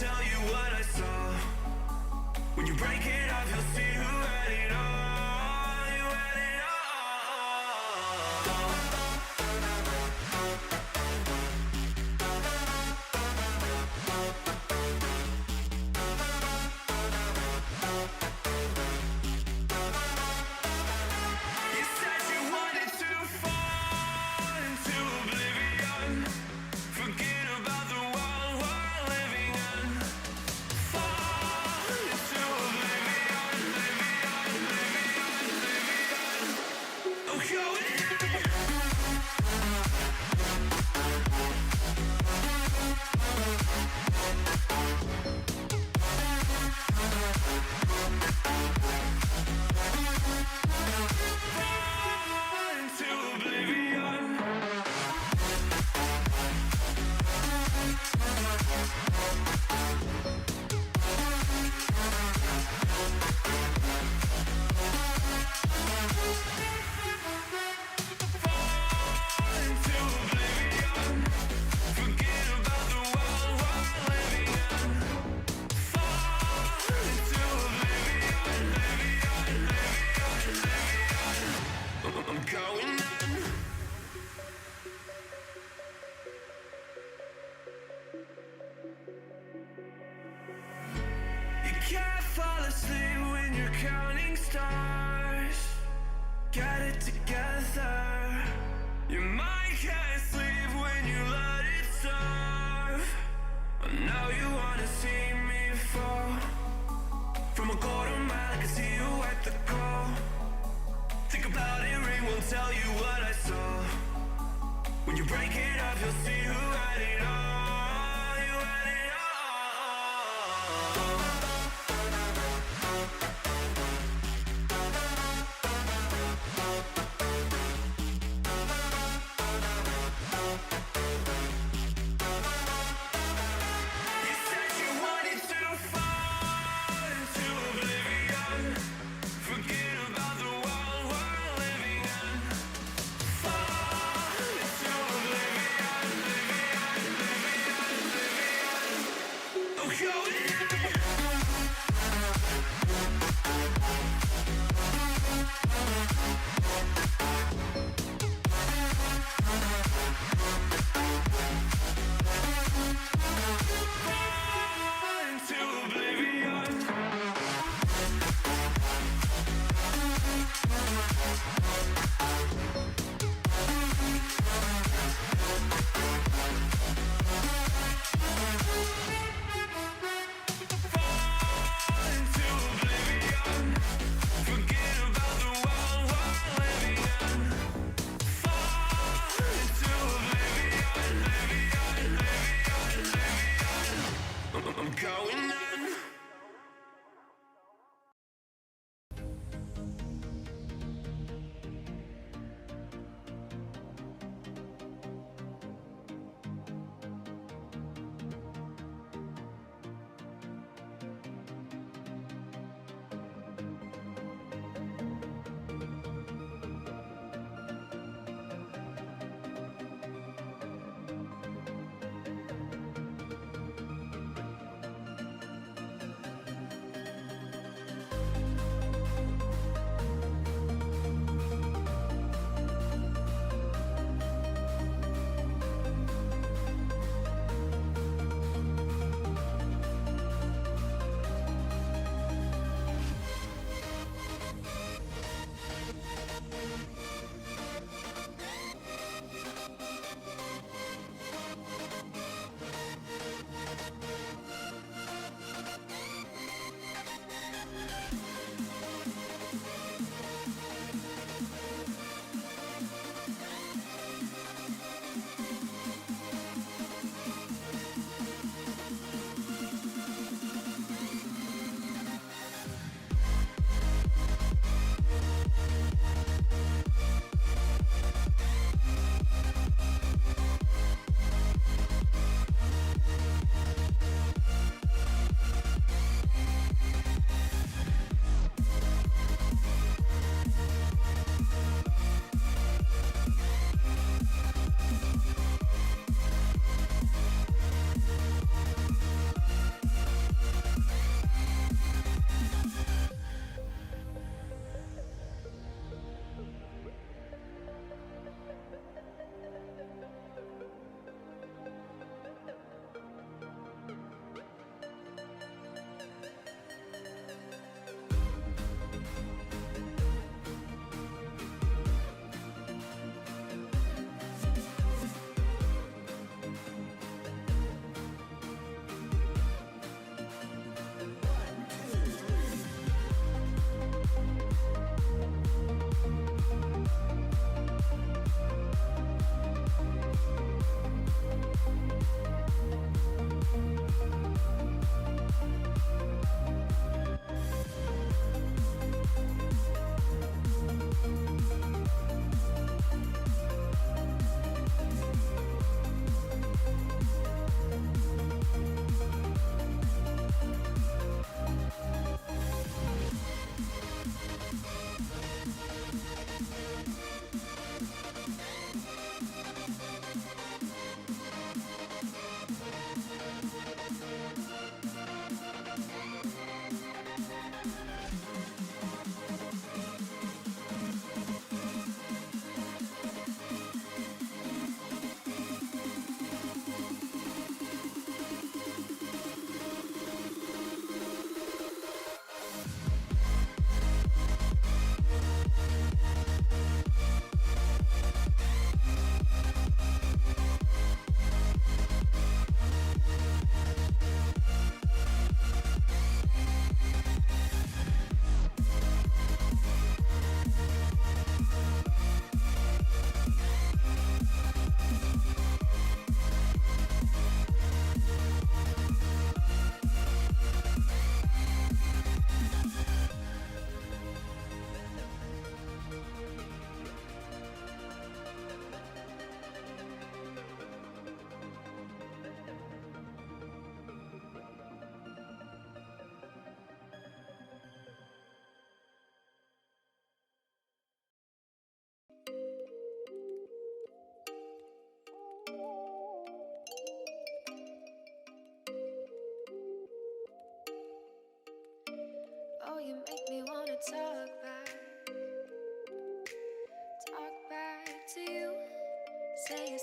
tell you what I saw. When you break it off, you'll see who had it all. You had it all. You said you wanted to fall into oblivion. Forget about the world we're living in. Fall into oblivion, oblivion, oblivion, oblivion. I'm going in. Fall into oblivion. Fall into oblivion. Forget about the world we're living in. Fall into oblivion, oblivion, oblivion, oblivion. I'm going in. You can't fall asleep when you're counting stars. Get it together. Your mind can't sleep when you let it serve. And now you wanna see me fall. From a quarter mile, I can see you at the call. Think about it, ring won't tell you what I saw. When you break it up, you'll see who had it all. You had it all. You said you wanted to fall into oblivion. Forget about the world we're living in. Fall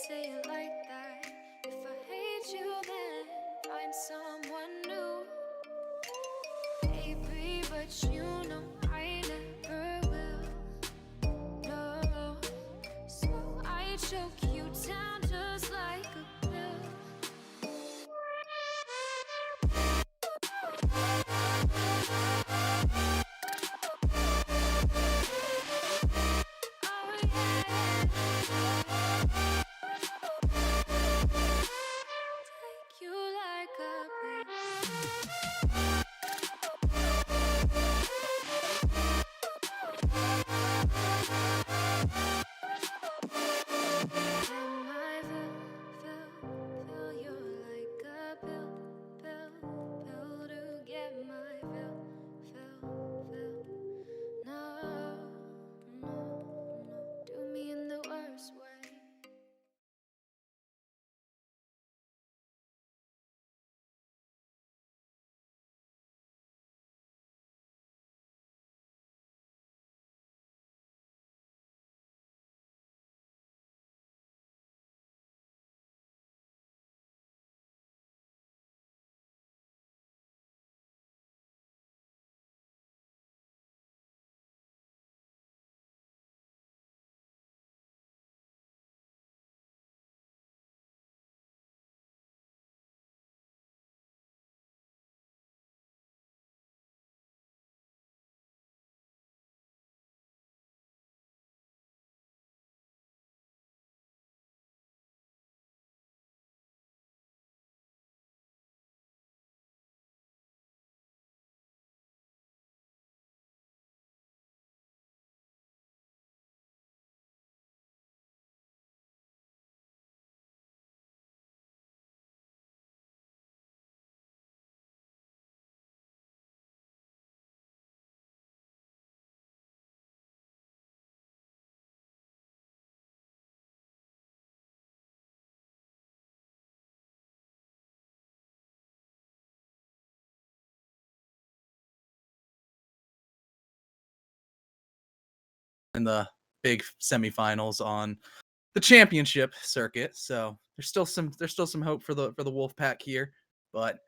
say it like that. If I hate you, then find someone new. Baby, but you know I never will. No, so I choke you down just like a pill. Oh yeah. Take you like a pill. Am I fill you like a pill to get my fill. No, no, do me in the worst way. In the big semifinals on the championship circuit. So there's still some hope for the Wolfpack here, but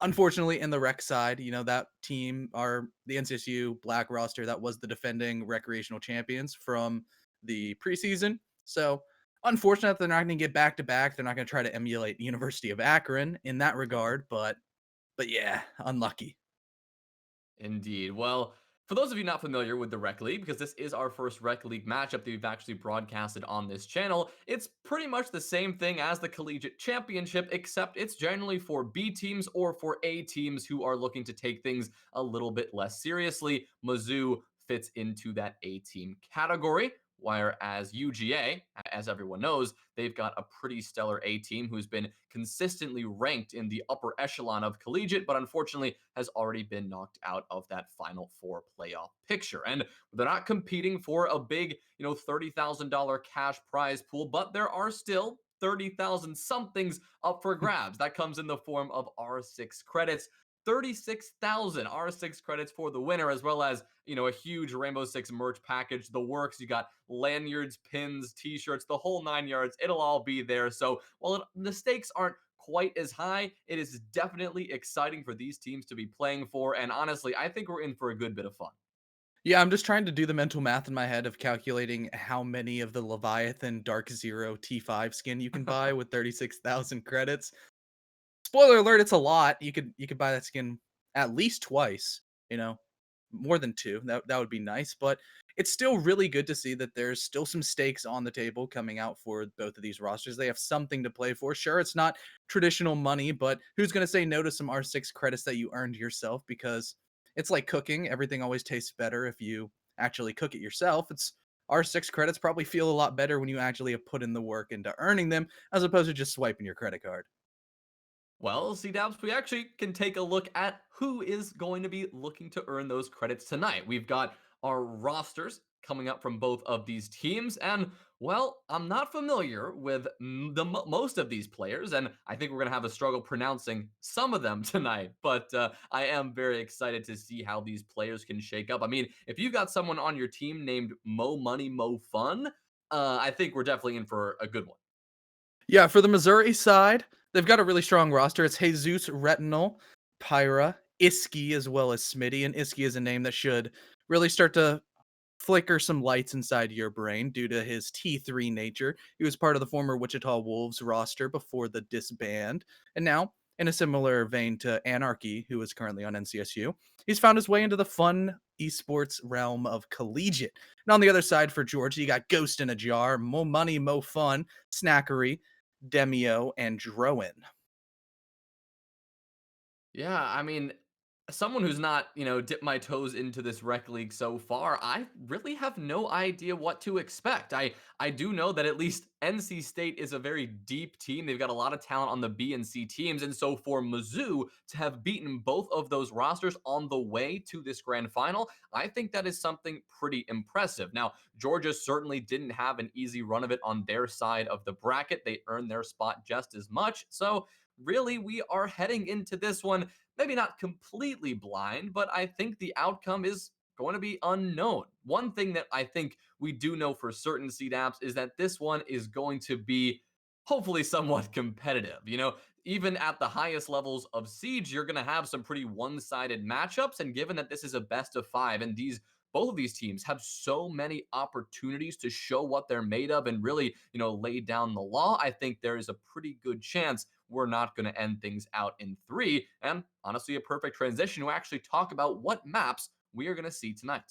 unfortunately in the rec side, that team are the NCSU Black roster that was the defending recreational champions from the preseason. So unfortunate they're not going to get back to back. They're not going to try to emulate University of Akron in that regard, but yeah, unlucky. Indeed. Well, for those of you not familiar with the Rec League, because this is our first Rec League matchup that we've actually broadcasted on this channel, it's pretty much the same thing as the Collegiate Championship, except it's generally for B teams or for A teams who are looking to take things a little bit less seriously. Mizzou fits into that A team category. Whereas UGA, as everyone knows, they've got a pretty stellar A team who's been consistently ranked in the upper echelon of collegiate, but unfortunately has already been knocked out of that Final Four playoff picture. And they're not competing for a big, $30,000 cash prize pool, but there are still 30,000 somethings up for grabs. That comes in the form of R6 credits. 36,000 R6 credits for the winner, as well as, a huge Rainbow Six merch package. The works, you got lanyards, pins, t shirts, the whole 9 yards. It'll all be there. So while the stakes aren't quite as high, it is definitely exciting for these teams to be playing for. And honestly, I think we're in for a good bit of fun. Yeah, I'm just trying to do the mental math in my head of calculating how many of the Leviathan Dark Zero T5 skin you can buy with 36,000 credits. Spoiler alert, it's a lot. You could buy that skin at least twice, you know, more than two. That would be nice, but it's still really good to see that there's still some stakes on the table coming out for both of these rosters. They have something to play for. Sure, it's not traditional money, but who's going to say no to some R6 credits that you earned yourself, because it's like cooking. Everything always tastes better if you actually cook it yourself. It's R6 credits probably feel a lot better when you actually have put in the work into earning them as opposed to just swiping your credit card. Well, C-Dabs, we actually can take a look at who is going to be looking to earn those credits tonight. We've got our rosters coming up from both of these teams, and well, I'm not familiar with most of these players, and I think we're going to have a struggle pronouncing some of them tonight, but I am very excited to see how these players can shake up. I mean, if you've got someone on your team named Mo Money, Mo Fun, I think we're definitely in for a good one. Yeah, for the Missouri side, they've got a really strong roster. It's Jesus, Retinal, Pyra, Iski, as well as Smitty. And Iski is a name that should really start to flicker some lights inside your brain due to his T3 nature. He was part of the former Wichita Wolves roster before the disband, and now, in a similar vein to Anarchy, who is currently on NCSU, he's found his way into the fun esports realm of Collegiate. And on the other side for Georgia, you got Ghost in a Jar, Mo Money, Mo Fun, Snackery, Demio, and Droin. Yeah, I mean, someone who's not, dipped my toes into this rec league so far, I really have no idea what to expect. I do know that at least NC State is a very deep team. They've got a lot of talent on the B and C teams, and so for Mizzou to have beaten both of those rosters on the way to this grand final, I think that is something pretty impressive. Now, Georgia certainly didn't have an easy run of it on their side of the bracket. They earned their spot just as much. So really, we are heading into this one maybe not completely blind, but I think the outcome is going to be unknown. One thing that I think we do know for certain, seed apps, is that this one is going to be hopefully somewhat competitive. Even at the highest levels of Siege, you're going to have some pretty one-sided matchups. And given that this is a best of five, and both of these teams have so many opportunities to show what they're made of and really, lay down the law, I think there is a pretty good chance we're not going to end things out in three. And honestly, a perfect transition to actually talk about what maps we are going to see tonight.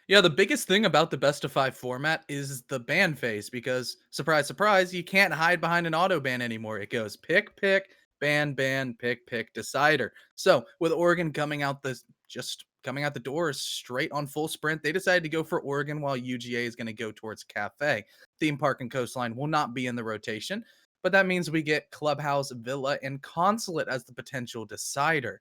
Yeah, the biggest thing about the best of five format is the ban phase because, surprise, surprise, you can't hide behind an auto ban anymore. It goes pick, pick, ban, ban, pick, pick, decider. So, with Oregon coming out the doors straight on full sprint, they decided to go for Oregon while UGA is going to go towards Cafe. Theme Park and Coastline will not be in the rotation, but that means we get Clubhouse, Villa, and Consulate as the potential decider.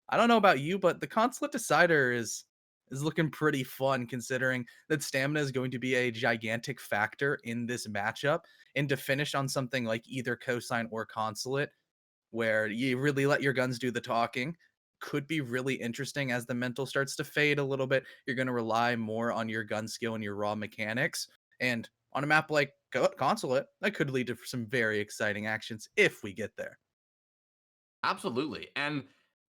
I don't know about you, but the Consulate Decider is looking pretty fun considering that stamina is going to be a gigantic factor in this matchup. And to finish on something like either Coastline or Consulate, where you really let your guns do the talking, could be really interesting as the mental starts to fade a little bit. You're going to rely more on your gun skill and your raw mechanics. And on a map like Consulate, that could lead to some very exciting actions if we get there. Absolutely. And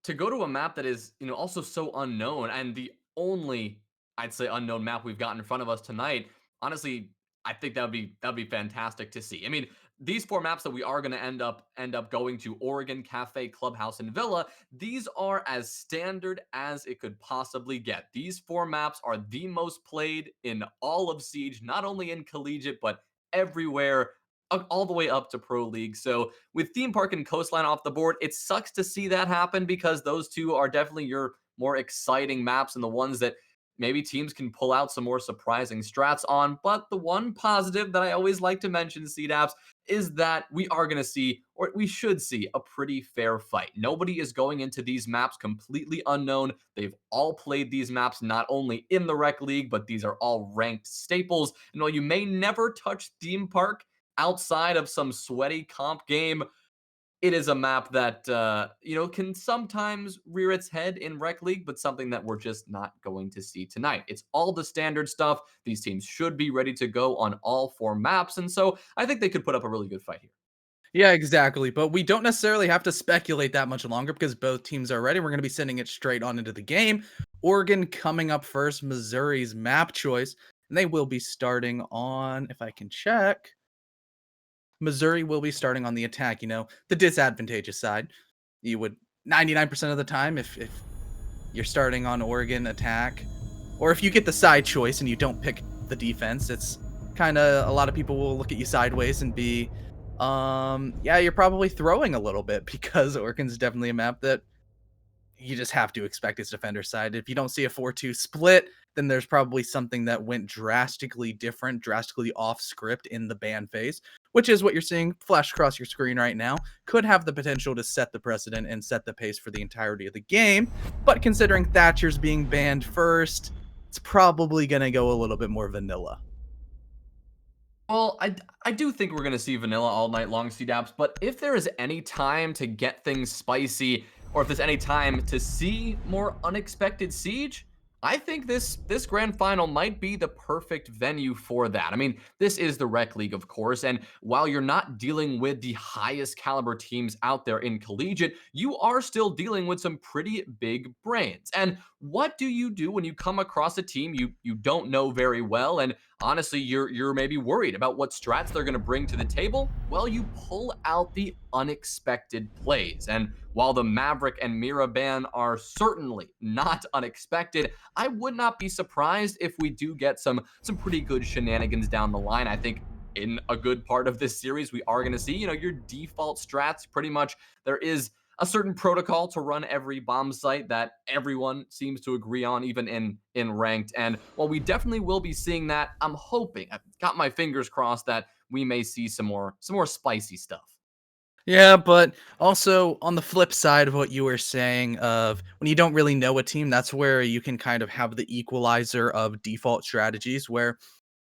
to go to a map that is, also so unknown, and the only, I'd say, unknown map we've got in front of us tonight, honestly, I think that'd be fantastic to see. I mean, these four maps that we are going to end up going to, Oregon, Cafe, Clubhouse, and Villa, these are as standard as it could possibly get. These four maps are the most played in all of Siege, not only in Collegiate, but everywhere, all the way up to Pro League. So with Theme Park and Coastline off the board, it sucks to see that happen because those two are definitely your more exciting maps and the ones that maybe teams can pull out some more surprising strats on. But the one positive that I always like to mention, Seed Apps, is that we are going to see, or we should see, a pretty fair fight. Nobody is going into these maps completely unknown. They've all played these maps not only in the Rec League, but these are all ranked staples. And while you may never touch Theme Park outside of some sweaty comp game, it is a map that can sometimes rear its head in Rec League, but something that we're just not going to see tonight. It's all the standard stuff. These teams should be ready to go on all four maps, and so I think they could put up a really good fight here. Yeah, exactly. But we don't necessarily have to speculate that much longer because both teams are ready. We're going to be sending it straight on into the game. Oregon coming up first, Missouri's map choice, and they will be starting on, if I can check, Missouri will be starting on the attack, the disadvantageous side. You would 99% of the time, if you're starting on Oregon attack, or if you get the side choice and you don't pick the defense, it's kind of a lot of people will look at you sideways and be, yeah, you're probably throwing a little bit because Oregon's definitely a map that you just have to expect its defender side. If you don't see a 4-2 split, then there's probably something that went drastically different, drastically off script in the ban phase, which is what you're seeing flash across your screen right now. Could have the potential to set the precedent and set the pace for the entirety of the game. But considering Thatcher's being banned first, it's probably going to go a little bit more vanilla. Well, I do think we're going to see vanilla all night long, C-Daps, but if there is any time to get things spicy, or if there's any time to see more unexpected Siege, I think this grand final might be the perfect venue for that. I mean, this is the Rec League, of course, and while you're not dealing with the highest caliber teams out there in Collegiate, you are still dealing with some pretty big brains. And what do you do when you come across a team you don't know very well, and honestly you're maybe worried about what strats they're going to bring to the table? Well, you pull out the unexpected plays. And while the Maverick and Mira ban are certainly not unexpected, I would not be surprised if we do get some pretty good shenanigans down the line. I think in a good part of this series, we are going to see, your default strats. Pretty much, there is a certain protocol to run every bomb site that everyone seems to agree on, even in ranked. And while we definitely will be seeing that, I'm hoping, I've got my fingers crossed, that we may see some more spicy stuff. Yeah, but also on the flip side of what you were saying of when you don't really know a team, that's where you can kind of have the equalizer of default strategies where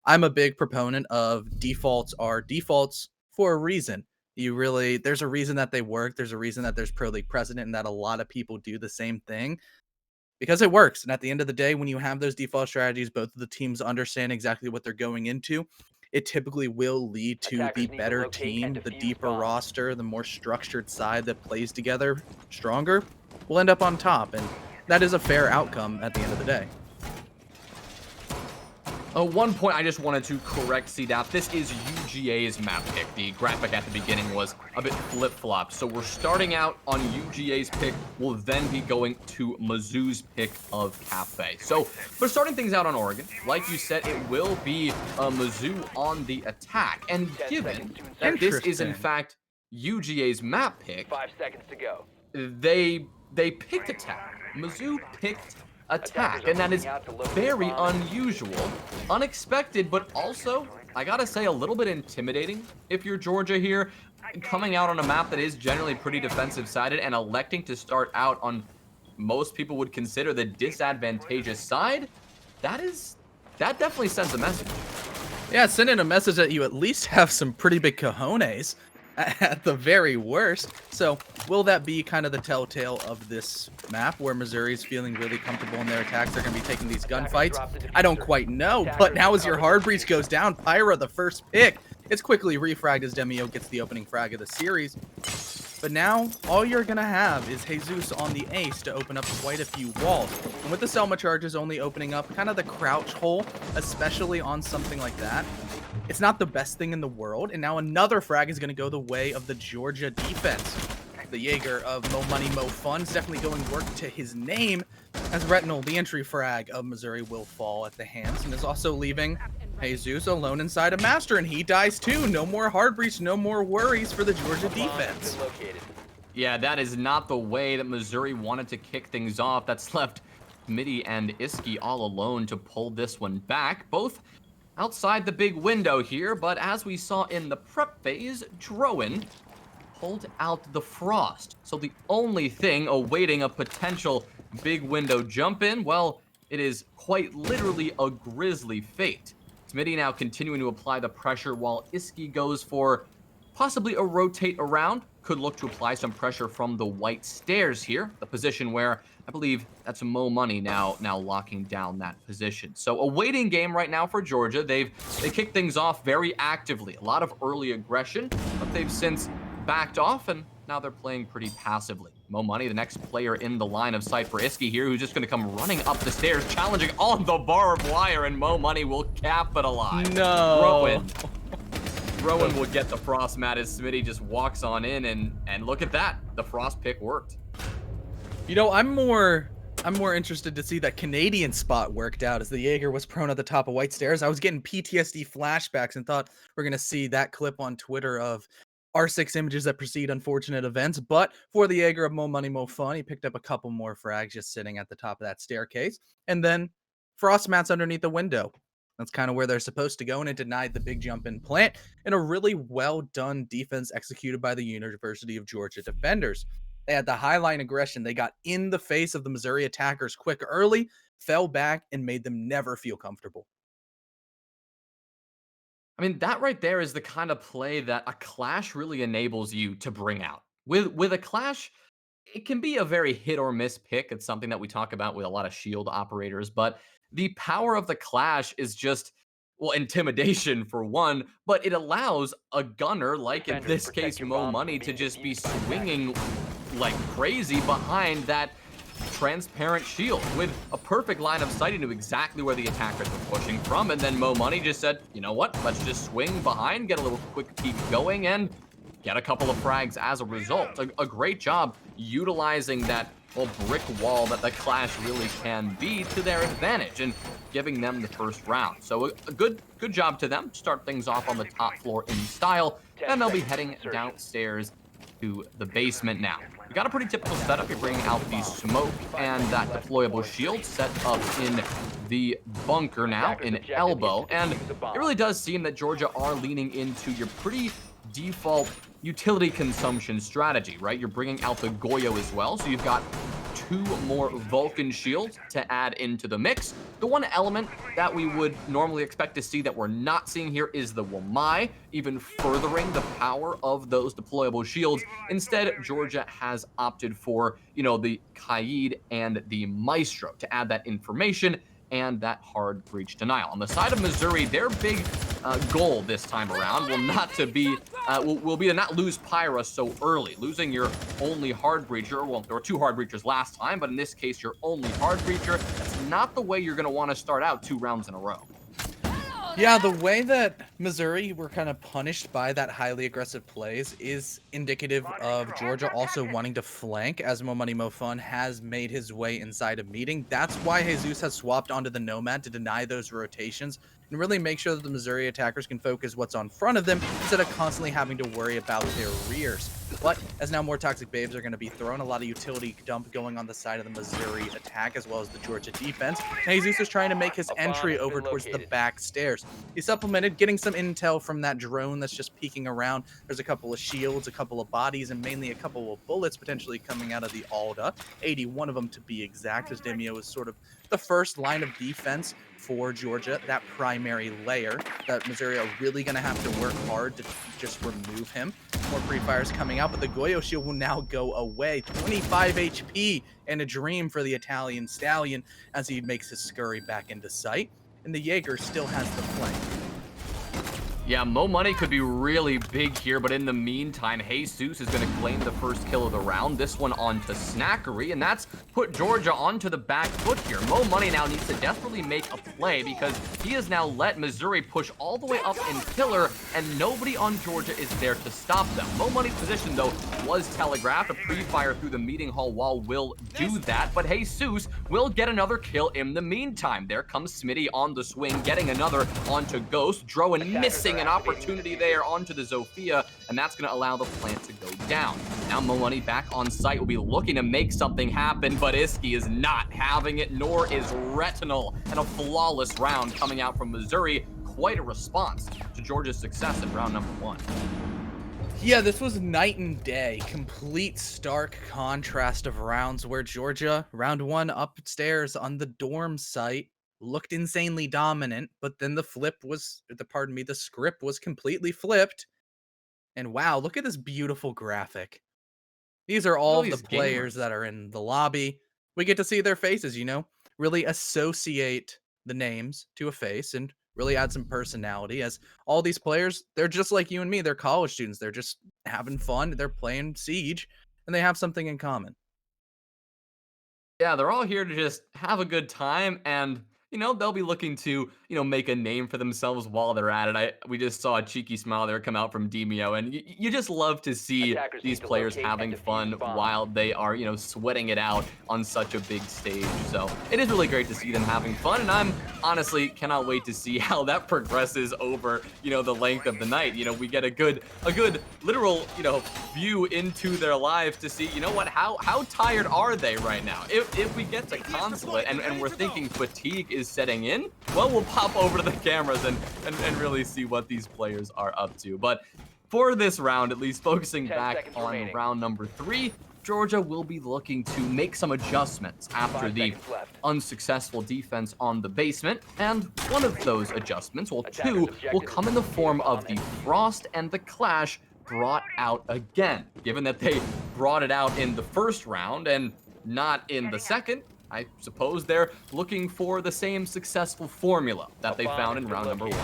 I'm a big proponent of defaults are defaults for a reason. There's a reason that they work. There's a reason that there's pro league precedent and that a lot of people do the same thing because it works. And at the end of the day, when you have those default strategies, both of the teams understand exactly what they're going into. It typically will lead to the Attackers need to better locate and team, the defuse deeper bombs. roster, the more structured side that plays together stronger will end up on top. And that is a fair outcome at the end of the day. One point I just wanted to correct CDAP. This is UGA's map pick. The graphic at the beginning was a bit flip-flopped. So we're starting out on UGA's pick. We'll then be going to Mizzou's pick of Cafe. So we're starting things out on Oregon. Like you said, it will be Mizzou on the attack. And 10 given seconds to that this is in Interesting. fact UGA's map pick, 5 seconds to go. they picked attack. Mizzou picked attack, and that is very unusual, unexpected, but also, I gotta say, a little bit intimidating if you're Georgia here, coming out on a map that is generally pretty defensive-sided and electing to start out on most people would consider the disadvantageous side. That definitely sends a message. Yeah, send in a message that you at least have some pretty big cojones at the very worst. So, will that be kind of the telltale of this map where Missouri's feeling really comfortable in their attacks? They're going to be taking these gunfights? I don't quite know, but now as your hard breach goes down, Pyra, the first pick, it's quickly refragged as Demio gets the opening frag of the series. But now, all you're going to have is Jesus on the ace to open up quite a few walls. And with the Selma charges only opening up kind of the crouch hole, especially on something like that, it's not the best thing in the world. And now another frag is going to go the way of the Georgia defense. The Jaeger of Mo Money, Mo Fun is definitely going work to his name as Retinal, the entry frag of Missouri, will fall at the hands and is also leaving Jesus alone inside a Master, and he dies too. No more hard breach, no more worries for the Georgia defense. Yeah, that is not the way that Missouri wanted to kick things off. That's left Mitty and Iski all alone to pull this one back. Both outside the big window here, but as we saw in the prep phase, Drowan pulled out the Frost. So the only thing awaiting a potential big window jump in, well, it is quite literally a grisly fate. Smitty now continuing to apply the pressure while Iski goes for possibly a rotate around. Could look to apply some pressure from the white stairs here, the position where I believe that's Mo Money now locking down that position. So a waiting game right now for Georgia. They kicked things off very actively, a lot of early aggression, but they've since backed off and now they're playing pretty passively. Mo Money, the next player in the line of sight for Iski here, who's just going to come running up the stairs, challenging on the barbed wire, and Mo Money will capitalize. No. Rowan will get the Frost mat as Smitty just walks on in, and look at that. The Frost pick worked. You know, I'm more interested to see that Canadian spot worked out as the Jaeger was prone at the top of White Stairs. I was getting PTSD flashbacks and thought we're going to see that clip on Twitter of R6 images that precede unfortunate events. But for the Jaeger of Mo Money, Mo Fun, he picked up a couple more frags just sitting at the top of that staircase. And then Frost mats underneath the window. That's kind of where they're supposed to go, and it denied the big jump in plant. And a really well done defense executed by the University of Georgia defenders. They had the highline aggression. They got in the face of the Missouri attackers quick early, fell back, and made them never feel comfortable. I mean, that right there is the kind of play that a clash really enables you to bring out. With a clash, it can be a very hit or miss pick. It's something that we talk about with a lot of shield operators, but the power of the Clash is just, well, intimidation for one, but it allows a gunner, like in this case Mo Money, to just be swinging like crazy behind that transparent shield with a perfect line of sight into exactly where the attackers were pushing from. And then Mo Money just said, you know what, let's just swing behind, get a little quick peek going, and get a couple of frags as a result. A great job utilizing that, well, brick wall that the Clash really can be to their advantage and giving them the first round. So a good job to them. Start things off on the top floor in style, and they'll be heading downstairs to the basement now. We got a pretty typical setup. You're bringing out the smoke and that deployable shield set up in the bunker now in elbow. And it really does seem that Georgia are leaning into your pretty default utility consumption strategy, right? You're bringing out the Goyo as well, so you've got 2 more Vulcan shields to add into the mix. The one element that we would normally expect to see that we're not seeing here is the Wamai, even furthering the power of those deployable shields. Instead, Georgia has opted for, the Kaid and the Maestro to add that information and that hard breach denial. On the side of Missouri, their big goal this time around will be to not lose Pyra so early. Losing your only hard breacher, well, there were 2 hard breachers last time, but in this case, your only hard breacher, that's not the way you're going to want to start out 2 rounds in a row. Yeah, the way that Missouri were kind of punished by that highly aggressive plays is indicative of Georgia also wanting to flank, as Mo Money Mo Fun has made his way inside of meeting. That's why Jesus has swapped onto the Nomad to deny those rotations and really make sure that the Missouri attackers can focus what's on front of them instead of constantly having to worry about their rears. But as now more Toxic Babes are going to be thrown, a lot of utility dump going on the side of the Missouri attack as well as the Georgia defense. And Jesus is trying to make his entry over towards the back stairs. He supplemented, getting some intel from that drone that's just peeking around. There's a couple of shields, a couple of bodies, and mainly a couple of bullets potentially coming out of the Alda. 81 of them to be exact, as Demio is sort of the first line of defense for Georgia, that primary layer that Missouri are really going to have to work hard to just remove him. More pre-fires coming out, but the Goyo shield will now go away. 25 HP and a dream for the Italian Stallion as he makes his scurry back into sight. And the Jaeger still has the flank. Yeah, Mo Money could be really big here, but in the meantime, Jesus is going to claim the first kill of the round. This one onto Snackery, and that's put Georgia onto the back foot here. Mo Money now needs to desperately make a play because he has now let Missouri push all the way up in pillar, and nobody on Georgia is there to stop them. Mo Money's position, though, was telegraphed. A pre-fire through the meeting hall wall will do that, but Jesus will get another kill in the meantime. There comes Smitty on the swing, getting another onto Ghost. Drowan missing an opportunity there onto the Zofia, and that's going to allow the plant to go down. Now Mo Money back on site will be looking to make something happen, but Iski is not having it, nor is Retinal, and a flawless round coming out from Missouri. Quite a response to Georgia's success in round number 1. Yeah, this was night and day. Complete stark contrast of rounds where Georgia, round 1 upstairs on the dorm site, looked insanely dominant, but then the script was completely flipped. And wow, look at this beautiful graphic. These are all the players that are in the lobby. We get to see their faces, really associate the names to a face and really add some personality, as all these players, they're just like you and me. They're college students. They're just having fun. They're playing Siege, and they have something in common. Yeah, they're all here to just have a good time, and they'll be looking to, make a name for themselves while they're at it. We just saw a cheeky smile there come out from Demio, and you just love to see these players having fun while they are, sweating it out on such a big stage. So it is really great to see them having fun, and I'm honestly cannot wait to see how that progresses over, the length of the night. We get a good literal, view into their lives to see, how tired are they right now? If we get to Consulate and we're thinking fatigue is setting in, well, we'll pop over to the cameras and really see what these players are up to. But for this round, at least focusing back on round number 3, Georgia will be looking to make some adjustments after the unsuccessful defense on the basement. And one of those adjustments, well, 2, will come in the form of the Frost and the Clash brought out again. Given that they brought it out in the first round and not in the second, I suppose they're looking for the same successful formula that they found in round number 1.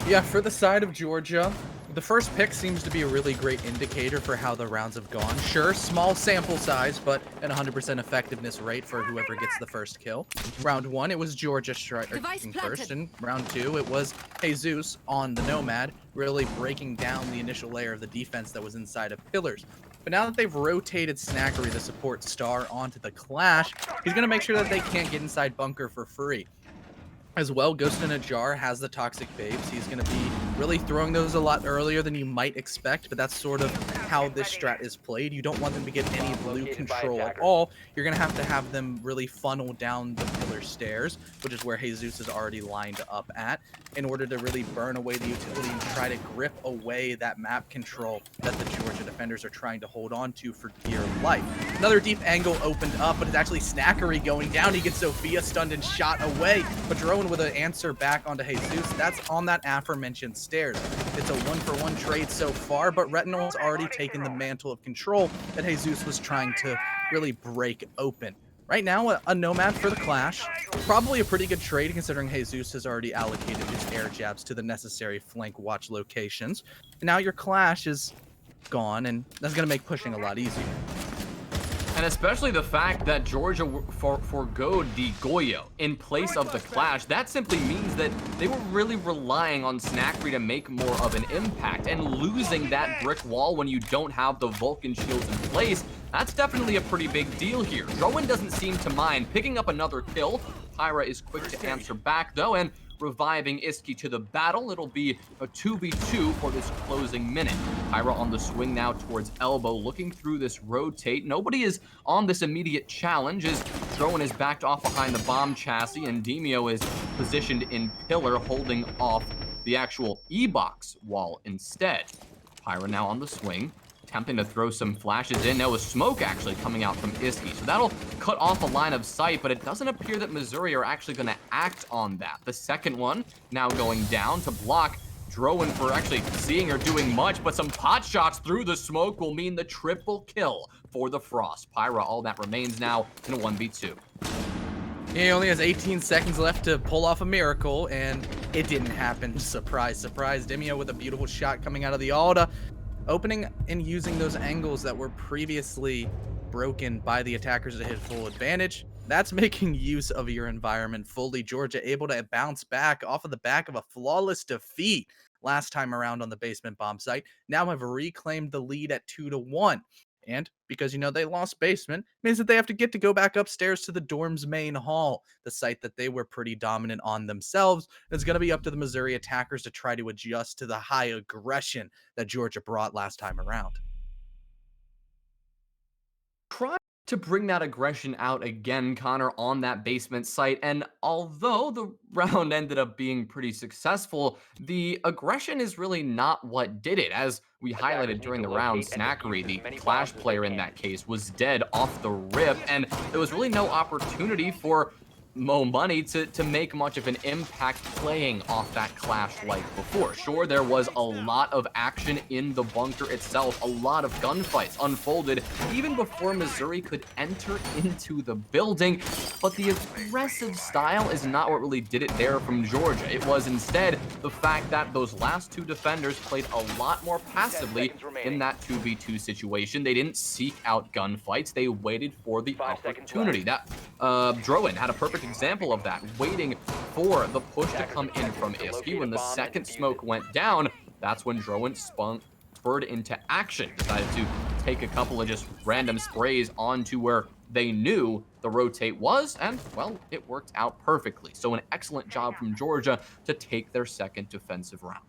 Yeah, for the side of Georgia, the first pick seems to be a really great indicator for how the rounds have gone. Sure, small sample size, but an 100% effectiveness rate for whoever gets the first kill. Round 1, it was Georgia striking first, and round 2, it was Jesus on the Nomad, really breaking down the initial layer of the defense that was inside of Pillars. But now that they've rotated Snackery, the support star, onto the Clash, he's going to make sure that they can't get inside Bunker for free. As well, Ghost in a Jar has the Toxic Babes. He's going to be really throwing those a lot earlier than you might expect, but that's sort of how this strat is played. You don't want them to get any blue control at all. You're going to have them really funnel down the pillar stairs, which is where Jesus is already lined up at, in order to really burn away the utility and try to grip away that map control that the Georgia defenders are trying to hold on to for dear life. Another deep angle opened up, but it's actually Snackery going down. He gets Sophia stunned and shot away, but Drone with an answer back onto Jesus. That's on that aforementioned stairs. It's a 1-for-1 trade so far, but Retinol has already taken the mantle of control that Jesus was trying to really break open. Right now, a Nomad for the Clash. Probably a pretty good trade considering Jesus has already allocated his air jabs to the necessary flank watch locations. And now your Clash is gone, and that's going to make pushing a lot easier. And especially the fact that Georgia forgoed the Goyo in place of the Clash, that simply means that they were really relying on Snackery to make more of an impact, and losing that brick wall when you don't have the Vulcan shields in place, that's definitely a pretty big deal here. Rowan doesn't seem to mind picking up another kill. Pyra is quick to answer back though, and reviving Iski to the battle. It'll be a 2v2 for this closing minute. Pyra on the swing now towards Elbow, looking through this rotate. Nobody is on this immediate challenge as Drowan is backed off behind the bomb chassis, and Demio is positioned in pillar, holding off the actual E-box wall instead. Pyra now on the swing, attempting to throw some flashes in. Now a smoke actually coming out from Iski, so that'll cut off a line of sight, but it doesn't appear that Missouri are actually going to act on that. The second one now going down to block Drowan for actually seeing or doing much, but some pot shots through the smoke will mean the triple kill for the Frost. Pyra, all that remains now in a 1v2. He only has 18 seconds left to pull off a miracle, and it didn't happen. Surprise, surprise. Demio with a beautiful shot coming out of the Alda, opening and using those angles that were previously broken by the attackers to hit full advantage. That's making use of your environment fully. Georgia able to bounce back off of the back of a flawless defeat last time around on the basement bomb site. Now have reclaimed the lead at 2-1. And because, they lost basement, means that they have to go back upstairs to the dorm's main hall, the site that they were pretty dominant on themselves. It's going to be up to the Missouri attackers to try to adjust to the high aggression that Georgia brought last time around. Try to bring that aggression out again, Connor, on that basement site. And although the round ended up being pretty successful, the aggression is really not what did it. As we highlighted during the round, Snackery, the Clash player in that case, was dead off the rip, and there was really no opportunity for Mo Money to make much of an impact playing off that Clash like before. Sure, there was a lot of action in the bunker itself, a lot of gunfights unfolded even before Missouri could enter into the building, but the aggressive style is not what really did it there from Georgia. It was instead the fact that those last two defenders played a lot more passively in that 2v2 situation. They didn't seek out gunfights, they waited for the opportunity. That Drowan had a perfect example of that, waiting for the push to come in from Iski. When the second smoke went down, that's when Drowan spurred into action, decided to take a couple of just random sprays onto where they knew the rotate was, and, well, it worked out perfectly. So an excellent job from Georgia to take their second defensive round.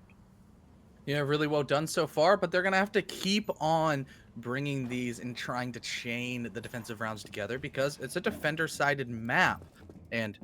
Yeah, really well done so far, but they're going to have to keep on bringing these and trying to chain the defensive rounds together because it's a defender-sided map. And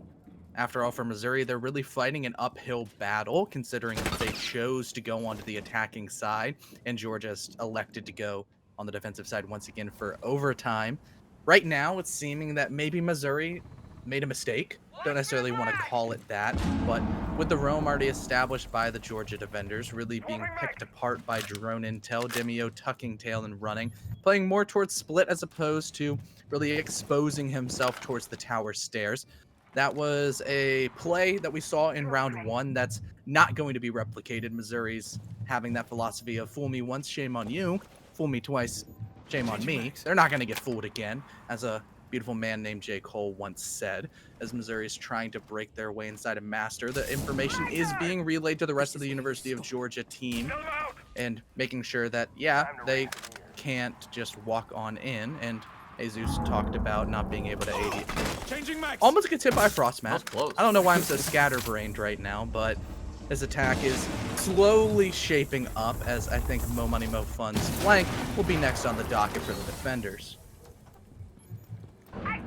after all, for Missouri, they're really fighting an uphill battle, considering that they chose to go onto the attacking side, and Georgia's elected to go on the defensive side once again for overtime. Right now, it's seeming that maybe Missouri made a mistake. Don't necessarily want to call it that, but with the roam already established by the Georgia defenders, really being picked apart by drone intel, Demio tucking tail and running, playing more towards split as opposed to really exposing himself towards the tower stairs. That was a play that we saw in round one that's not going to be replicated. Missouri's having that philosophy of fool me once, shame on you, fool me twice, shame on me. They're not going to get fooled again, as a beautiful man named J. Cole once said, as Missouri is trying to break their way inside a master. The information is being relayed to the rest of the University of Georgia team and making sure that, yeah, they can't just walk on in. And Jesus talked about not being able to AD. Almost gets hit by a frost That was mat. close. I don't know why I'm so scatterbrained right now, but his attack is slowly shaping up, as I think Mo Money Mo Fun's flank will be next on the docket for the defenders.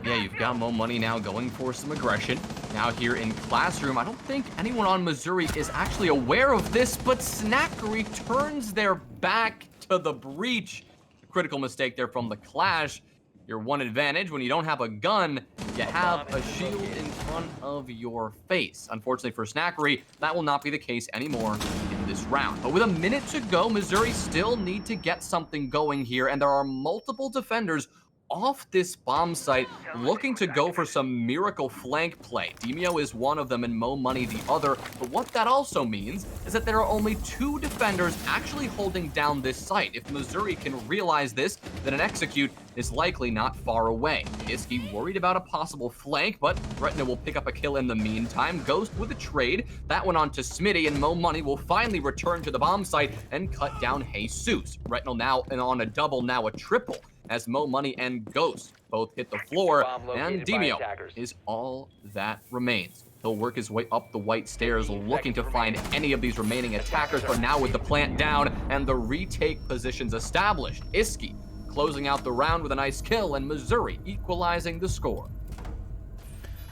Yeah, you've got Mo Money now going for some aggression. Now here in Classroom, I don't think anyone on Missouri is actually aware of this, but Snackery turns their back to the breach. Critical mistake there from the Clash. Your one advantage when you don't have a gun, you have a shield in front of your face. Unfortunately for Snackery, that will not be the case anymore in this round. But with a minute to go, Missouri still need to get something going here, and there are multiple defenders off this bomb site looking to go for some miracle flank play. Demio is one of them and Mo Money the other, but what that also means is that there are only 2 defenders actually holding down this site. If Missouri can realize this, then an execute is likely not far away. Iski worried about a possible flank, but Retina will pick up a kill in the meantime. Ghost with a trade. That went on to Smitty, and Mo Money will finally return to the bomb site and cut down Jesus. Retinal now and on a double, now a triple, as Mo Money and Ghost both hit the floor, and Demio is all that remains. He'll work his way up the white stairs looking to find any of these remaining attackers, but now with the plant down and the retake positions established, Iski closing out the round with a nice kill, and Missouri equalizing the score.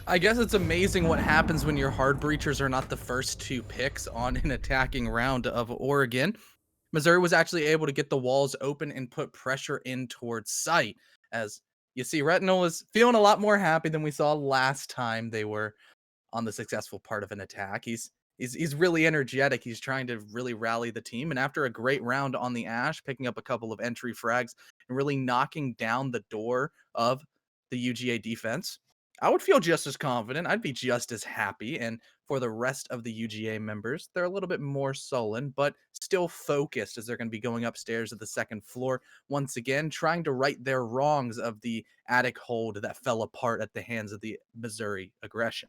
I guess it's amazing what happens when your hard breachers are not the first 2 picks on an attacking round of Oregon. Missouri was actually able to get the walls open and put pressure in towards sight. As you see, Retinal is feeling a lot more happy than we saw last time they were on the successful part of an attack. He's really energetic. He's trying to really rally the team. And after a great round on the Ash, picking up a couple of entry frags and really knocking down the door of the UGA defense, I would feel just as confident. I'd be just as happy. And for the rest of the UGA members, they're a little bit more sullen, but still focused, as they're going to be going upstairs to the second floor once again, trying to right their wrongs of the attic hold that fell apart at the hands of the Missouri aggression.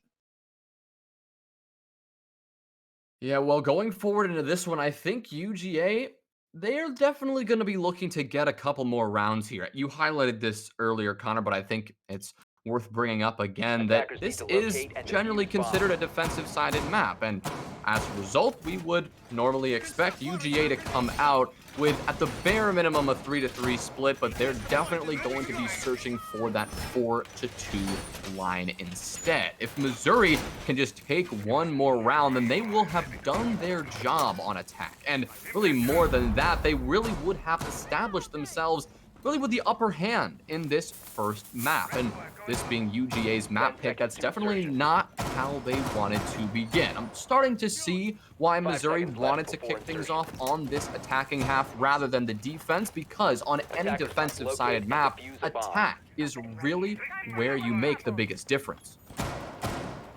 Yeah, well, going forward into this one, I think UGA, they're definitely going to be looking to get a couple more rounds here. You highlighted this earlier, Connor, but I think it's worth bringing up again that this is generally considered a defensive-sided map, and as a result, we would normally expect UGA to come out with, at the bare minimum, a 3-3 split, but they're definitely going to be searching for that 4-2 line instead. If Missouri can just take one more round, then they will have done their job on attack. And really more than that, they really would have established themselves really with the upper hand in this first map. And this being UGA's map pick, that's definitely not how they wanted to begin. I'm starting to see why Missouri wanted to kick things off on this attacking half rather than the defense, because on any defensive-sided map, attack is really where you make the biggest difference.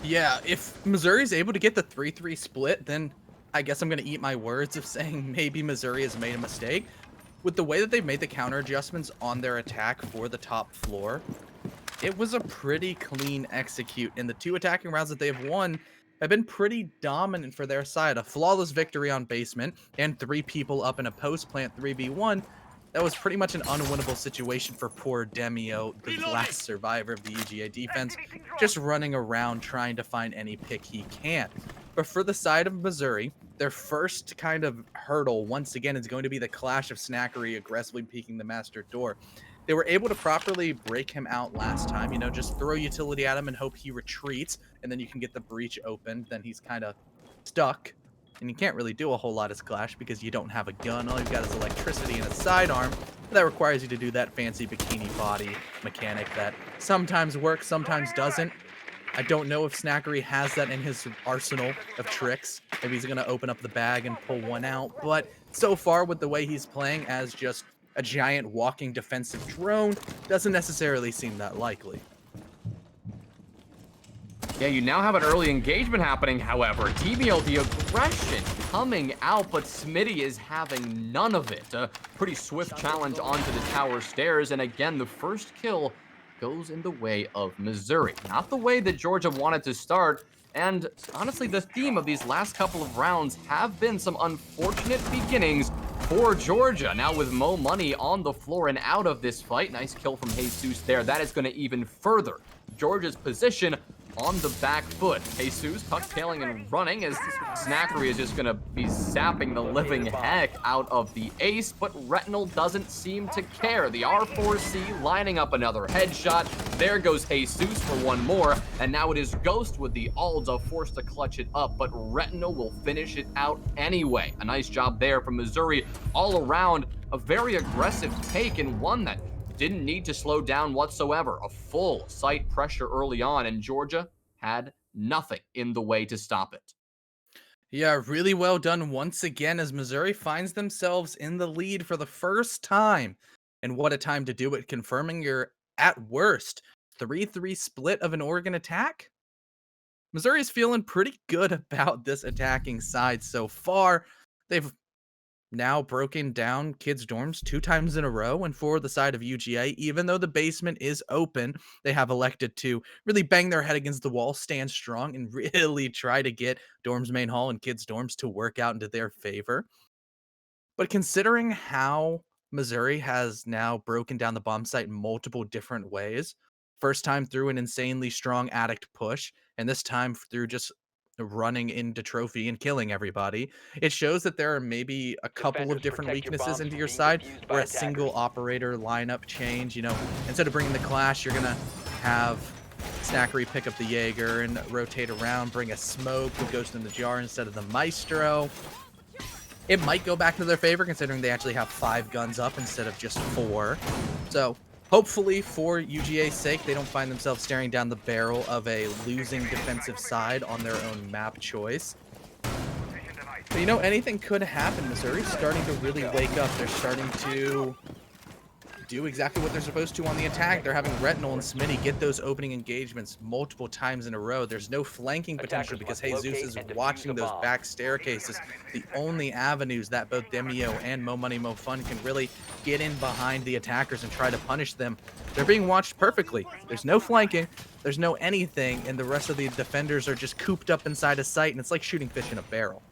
Yeah, if Missouri's able to get the 3-3 split, then I guess I'm going to eat my words of saying maybe Missouri has made a mistake. With the way that they've made the counter adjustments on their attack for the top floor, it was a pretty clean execute, and the 2 attacking rounds that they have won have been pretty dominant for their side. A flawless victory on basement and 3 people up in a post plant 3v1. That was pretty much an unwinnable situation for poor Demio, the last survivor of the UGA defense, just running around trying to find any pick he can. But for the side of Missouri, their first kind of hurdle, once again, is going to be the clash of Snackery aggressively peeking the master door. They were able to properly break him out last time, you know, just throw utility at him and hope he retreats, and then you can get the breach open. Then he's kind of stuck, and you can't really do a whole lot as Clash because you don't have a gun. All you've got is electricity and a sidearm. That requires you to do that fancy bikini body mechanic that sometimes works, sometimes doesn't. I don't know if Snackery has that in his arsenal of tricks. Maybe he's going to open up the bag and pull one out. But so far, with the way he's playing as just a giant walking defensive drone, doesn't necessarily seem that likely. Yeah, you now have an early engagement happening, however. TBL, the aggression coming out, but Smitty is having none of it. A pretty swift challenge onto the tower stairs, and again, the first kill goes in the way of Missouri. Not the way that Georgia wanted to start, and honestly, the theme of these last couple of rounds have been some unfortunate beginnings for Georgia. Now with Mo Money on the floor and out of this fight, nice kill from Jesus there. That is going to even further Georgia's position on the back foot. Jesus tuck-tailing and running as Snackery is just going to be zapping the living heck out of the ace, but Retinal doesn't seem to care. The R4C lining up another headshot. There goes Jesus for one more, and now it is Ghost with the Alda forced to clutch it up, but Retinal will finish it out anyway. A nice job there from Missouri all around. A very aggressive take, and one that didn't need to slow down whatsoever. A full sight pressure early on, and Georgia had nothing in the way to stop it. Yeah, really well done once again as Missouri finds themselves in the lead for the first time. And what a time to do it, confirming your, at worst, 3-3 split of an Oregon attack. Missouri's feeling pretty good about this attacking side so far. They've now broken down kids' dorms 2 times in a row, and for the side of UGA, even though the basement is open, they have elected to really bang their head against the wall, stand strong, and really try to get dorms main hall and kids' dorms to work out into their favor. But considering how Missouri has now broken down the bomb site in multiple different ways, first time through an insanely strong addict push, and this time through just running into trophy and killing everybody, it shows that there are maybe a couple of different weaknesses into your side where a single operator lineup change, instead of bringing the Clash, you're going to have Snackery pick up the Jaeger and rotate around, bring a smoke with Ghost in the Jar instead of the Maestro. It might go back to their favor considering they actually have 5 guns up instead of just 4. So hopefully for UGA's sake, they don't find themselves staring down the barrel of a losing defensive side on their own map choice. But anything could happen. Missouri's starting to really wake up. They're starting to do exactly what they're supposed to on the attack. They're having Retinal and Smitty get those opening engagements multiple times in a row. There's no flanking potential because Jesus is watching those back staircases. The only avenues that both Demio and Mo Money Mo Fun can really get in behind the attackers and try to punish them. They're being watched perfectly. There's no flanking. There's no anything. And the rest of the defenders are just cooped up inside a site. And it's like shooting fish in a barrel.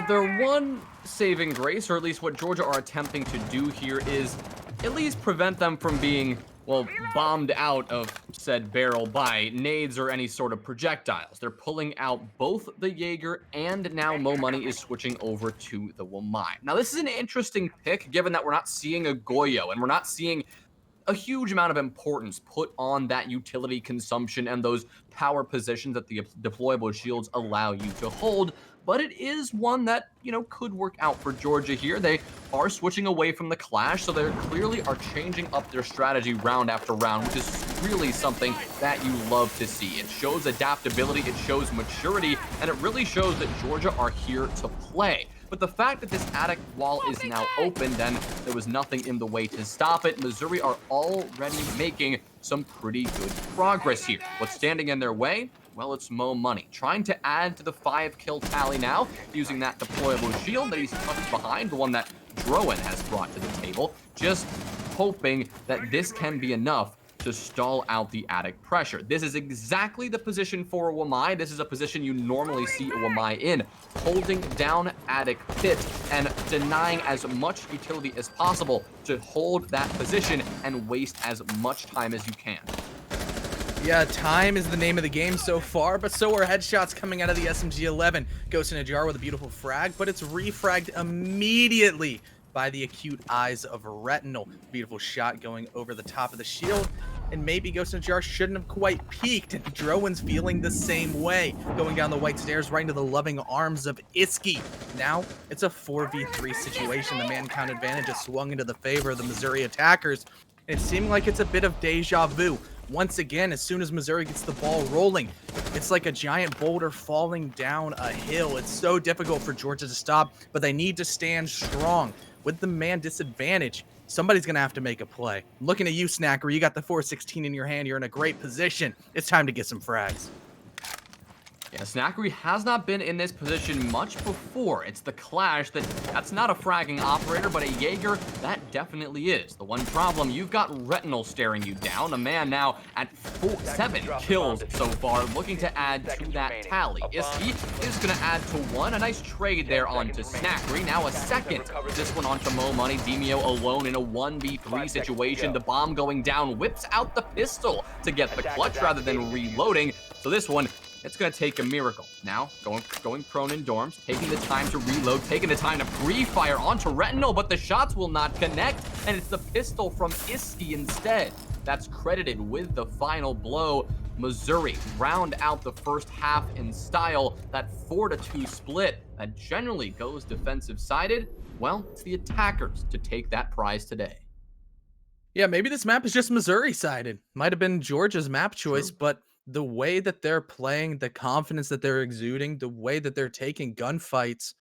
Their one saving grace, or at least what Georgia are attempting to do here, is at least prevent them from being, well, bombed out of said barrel by nades or any sort of projectiles. They're pulling out both the Jaeger, and now Mo Money is switching over to the Wamai. Now, this is an interesting pick, given that we're not seeing a Goyo, and we're not seeing a huge amount of importance put on that utility consumption and those power positions that the deployable shields allow you to hold. But it is one that, could work out for Georgia here. They are switching away from the Clash, so they clearly are changing up their strategy round after round, which is really something that you love to see. It shows adaptability, it shows maturity, and it really shows that Georgia are here to play. But the fact that this attic wall is now open, then there was nothing in the way to stop it. Missouri are already making some pretty good progress here. What's standing in their way? Well, it's Mo Money, trying to add to the 5-kill tally now, using that deployable shield that he's tucked behind, the one that Drowan has brought to the table, just hoping that this can be enough to stall out the attic pressure. This is exactly the position for a Wamai. This is a position you normally see a Wamai in, holding down attic pit and denying as much utility as possible to hold that position and waste as much time as you can. Yeah, time is the name of the game so far, but so are headshots coming out of the SMG-11. Ghost in a Jar with a beautiful frag, but it's refragged immediately by the acute eyes of Retinal. Beautiful shot going over the top of the shield, and maybe Ghost in a Jar shouldn't have quite peaked, and Drowan's feeling the same way, going down the white stairs right into the loving arms of Iski. Now, it's a 4v3 situation. The man count advantage has swung into the favor of the Missouri attackers. It seemed like it's a bit of deja vu. once again, as soon as Missouri gets the ball rolling, it's like a giant boulder falling down a hill. It's so difficult for Georgia to stop, but they need to stand strong. With the man disadvantage, somebody's going to have to make a play. I'm looking at you, Snacker. You got the 416 in your hand. You're in a great position. It's time to get some frags. Yeah, Snackery has not been in this position much before. It's the Clash that's not a fragging operator, but a Jaeger, that definitely is. The one problem, you've got Retinal staring you down, a man now at 7 kills so far, looking to add to that tally. Iski is going to add to 1, a nice trade there onto Snackery, now a second. This one onto Mo Money, Demio alone in a 1v3 situation. The bomb going down, whips out the pistol to get the clutch rather than reloading. So this one, it's going to take a miracle. Now, going prone in dorms, taking the time to reload, taking the time to pre-fire onto Retinal, but the shots will not connect, and it's the pistol from Iski instead. That's credited with the final blow. Missouri round out the first half in style. That 4-2 split that generally goes defensive-sided, well, it's the attackers to take that prize today. Yeah, maybe this map is just Missouri-sided. Might have been Georgia's map choice, but the way that they're playing, the confidence that they're exuding, the way that they're taking gunfights,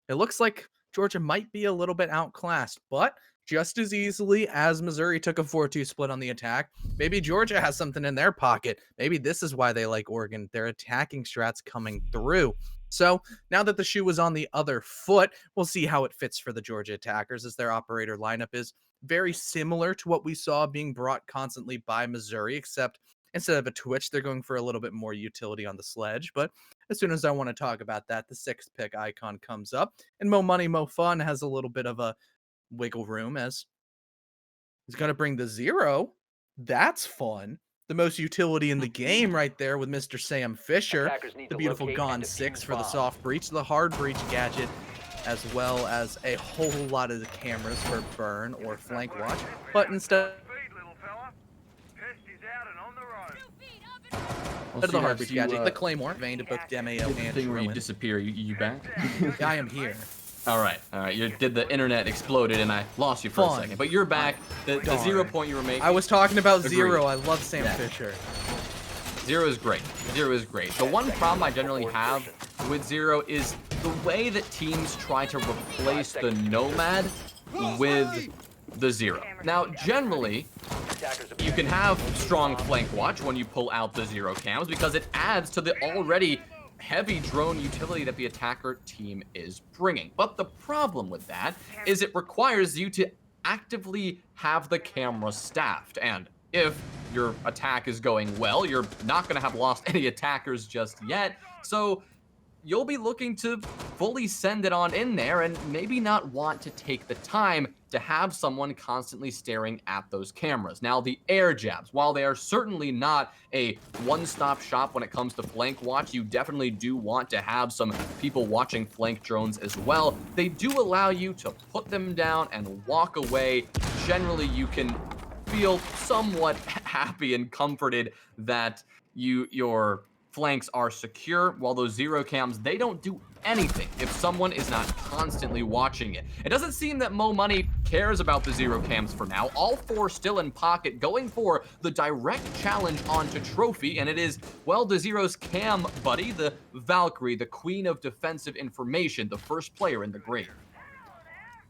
it looks like Georgia might be a little bit outclassed, but just as easily as Missouri took a 4-2 split on the attack, maybe Georgia has something in their pocket. Maybe this is why they like Oregon. Their attacking strats coming through. So now that the shoe is on the other foot, we'll see how it fits for the Georgia attackers, as their operator lineup is very similar to what we saw being brought constantly by Missouri, except instead of a Twitch, they're going for a little bit more utility on the sledge. But as soon as I want to talk about that, the 6th pick icon comes up, and Mo Money, Mo Fun has a little bit of a wiggle room, as he's going to bring the 0. That's fun. The most utility in the game right there with Mr. Sam Fisher. The beautiful Gone 6 for the soft breach, the hard breach gadget, as well as a whole lot of the cameras for burn or flank watch. But instead Well, of the hard breach gadget, the Claymore, vein to both Demeo and thing where you Ruin. disappear, you back? I am here. All right. The internet exploded and I lost you for a second, but you're back. The 0 point you were making. I was talking about Agreed. 0. I love Sam Fisher. 0 is great. 0 is great. The one problem I generally have with 0 is the way that teams try to replace the Nomad with the 0. Now, generally, you can have strong flank watch when you pull out the 0 cams because it adds to the already heavy drone utility that the attacker team is bringing. But the problem with that is it requires you to actively have the camera staffed. And if your attack is going well, you're not going to have lost any attackers just yet. So you'll be looking to fully send it on in there and maybe not want to take the time to have someone constantly staring at those cameras. Now, the air jabs, while they are certainly not a one-stop shop when it comes to flank watch, you definitely do want to have some people watching flank drones as well. They do allow you to put them down and walk away. Generally, you can feel somewhat happy and comforted that your flanks are secure, while those 0 cams, they don't do anything if someone is not constantly watching it. It doesn't seem that Mo Money cares about the 0 cams for now. All 4 still in pocket, going for the direct challenge onto Trophy, and it is, well, the 0's cam buddy, the Valkyrie, the queen of defensive information, the first player in the grade.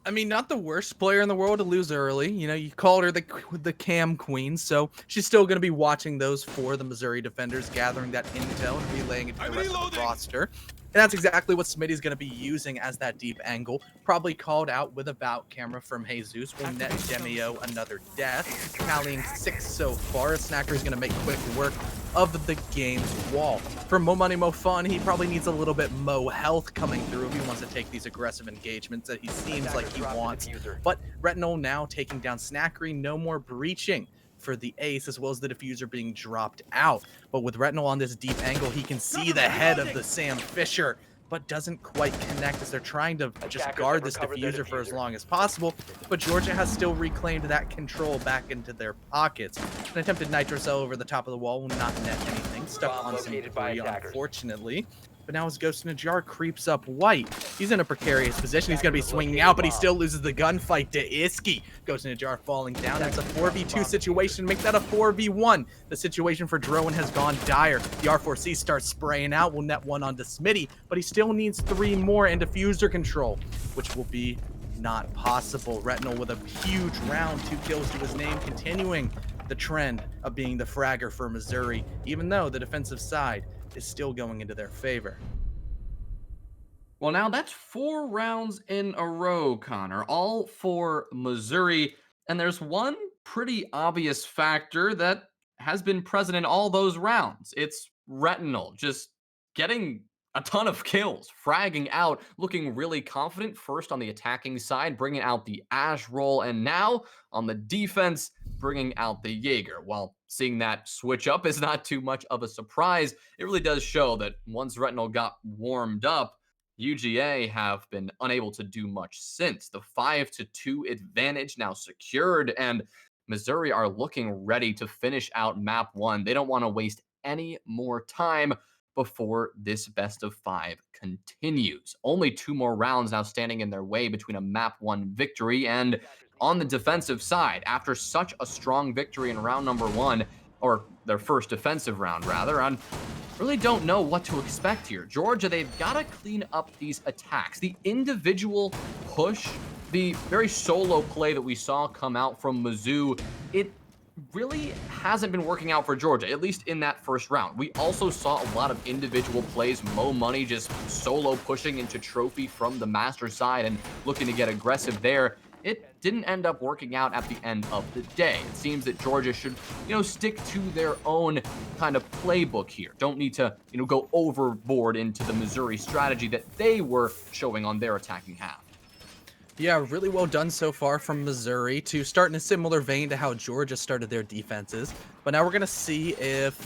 I mean, not the worst player in the world to lose early. You know, you called her the cam queen, so she's still going to be watching those for the Missouri defenders, gathering that intel and relaying it to the rest of the roster. And that's exactly what Smitty's going to be using as that deep angle. Probably called out with a bout camera from Jesus. Will net Demio another death. Tallying 6 so far. Snacker is going to make quick work of the game's wall. For Mo Money, Mo Fun, he probably needs a little bit Mo health coming through if he wants to take these aggressive engagements that he seems like he wants. But Retinal now taking down Snackery. No more breaching for the ace, as well as the diffuser being dropped out. But with Retinal on this deep angle, he can see the head of the Sam Fisher, but doesn't quite connect as they're trying to just guard this diffuser for as long as possible. But Georgia has still reclaimed that control back into their pockets. An attempted nitro cell over the top of the wall will not net anything. Stuck on some debris, unfortunately. But now as Ghost in a Jar creeps up white, he's in a precarious position. He's going to be swinging out, but he still loses the gunfight to Iski. Ghost in a Jar falling down. It's a 4v2 situation. Make that a 4v1. The situation for Drowan has gone dire. The R4C starts spraying out. Will net one onto Smitty, but he still needs 3 more and diffuser control, which will be not possible. Retinal with a huge round, 2 kills to his name, continuing the trend of being the fragger for Missouri, even though the defensive side is still going into their favor. Well, now that's 4 rounds in a row, Connor, all for Missouri. And there's one pretty obvious factor that has been present in all those rounds. It's Retinal just getting a ton of kills, fragging out, looking really confident first on the attacking side, bringing out the Ash roll, and now on the defense, bringing out the Jaeger. While seeing that switch up is not too much of a surprise, it really does show that once Retinal got warmed up, UGA have been unable to do much since. The 5-2 advantage now secured, and Missouri are looking ready to finish out map 1. They don't want to waste any more time before this best of 5 continues. Only 2 more rounds now standing in their way between a map 1 victory, and on the defensive side, after such a strong victory in round number 1, or their first defensive round rather, on really don't know what to expect here. Georgia, they've got to clean up these attacks. The individual push, the very solo play that we saw come out from Mizzou, it really hasn't been working out for Georgia, at least in that first round. We also saw a lot of individual plays, Mo Money just solo pushing into Trophy from the master side and looking to get aggressive there. It didn't end up working out at the end of the day. It seems that Georgia should, stick to their own kind of playbook here. Don't need to, go overboard into the Missouri strategy that they were showing on their attacking half. Yeah, really well done so far from Missouri to start in a similar vein to how Georgia started their defenses. But now we're going to see if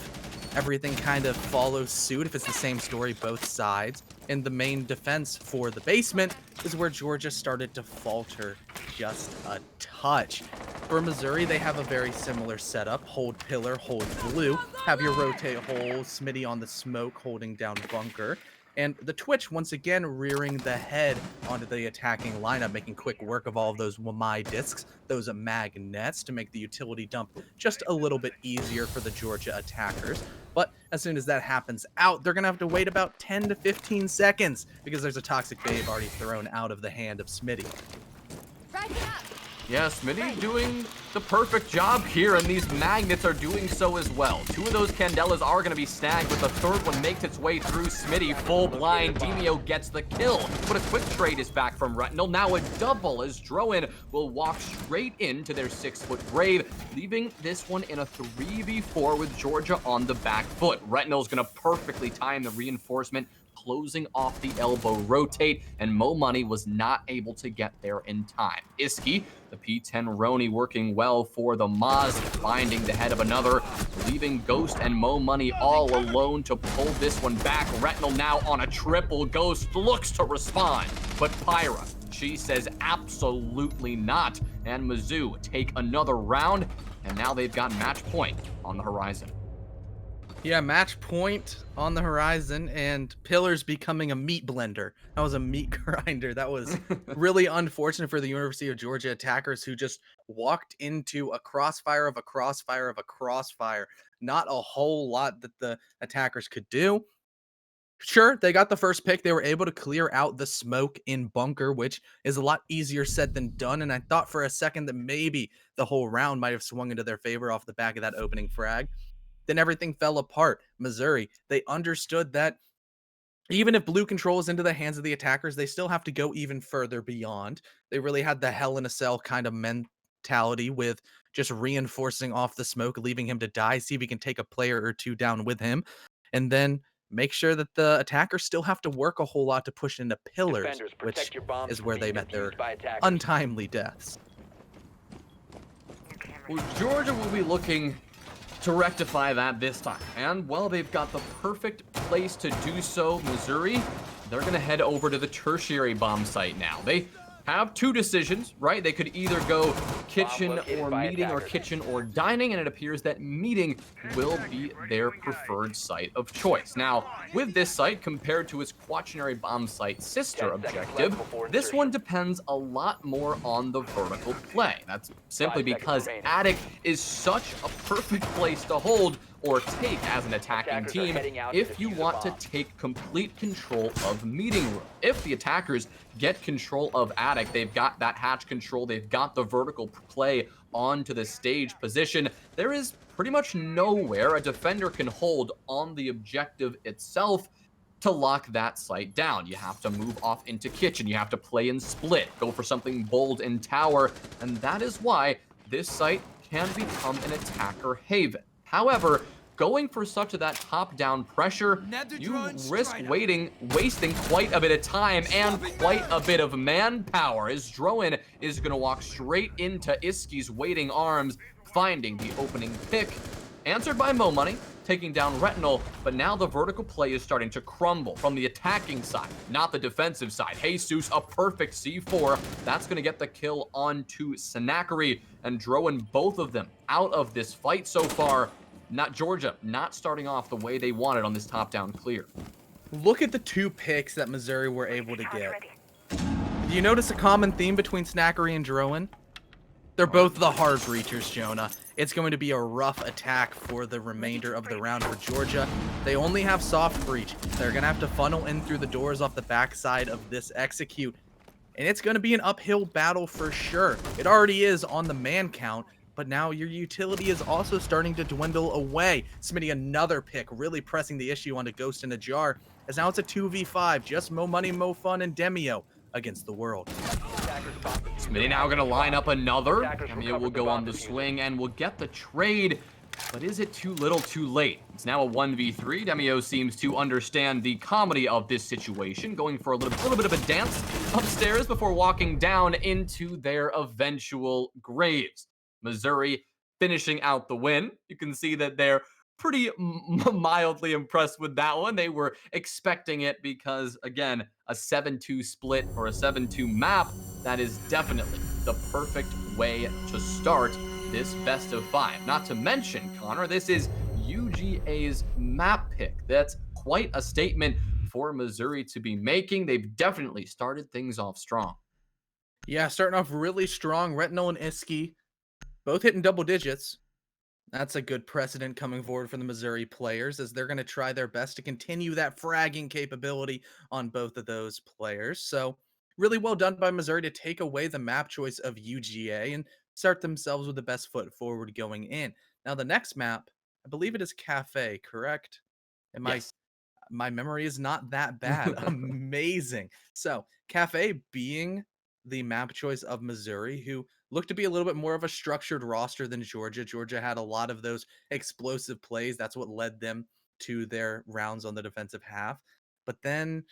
everything kind of follows suit, if it's the same story both sides. And the main defense for the basement is where Georgia started to falter just a touch. For Missouri, they have a very similar setup. Hold pillar, hold blue. Have your rotate hole, Smitty on the smoke, holding down bunker. And the Twitch, once again, rearing the head onto the attacking lineup, making quick work of all of those Wamai discs, those magnets, to make the utility dump just a little bit easier for the Georgia attackers. But as soon as that happens out, they're going to have to wait about 10 to 15 seconds because there's a Toxic Babe already thrown out of the hand of Smitty. Yeah, Smitty doing the perfect job here, and these magnets are doing so as well. 2 of those Candelas are going to be snagged, but the third one makes its way through Smitty. Full blind, Demio gets the kill. But a quick trade is back from Retinal. Now a double as Drowan will walk straight into their 6-foot grave, leaving this one in a 3v4 with Georgia on the back foot. Retinal's going to perfectly time the reinforcement, closing off the elbow rotate, and Mo Money was not able to get there in time. Iski, the P10 Roni, working well for the Maz, finding the head of another, leaving Ghost and Mo Money all alone to pull this one back. Retinal now on a triple. Ghost looks to respond, but Pyra, she says absolutely not, and Mizzou take another round, and now they've got match point on the horizon. Yeah, match point on the horizon, and Pillars becoming a meat blender. That was a meat grinder. That was really unfortunate for the University of Georgia attackers, who just walked into a crossfire of a crossfire of a crossfire. Not a whole lot that the attackers could do. Sure, they got the first pick. They were able to clear out the smoke in bunker, which is a lot easier said than done. And I thought for a second that maybe the whole round might have swung into their favor off the back of that opening frag. Then everything fell apart. Missouri, they understood that even if blue control is into the hands of the attackers, they still have to go even further beyond. They really had the Hell in a Cell kind of mentality with just reinforcing off the smoke, leaving him to die, see if he can take a player or 2 down with him, and then make sure that the attackers still have to work a whole lot to push into pillars, which is where they met their untimely deaths. Well, Georgia will be looking to rectify that this time. And, well, they've got the perfect place to do so. Missouri, they're going to head over to the tertiary bomb site now. They have 2 decisions, right? They could either go kitchen or meeting or kitchen or dining, and it appears that meeting will be their preferred site of choice. Now, with this site compared to its quaternary bomb site sister objective, this one depends a lot more on the vertical play. That's simply because Attic is such a perfect place to hold or take as an attacking team if you want to take complete control of meeting room. If the attackers get control of Attic, they've got that hatch control, they've got the vertical play onto the stage position, there is pretty much nowhere a defender can hold on the objective itself to lock that site down. You have to move off into kitchen, you have to play in split, go for something bold in tower, and that is why this site can become an attacker haven. However, going for such of that top-down pressure, you risk wasting quite a bit of time and quite a bit of manpower, as Drowan is going to walk straight into Iski's waiting arms, finding the opening pick. Answered by Mo Money, taking down Retinal, but now the vertical play is starting to crumble from the attacking side, not the defensive side. Jesus, a perfect C4. That's going to get the kill onto Sennachery, and Drowan both of them out of this fight so far. Not Georgia, not starting off the way they wanted on this top-down clear. Look at the 2 picks that Missouri were able to get. Do you notice a common theme between Sennachery and Drowan? They're both the hard breachers, Jonah. It's going to be a rough attack for the remainder of the round for Georgia. They only have soft breach. They're going to have to funnel in through the doors off the backside of this execute. And it's going to be an uphill battle for sure. It already is on the man count, but now your utility is also starting to dwindle away. Smitty, another pick, really pressing the issue onto Ghost in a Jar, as now it's a 2v5, just Mo Money, Mo Fun, and Demio against the world. Smitty now going to line up another. Demio will go on the swing and will get the trade, but is it too little too late? It's now a 1v3. Demio seems to understand the comedy of this situation, going for a little bit of a dance upstairs before walking down into their eventual graves. Missouri finishing out the win. You can see that they're pretty mildly impressed with that one. They were expecting it because, again, a 7-2 split or a 7-2 map, that is definitely the perfect way to start this best of 5. Not to mention, Connor, this is UGA's map pick. That's quite a statement for Missouri to be making. They've definitely started things off strong. Yeah, starting off really strong. Retinal and Iski both hitting double digits. That's a good precedent coming forward for the Missouri players, as they're going to try their best to continue that fragging capability on both of those players. So really well done by Missouri to take away the map choice of UGA and start themselves with the best foot forward going in. Now the next map, I believe it is Cafe, correct? Am Yes. my memory is not that bad. Amazing. So Cafe being the map choice of Missouri, who looked to be a little bit more of a structured roster than Georgia. Georgia had a lot of those explosive plays. That's what led them to their rounds on the defensive half. But then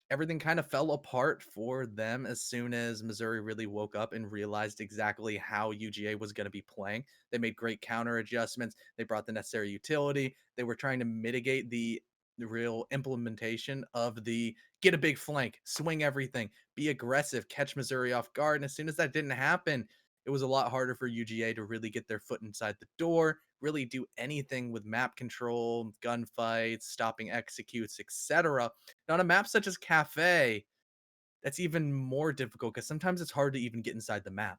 everything kind of fell apart for them as soon as Missouri really woke up and realized exactly how UGA was going to be playing. They made great counter adjustments. They brought the necessary utility. They were trying to mitigate the real implementation of the get a big flank, swing everything, be aggressive, catch Missouri off guard. And as soon as that didn't happen, it was a lot harder for UGA to really get their foot inside the door, really do anything with map control, gunfights, stopping executes, etc. On a map such as Cafe, that's even more difficult because sometimes it's hard to even get inside the map.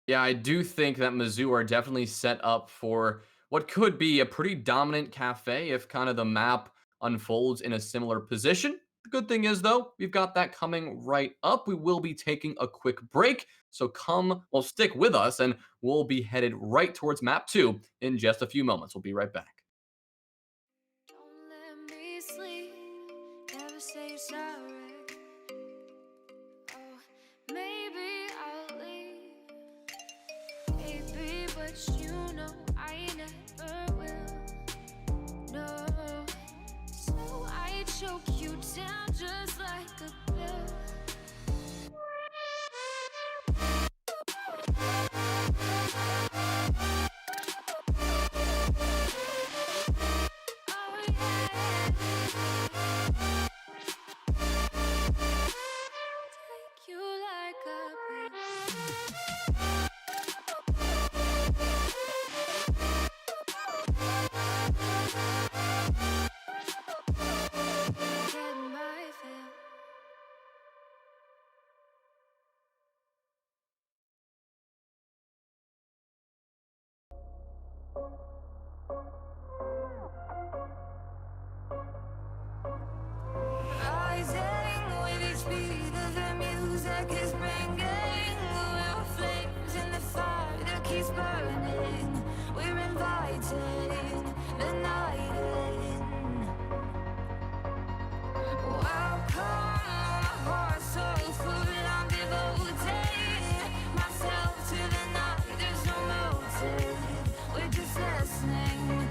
Yeah, I do think that Mizzou are definitely set up for what could be a pretty dominant Cafe if kind of the map unfolds in a similar position. The good thing is, though, we've got that coming right up. We will be taking a quick break, so stick with us, and we'll be headed right towards map 2 in just a few moments. We'll be right back. Don't let me sleep, never say sorry. Oh, maybe I'll leave, baby, but you know I never will. No, so I choke you down just like a pill. Oh yeah. Take you like a pill. Getting my fill. Rising with each beat of the music is bringing. We're flames in the fire that keeps burning. We're inviting the night in. Welcome, my heart so full. I'm devoting myself to the night. There's no motive. We're just listening.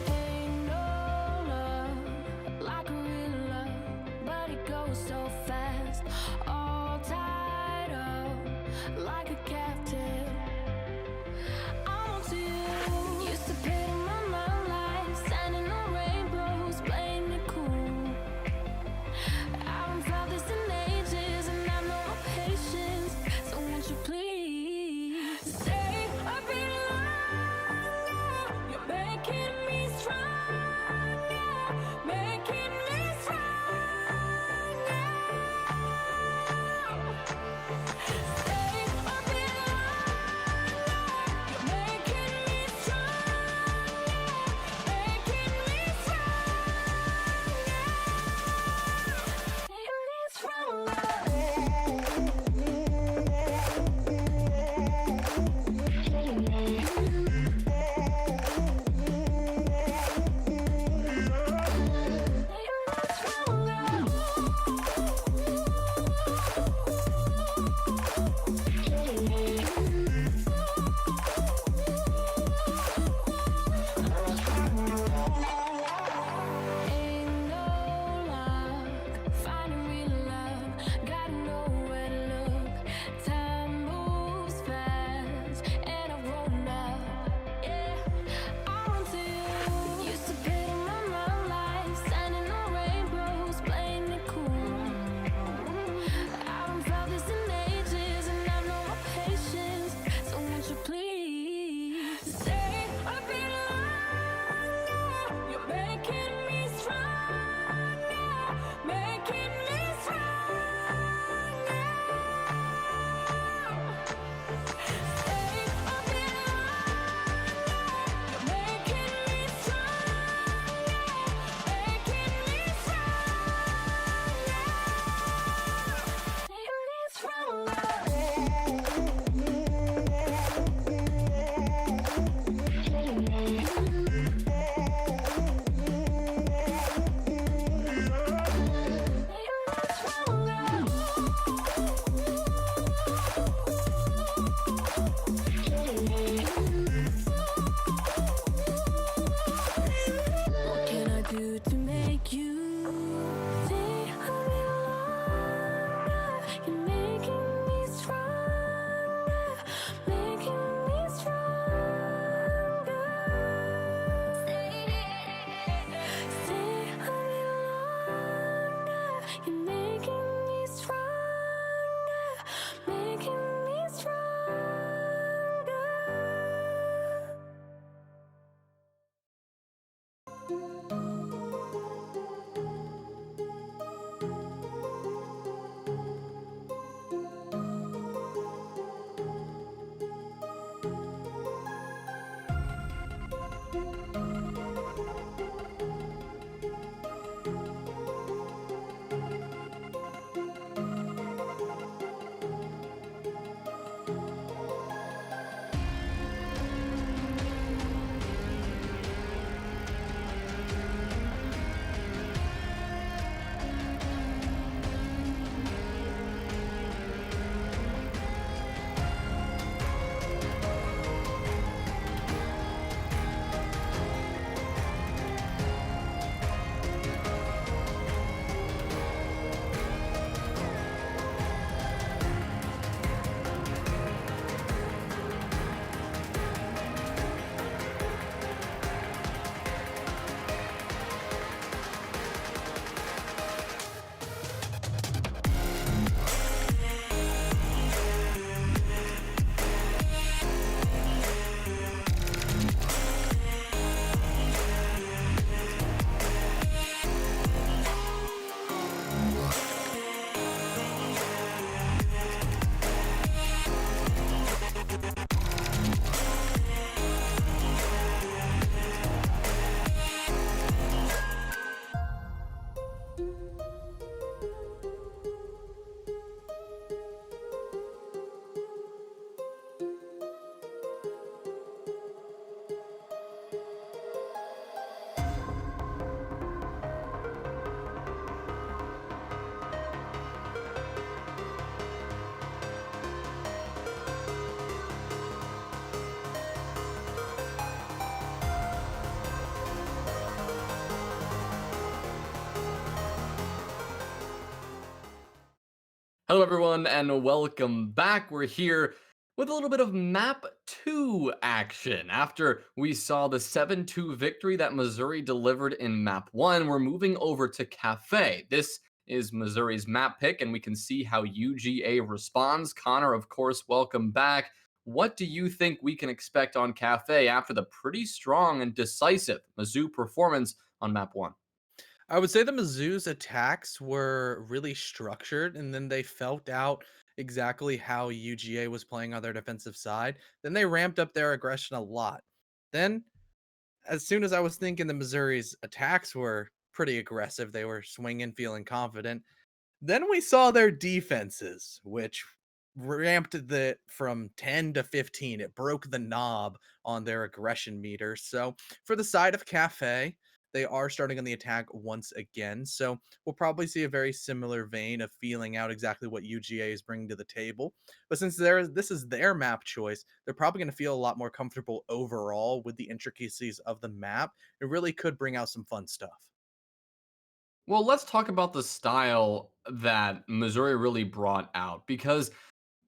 Ain't no love like a real love, but it goes so fast. All tied up like a captive. I want you. Used to pay to my life, standing on rainbows, playing it cool. I haven't felt this in ages, and I know my patience. So won't you please stay a bit longer? You're making me stronger, making me stronger. Stay a bit longer. You're making me stronger, making me stronger. Making me stronger. What can I do to make you stay a little longer? You're making me stronger, making me stronger. Stay a little longer. You're making me stronger, making me stronger. Hello, everyone, and welcome back. We're here with a little bit of Map 2 action. After we saw the 7-2 victory that Missouri delivered in Map 1, we're moving over to Cafe. This is Missouri's map pick, and we can see how UGA responds. Connor, of course, welcome back. What do you think we can expect on Cafe after the pretty strong and decisive Mizzou performance on Map 1? I would say the Mizzou's attacks were really structured, and then they felt out exactly how UGA was playing on their defensive side. Then they ramped up their aggression a lot. Then, as soon as I was thinking the Missouri's attacks were pretty aggressive, they were swinging, feeling confident. Then we saw their defenses, which ramped the from 10 to 15. It broke the knob on their aggression meter. So for the side of Cafe, they are starting on the attack once again. So we'll probably see a very similar vein of feeling out exactly what UGA is bringing to the table. But since this is their map choice, they're probably going to feel a lot more comfortable overall with the intricacies of the map. It really could bring out some fun stuff. Well, let's talk about the style that Missouri really brought out because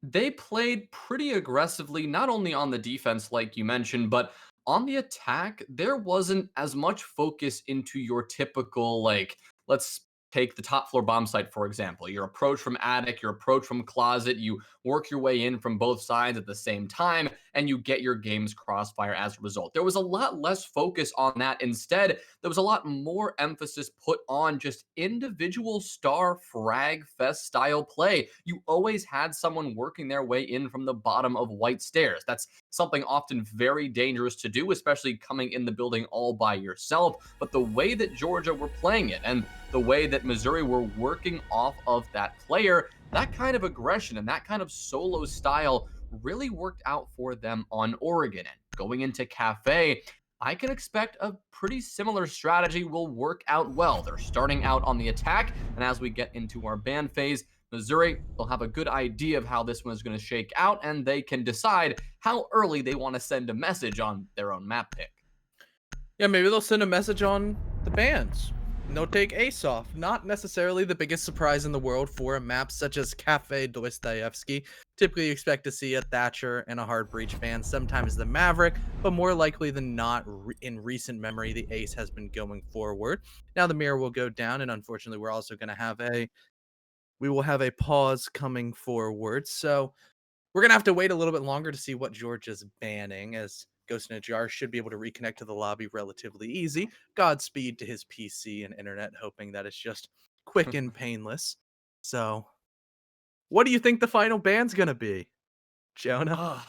they played pretty aggressively, not only on the defense, like you mentioned, but on the attack, there wasn't as much focus into your typical, like, let's take the top floor bomb site, for example. Your approach from attic, your approach from closet, you work your way in from both sides at the same time, and you get your game's crossfire as a result. There was a lot less focus on that. Instead, there was a lot more emphasis put on just individual star frag fest style play. You always had someone working their way in from the bottom of white stairs. That's something often very dangerous to do, especially coming in the building all by yourself. But the way that Georgia were playing it and the way that Missouri were working off of that player that kind of aggression and that kind of solo style really worked out for them on Oregon. And going into Cafe, I can expect a pretty similar strategy will work out well. They're starting out on the attack, and as we get into our ban phase, Missouri will have a good idea of how this one is going to shake out, and they can decide how early they want to send a message on their own map pick. Yeah, maybe they'll send a message on the bans. And they'll take Ace off. Not necessarily the biggest surprise in the world for a map such as Cafe Dostoevsky. Typically, you expect to see a Thatcher and a Hard Breach ban, sometimes the Maverick, but more likely than not, in recent memory, the Ace has been going forward. Now the mirror will go down, and unfortunately, we're also going to have we will have a pause coming forward. So we're gonna have to wait a little bit longer to see what Georgia's banning, as Ghost in a Jar should be able to reconnect to the lobby relatively easy. Godspeed to his PC and internet, hoping that it's just quick and painless. So, what do you think the final ban's gonna be, Jonah? Ugh.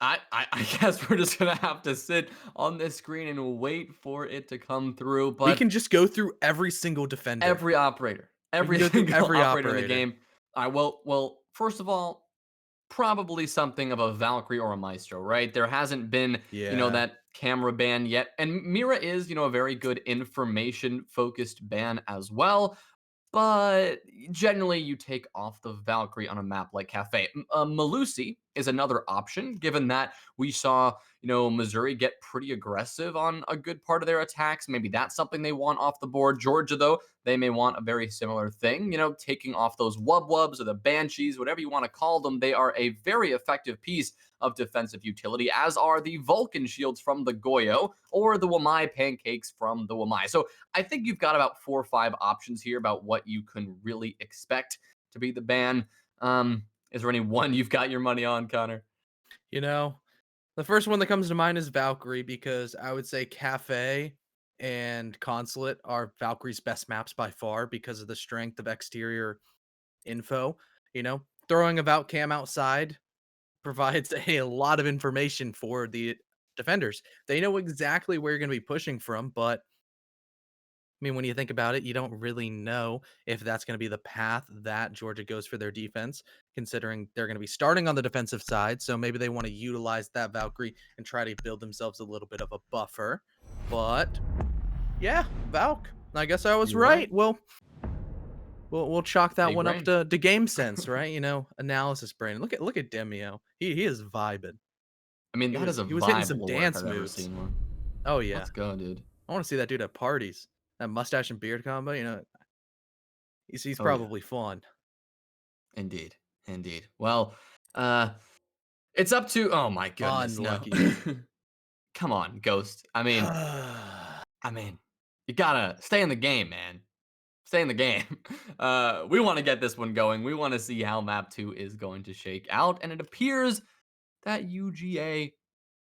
I guess we're just gonna have to sit on this screen and wait for it to come through. We But can just go through every single defender. every operator, We can every go through single every operator in the operator. game, I will. Well, first of all, probably something of a Valkyrie or a Maestro, right? There hasn't been, Yeah. that camera ban yet, and Mira is, a very good information focused ban as well. But generally, you take off the Valkyrie on a map like Cafe. Malusi is another option, given that we saw, Missouri get pretty aggressive on a good part of their attacks. Maybe that's something they want off the board. Georgia, though, they may want a very similar thing, taking off those Wub Wubs or the Banshees, whatever you want to call them. They are a very effective piece of defensive utility, as are the Vulcan shields from the Goyo or the Wamai pancakes from the Wamai. So I think you've got about 4 or 5 options here about what you can really expect to be the ban. Is there any one you've got your money on, Connor? You know, the first one that comes to mind is Valkyrie, because I would say Cafe and Consulate are Valkyrie's best maps by far because of the strength of exterior info. Throwing a Valk cam outside provides a lot of information for the defenders. They know exactly where you're going to be pushing from, but I mean, when you think about it, you don't really know if that's going to be the path that Georgia goes for their defense, considering they're going to be starting on the defensive side. So maybe they want to utilize that Valkyrie and try to build themselves a little bit of a buffer. But yeah, Valk. I guess I was You're right. right. Well, we'll chalk that Big one up brain. to game sense, right? Analysis brain. Look at Demio. He is vibing. I mean, He that is was a he was hitting vibe some lore if dance I've ever moves. seen one. Oh yeah. Let's go, dude. I want to see that dude at parties. That mustache and beard combo, he's Oh yeah, probably fun. indeed, indeed. Well, uh, it's up to. Oh my goodness, no. Unlucky. Come on, Ghost. I mean, you gotta stay in the game, man. Stay in the game. We want to get this one going. We want to see how map 2 is going to shake out, and it appears that UGA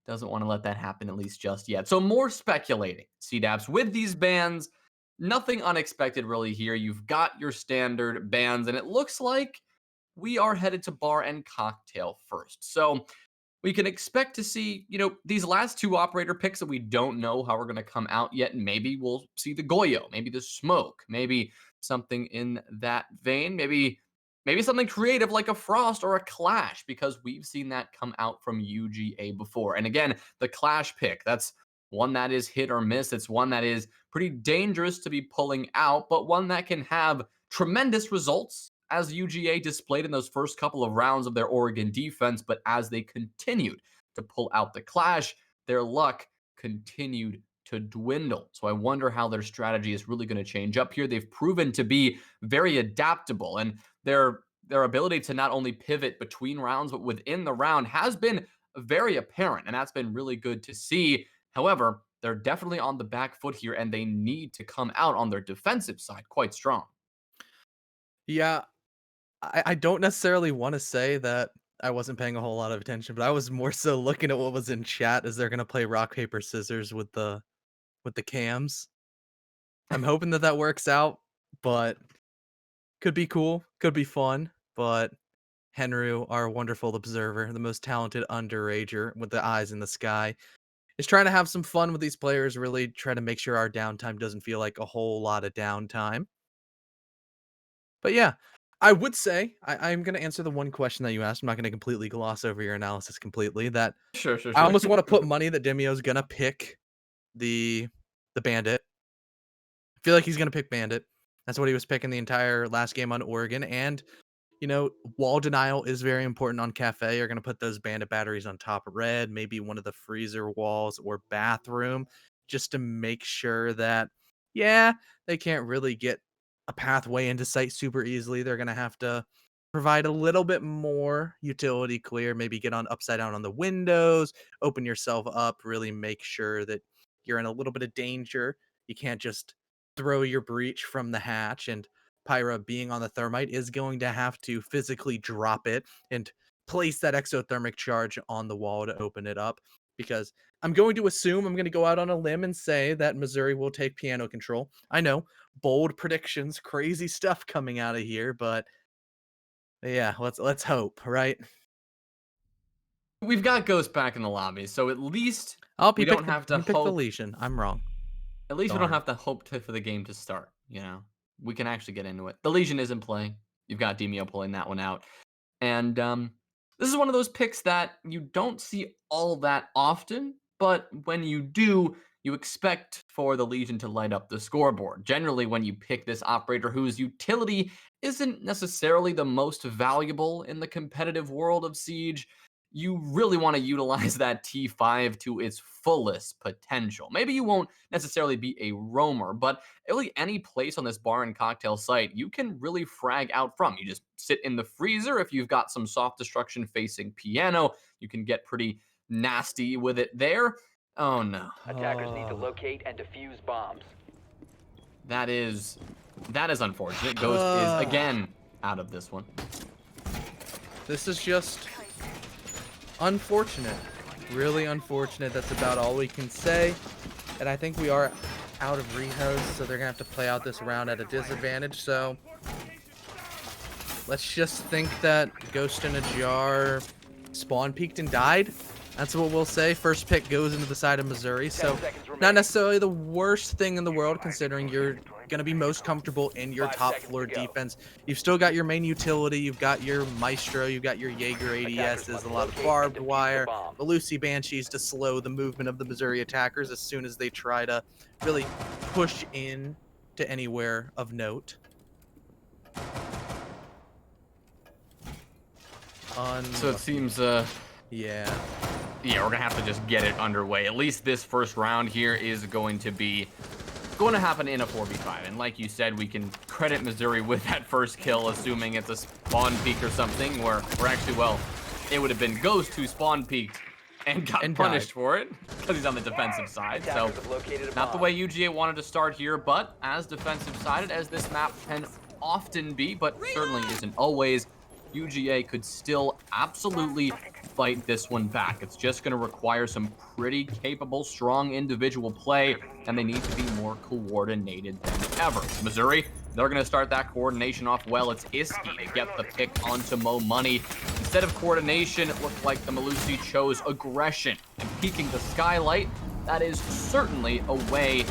doesn't want to let that happen, at least just yet. So more speculating. CDAPs with these bans, nothing unexpected really here. You've got your standard bans, and it looks like we are headed to bar and cocktail first. So we can expect to see, these last 2 operator picks that we don't know how we're going to come out yet. Maybe we'll see the Goyo, maybe the Smoke, maybe something in that vein, maybe something creative like a Frost or a Clash, because we've seen that come out from UGA before. And again, the Clash pick, that's one that is hit or miss. It's one that is pretty dangerous to be pulling out, but one that can have tremendous results, as UGA displayed in those first couple of rounds of their Oregon defense. But as they continued to pull out the Clash, their luck continued to dwindle. So I wonder how their strategy is really going to change up here. They've proven to be very adaptable, and their ability to not only pivot between rounds but within the round has been very apparent, and that's been really good to see. However, they're definitely on the back foot here, and they need to come out on their defensive side quite strong. Yeah, I don't necessarily want to say that I wasn't paying a whole lot of attention, but I was more so looking at what was in chat as they're gonna play rock paper scissors with the cams. I'm hoping that that works out, but could be cool, could be fun. But Henry, our wonderful observer, the most talented underager with the eyes in the sky, is trying to have some fun with these players. Really try to make sure our downtime doesn't feel like a whole lot of downtime. But yeah, I would say I'm going to answer the one question that you asked. I'm not going to completely gloss over your analysis completely. That Sure, sure, I sure. almost want to put money that Demio's going to pick the bandit. I feel like he's going to pick bandit. That's what he was picking the entire last game on Oregon. And wall denial is very important on Cafe. You're going to put those bandit batteries on top of red, maybe one of the freezer walls or bathroom, just to make sure that, yeah, they can't really get a pathway into sight super easily. They're going to have to provide a little bit more utility clear, maybe get on upside down on the windows, open yourself up, really make sure that you're in a little bit of danger. You can't just throw your breach from the hatch, and Pyra being on the thermite is going to have to physically drop it and place that exothermic charge on the wall to open it up, because I'm going to assume, I'm going to go out on a limb and say that Missouri will take piano control. I know, bold predictions, crazy stuff coming out of here, but yeah, let's hope, right? We've got Ghost back in the lobby, so at least Oh, we don't have to he picked the hope. Legion. I'm wrong. At least we don't Darn. have to hope for the game to start. We can actually get into it. The Legion is in play. You've got Demio pulling that one out. And this is one of those picks that you don't see all that often, but when you do, you expect for the Legion to light up the scoreboard. Generally, when you pick this operator whose utility isn't necessarily the most valuable in the competitive world of Siege, you really want to utilize that T5 to its fullest potential. Maybe you won't necessarily be a roamer, but really any place on this bar and cocktail site you can really frag out from. You just sit in the freezer. If you've got some soft destruction facing piano, you can get pretty nasty with it there. Oh no. Attackers need to Oh. locate and defuse bombs. That is unfortunate. Ghost is again out of this one. This is just unfortunate. Really unfortunate. That's about all we can say. And I think we are out of rehos, so they're going to have to play out this round at a disadvantage. So let's just think that Ghost in a Jar spawn peaked and died. That's what we'll say. First pick goes into the side of Missouri. So not necessarily the worst thing in the world, considering you're going to be most comfortable in your 5 top seconds floor to go. defense. You've still got your main utility. You've got your Maestro. You've got your Jaeger Attackers ADSs, must a lot of locate and barbed defuse the wire, bomb. the Lucy Banshees to slow the movement of the Missouri attackers as soon as they try to really push in to anywhere of note. So it seems Yeah. yeah, we're gonna have to just get it underway. At least this first round here is going to happen in a 4v5. And like you said, we can credit Missouri with that first kill, assuming it's a spawn peek or something, where actually, well, it would have been Ghost who spawn peeked and got And punished died. for it because he's on the defensive side. So Attackers have located a not the bomb. way UGA wanted to start here, but as defensive sided as this map can often be, but certainly isn't always, UGA could still absolutely fight this one back. It's just going to require some pretty capable, strong individual play, and they need to be more coordinated than ever. Missouri, they're going to start that coordination off well. It's Iski to get the pick onto Mo Money. Instead of coordination, it looked like the Malusi chose aggression. And peeking the skylight, that is certainly a way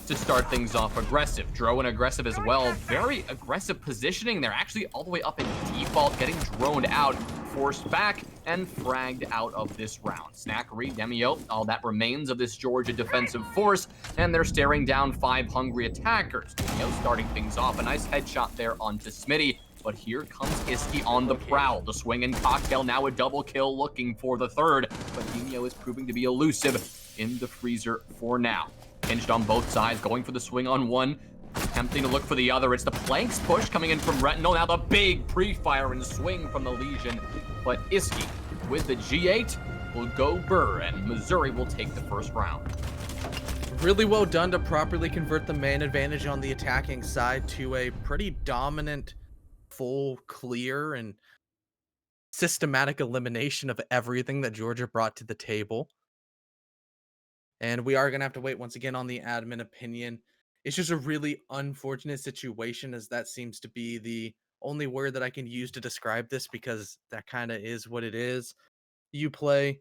to start things off aggressive. Drone aggressive as well. Very aggressive positioning. They're actually all the way up in default, getting droned out, forced back, and fragged out of this round. Snackery, Demio, all that remains of this Georgia defensive force, and they're staring down 5 hungry attackers. Demio starting things off. A nice headshot there onto Smitty. But here comes Iski on the prowl. The swing and cocktail, now a double kill, looking for the third. But Demio is proving to be elusive in the freezer for now. Hinged on both sides, going for the swing on one, attempting to look for the other. It's the planks push coming in from Retinal. Now the big pre-fire and swing from the Legion. But Iski with the G8 will go Burr, and Missouri will take the first round. Really well done to properly convert the man advantage on the attacking side to a pretty dominant, full, clear, and systematic elimination of everything that Georgia brought to the table. And we are going to have to wait once again on the admin opinion. It's just a really unfortunate situation, as that seems to be the only word that I can use to describe this, because that kind of is what it is. You play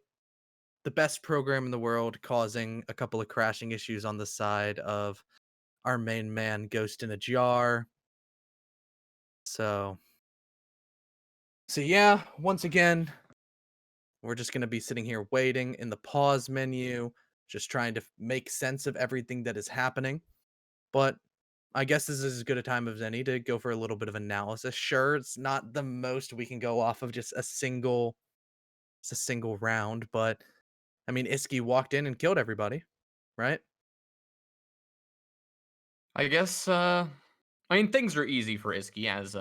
the best program in the world, causing a couple of crashing issues on the side of our main man, Ghost in a Jar. So So yeah, once again, we're just gonna be sitting here waiting in the pause menu, just trying to make sense of everything that is happening. But I guess this is as good a time as any to go for a little bit of analysis. Sure, it's not the most we can go off of just it's a single round, but I mean, Iski walked in and killed everybody, right? I guess, I mean, things are easy for Iski as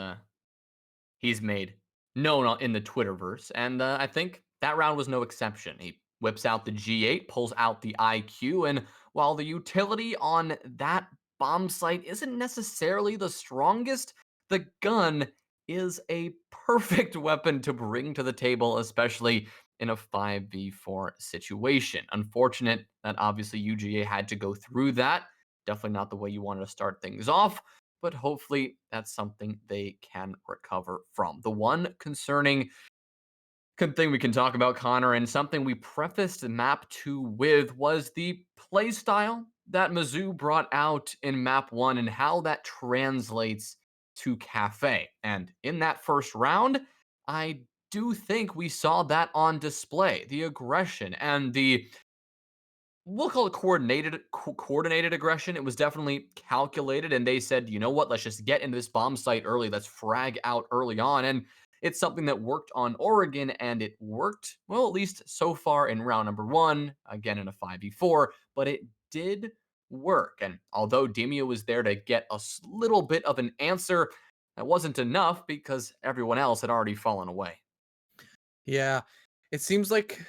he's made known in the Twitterverse, and I think that round was no exception. He whips out the G8, pulls out the IQ, and while the utility on that bomb site isn't necessarily the strongest, the gun is a perfect weapon to bring to the table, especially in a 5v4 situation. Unfortunate that obviously UGA had to go through that. Definitely not the way you wanted to start things off, but hopefully that's something they can recover from. The one concerning thing we can talk about, Connor, and something we prefaced map 2 with was the playstyle that Mizzou brought out in map 1 and how that translates to Cafe. And in that first round, I do think we saw that on display. The aggression and the, we'll call it coordinated aggression. It was definitely calculated, and they said, you know what, let's just get into this bomb site early. Let's frag out early on. And it's something that worked on Oregon, and it worked, well, at least so far in round number 1, again in a 5v4, but it did work. And although Demia was there to get a little bit of an answer, that wasn't enough because everyone else had already fallen away. Yeah, it seems like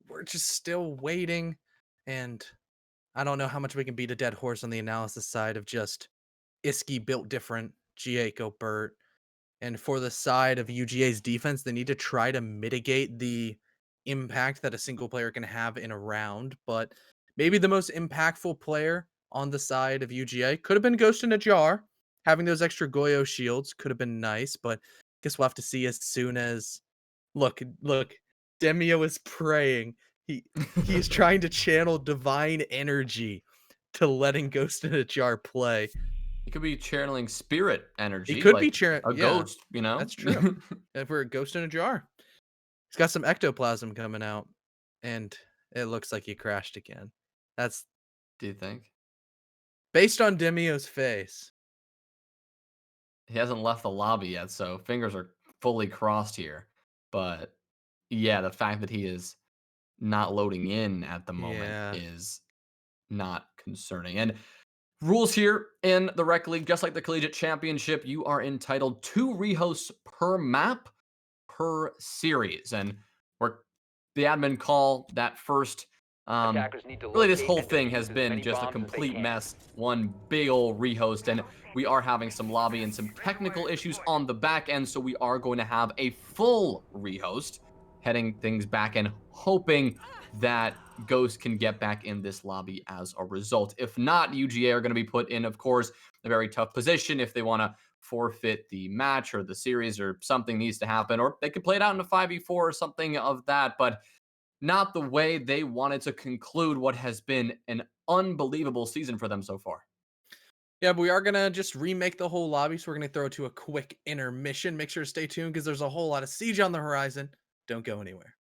we're just still waiting, and I don't know how much we can beat a dead horse on the analysis side of just Iski built different, GA go Burt. And for the side of UGA's defense, they need to try to mitigate the impact that a single player can have in a round. But maybe the most impactful player on the side of UGA could have been Ghost in a Jar. Having those extra Goyo shields could have been nice, but guess we'll have to see as soon as look, Demio is praying. He is trying to channel divine energy to letting Ghost in a Jar play. It could be channeling spirit He energy, could be like a yeah, ghost, you know? that's true. If we're a ghost in a jar. He's got some ectoplasm coming out, and it looks like he crashed again. That's Do you think? based on Demio's face. He hasn't left the lobby yet, so fingers are fully crossed here. But yeah, the fact that he is not loading in at the moment Yeah. is not concerning. And rules here in the Rec League, just like the Collegiate Championship, you are entitled 2 rehosts per map per series. And we're the admin call that first. Attackers need to Really, this locate whole and thing defuse has as been many just a bombs as they complete can. mess, one big old rehost, and we are having some lobby and some technical issues on the back end, so we are going to have a full rehost, heading things back and hoping that Ghost can get back in this lobby as a result. If not, UGA are going to be put in, of course, a very tough position if they want to forfeit the match or the series or something needs to happen, or they could play it out in a 5v4 or something of that, but not the way they wanted to conclude what has been an unbelievable season for them so far. Yeah, but we are gonna just remake the whole lobby, so we're gonna throw it to a quick intermission. Make sure to stay tuned because there's a whole lot of siege on the horizon. Don't go anywhere.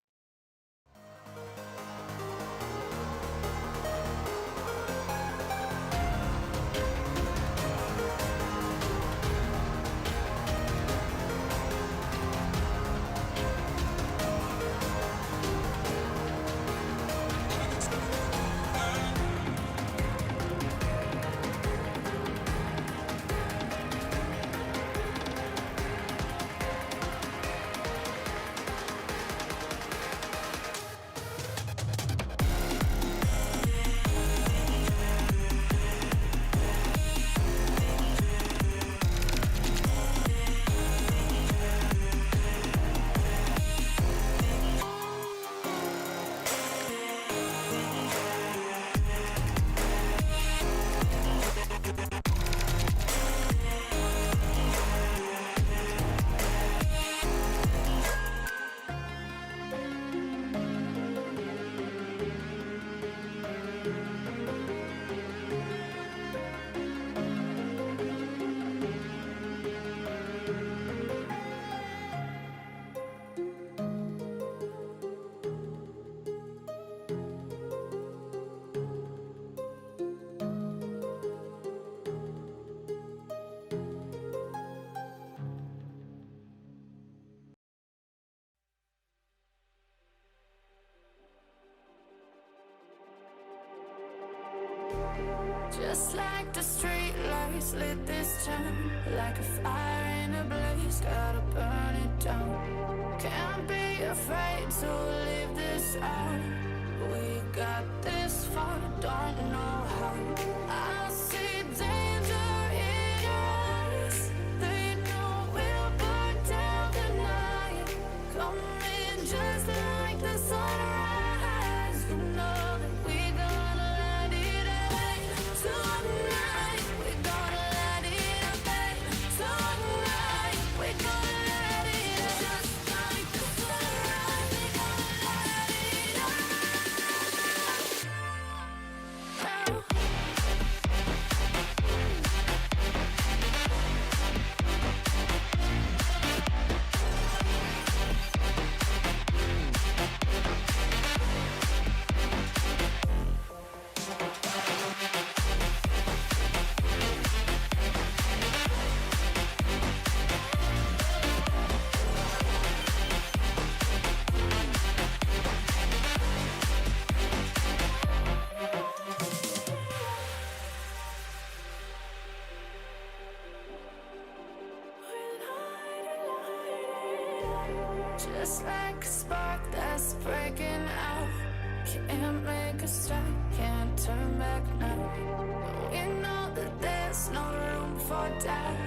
Just like the street lights lit this town, like a fire in a blaze, gotta burn it down. Can't be afraid to leave this out. We got this far, don't know how. I see danger in your eyes. They know we'll burn down the night. Coming just like the sunrise. You know that we gonna let it rain. Tonight, we gonna let it rain. Tonight, we gonna let it rain. Just like the sunrise, we gonna let it rain. Just like a spark that's breaking out. Can't make a stop, can't turn back now. We know that there's no room for doubt.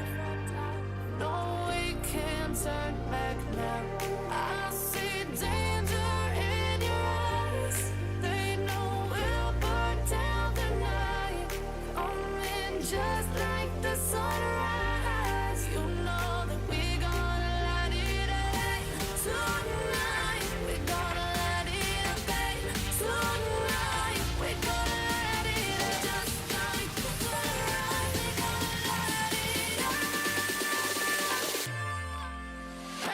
No, we can't turn back now. I see danger in your eyes. They know we'll burn down the night. Coming just like the sunrise. You know that we gonna let it rain. Tonight, we gonna let it rain. Tonight, we gonna let it rain. Just like the sunrise, we gonna let it rain.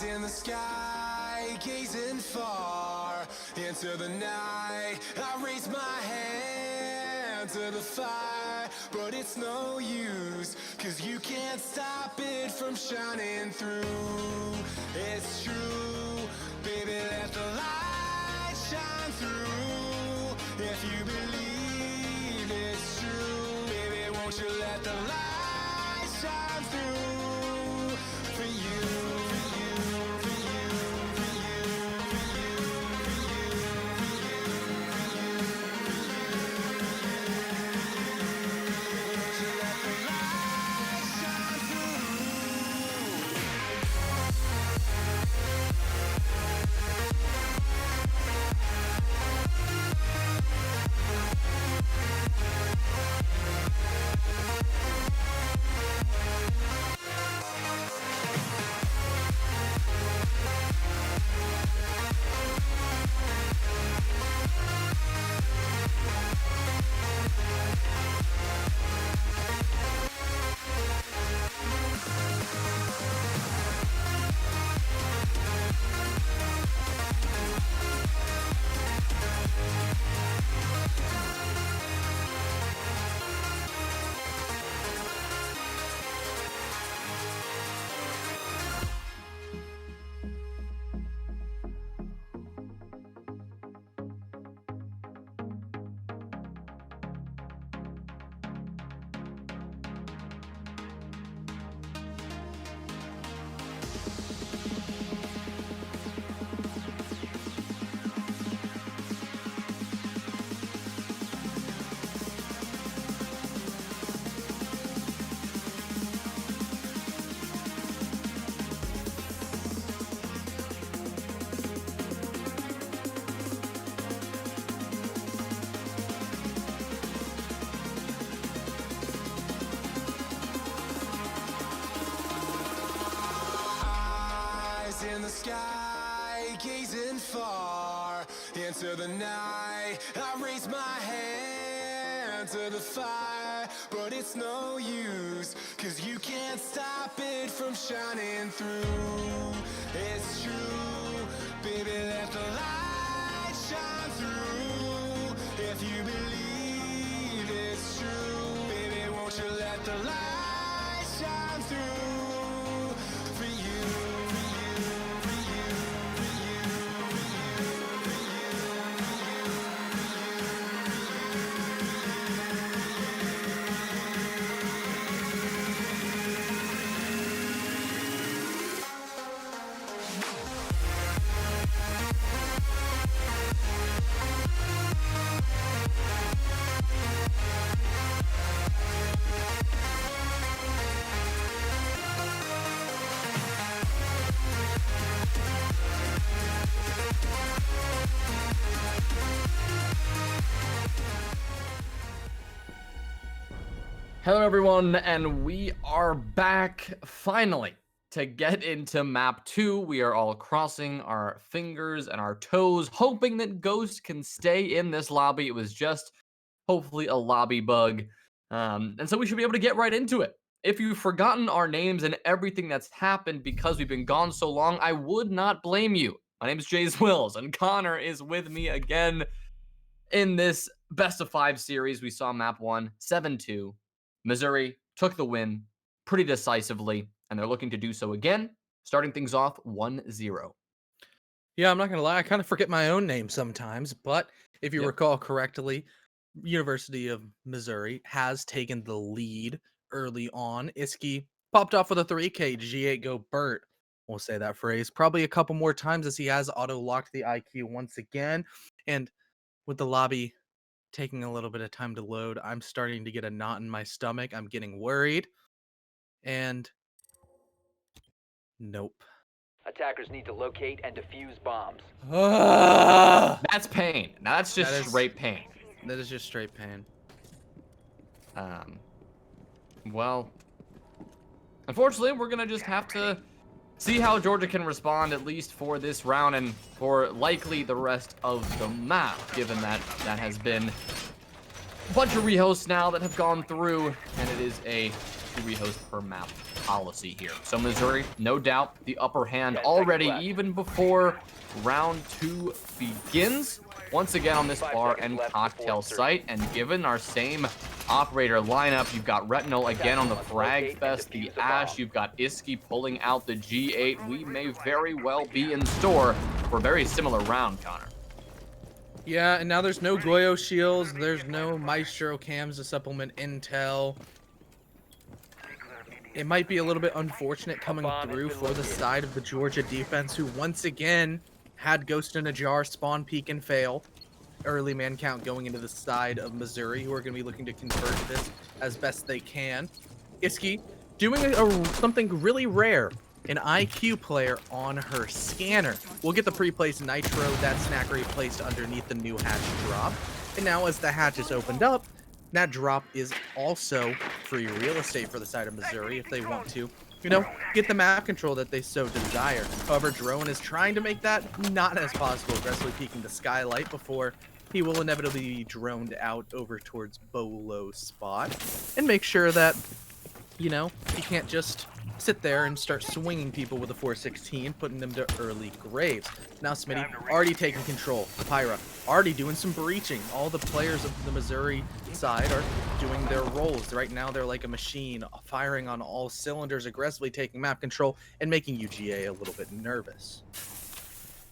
in the sky, gazing far into the night. I raise my hand to the fire, but it's no use, 'cause you can't stop it from shining through. It's true, baby, let the light shine through. If you believe it's true, baby, won't you let the light shine through for you, for you, for you, for you, for you, for you, for you, won't you let the light shine through? In the sky, gazing far into the night. I raise my hand to the fire, but it's no use, 'cause you can't stop it from shining through. It's true, baby, let the light shine through. If you believe it's true, baby, won't you let the light shine through for you, for you, for you, for you, for you, for you, for you, Hello everyone, and we are back finally to get into map 2. We are all crossing our fingers and our toes, hoping that Ghost can stay in this lobby. It was just hopefully a lobby bug. And so we should be able to get right into it. If you've forgotten our names and everything that's happened because we've been gone so long, I would not blame you. My name is Jays Wills, and Connor is with me again in this best of 5 series. We saw map 1, 7-2. Missouri took the win pretty decisively, and they're looking to do so again, starting things off 1-0. Yeah, I'm not gonna lie, I kind of forget my own name sometimes, but if you Yep. recall correctly, University of Missouri has taken the lead early on. Iski popped off with a 3K, G8 go Burt. We'll say that phrase probably a couple more times as he has auto-locked the IQ once again. And with the lobby taking a little bit of time to load, I'm starting to get a knot in my stomach. I'm getting worried. And nope. Attackers need to locate and defuse bombs. That's pain. Now that's just That is- straight pain. That is just straight pain. Well, unfortunately, we're gonna just have to see how Georgia can respond, at least for this round and for likely the rest of the map, given that that has been a bunch of rehosts now that have gone through, and it is a 2 rehost per map policy here. So Missouri, no doubt, the upper hand 10 already, seconds left. even before round 2 begins. Once again on this 5 bar seconds and left before cocktail insertion. site, and given our same operator lineup, you've got Retinal again on the Must frag locate and fest, the defuse the Ash, bomb. you've got Iski pulling out the G8. We may very well be in store for a very similar round, Connor. Yeah, and now there's no Goyo shields, there's no Maestro cams to supplement intel. It might be a little bit unfortunate coming bomb has through been for the located. side of the Georgia defense, who once again had Ghost in a Jar spawn, peek, and fail. Early man count going into the side of Missouri, who are going to be looking to convert this as best they can. Iski doing something really rare, an IQ player on her scanner. We'll get the pre-placed Nitro that Snackery placed underneath the new hatch drop. And now as the hatch is opened up, that drop is also free real estate for the side of Missouri if they want to, get the map control that they so desire. However, Drone is trying to make that not as possible, aggressively peeking the skylight before he will inevitably be droned out over towards Bolo's spot and make sure that, he can't just sit there and start swinging people with a 416, putting them to early graves. Now Smitty already taking control. Pyra already doing some breaching. All the players of the Missouri side are doing their roles. Right now they're like a machine, firing on all cylinders, aggressively taking map control and making UGA a little bit nervous.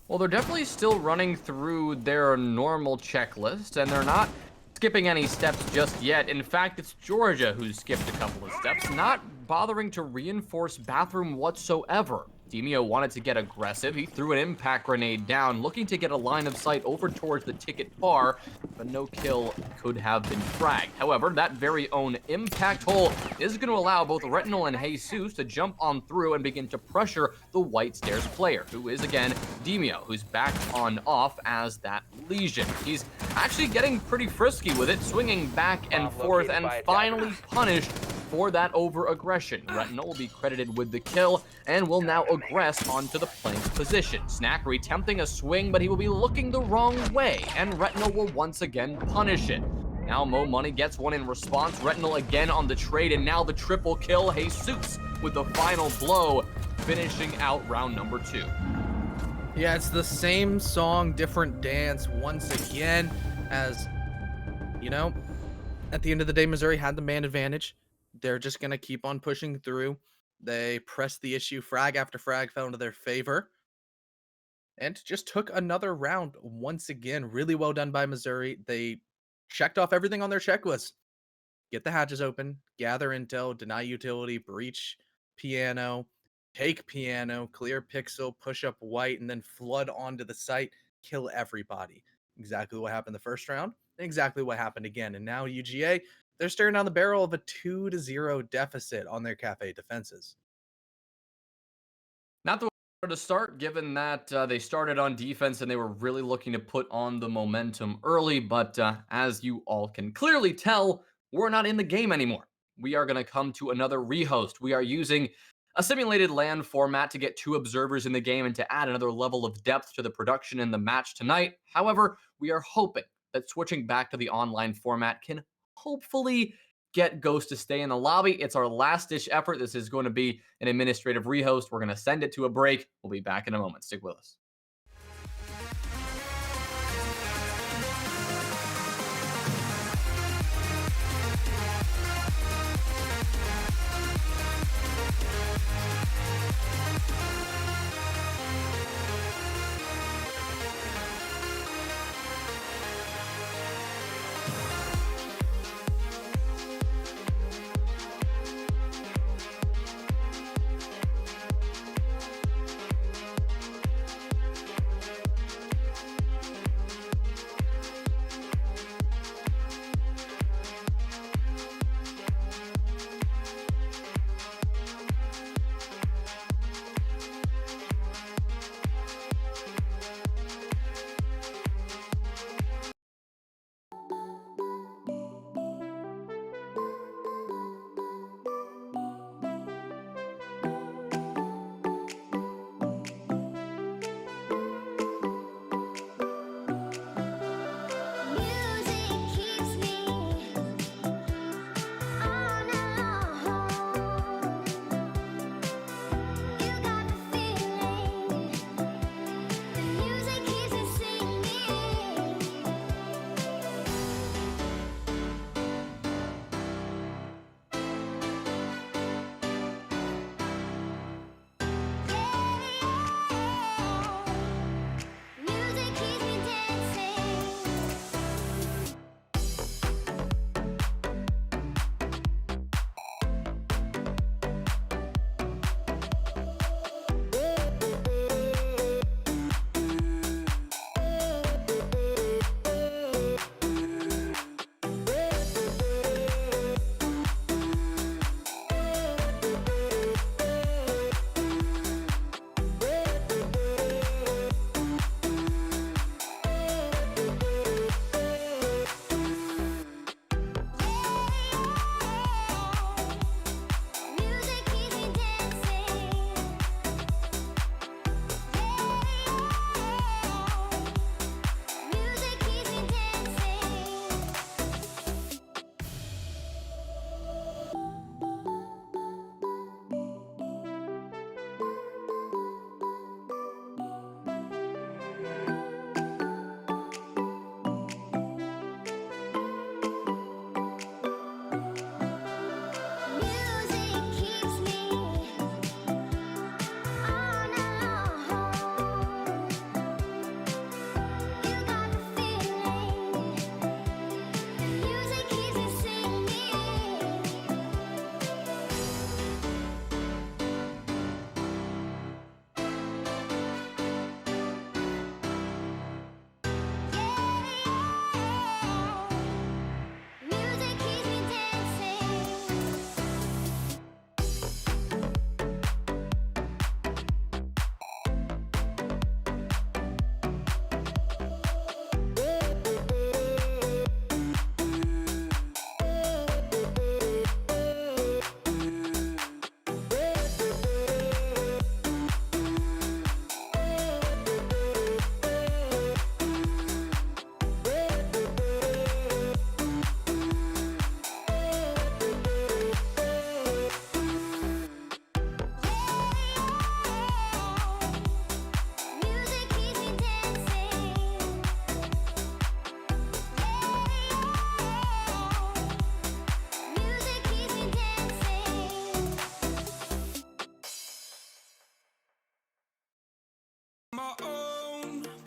Well, they're definitely still running through their normal checklist, and they're not skipping any steps just yet. In fact, it's Georgia who's skipped a couple of steps, not bothering to reinforce bathroom whatsoever. Demio wanted to get aggressive. He threw an impact grenade down, looking to get a line of sight over towards the ticket bar, but no kill could have been fragged. However, that very own impact hole is going to allow both Retinal and Jesus to jump on through and begin to pressure the White Stairs player, who is again Demio, who's back on off as that Legion. He's actually getting pretty frisky with it, swinging back and Bomb forth, located and by finally attackers. punished for that over-aggression. Retinal will be credited with the kill and will now aggress onto the plank position. Snackery tempting a swing, but he will be looking the wrong way, and Retinal will once again punish it. Now Mo Money gets one in response. Retinal again on the trade, and now the triple kill. Jesus with the final blow, finishing out round number 2. Yeah, it's the same song, different dance once again, as, at the end of the day, Missouri had the man advantage. They're just going to keep on pushing through. They pressed the issue. Frag after frag fell into their favor. And just took another round once again. Really well done by Missouri. They checked off everything on their checklist. Get the hatches open, gather intel, deny utility, breach piano, take piano, clear pixel, push up white, and then flood onto the site, kill everybody. Exactly what happened the first round, and exactly what happened again. And now UGA, they're staring down the barrel of a 2-0 deficit on their cafe defenses. Not the way to start, given that they started on defense and they were really looking to put on the momentum early, but as you all can clearly tell, we're not in the game anymore. We are going to come to another rehost. We are using a simulated LAN format to get 2 observers in the game and to add another level of depth to the production in the match tonight. However, we are hoping that switching back to the online format can hopefully get Ghost to stay in the lobby. It's our last-ditch effort. This is going to be an administrative rehost. We're going to send it to a break. We'll be back in a moment. Stick with us.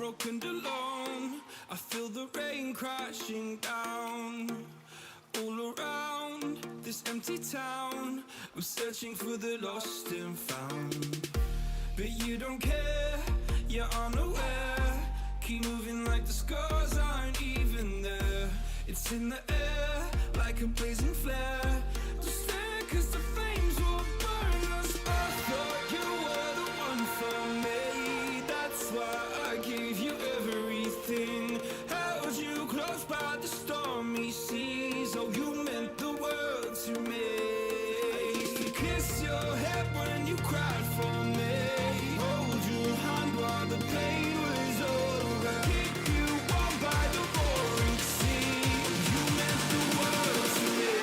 broken and alone. I feel the rain crashing down all around this empty town. I'm searching for the lost and found, but you don't care, you're unaware. Keep moving like the scars aren't even there. It's in the air like a blazing flare. Don't stare 'cause the flames will burn us. I thought you were the one for me. That's why I gave you everything. Held you close by the stormy seas. Oh, you meant the world to me. I used to kiss your head when you cried for me. Hold your hand while the pain was over. Keep you warm by the roaring sea. You meant the world to me.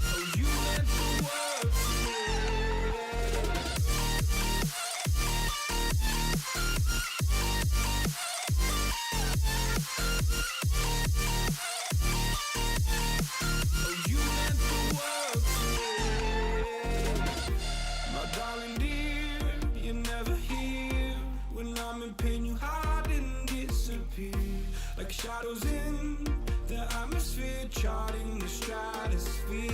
Oh, you meant the world to me. Oh, you meant the world to me. My darling dear, you're never here. When I'm in pain, you hide and disappear. Like shadows in the atmosphere, charting the stratosphere.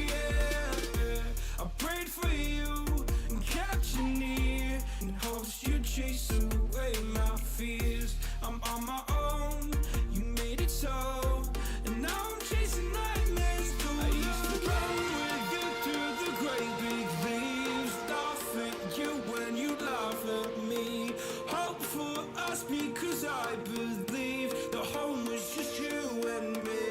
Yeah. I prayed for you and kept you near, in hopes you'd chase away my fears. I'm on my own, you made it so, and now I'm chasing nightmares too. I used to run with you through the great big leaves, laugh at you when you laugh at me. Hope for us because I believe the home was just you and me.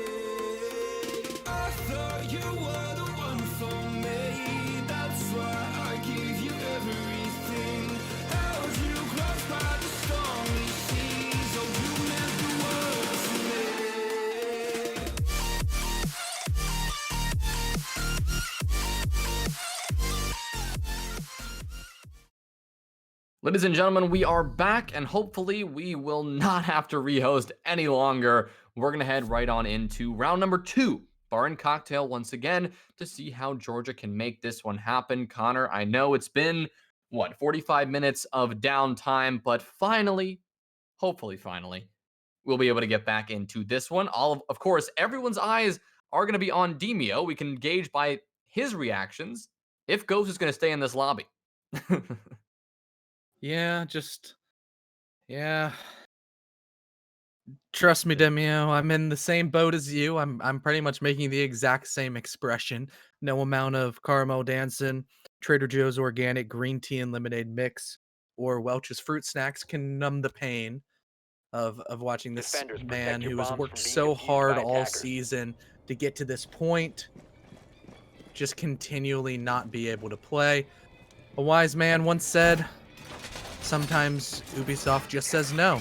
I thought you were the one for me. That's why I gave you everything. Held you close by the stormy seas. Oh, you meant the world to me. Ladies and gentlemen, we are back, and hopefully we will not have to rehost any longer. We're going to head right on into round number 2, bar and cocktail once again, to see how Georgia can make this one happen. Connor, I know it's been, 45 minutes of downtime, but finally, hopefully finally, we'll be able to get back into this one. Of course, everyone's eyes are going to be on Demio. We can gauge by his reactions if Ghost is going to stay in this lobby. Yeah. Trust me, Demio, I'm in the same boat as you. I'm pretty much making the exact same expression. No amount of caramel dancing, Trader Joe's organic green tea and lemonade mix, or Welch's fruit snacks can numb the pain of watching this Defenders, protect man your who has bombs worked from being so defused hard by all attackers. season to get to this point, just continually not be able to play. A wise man once said, sometimes Ubisoft just says no.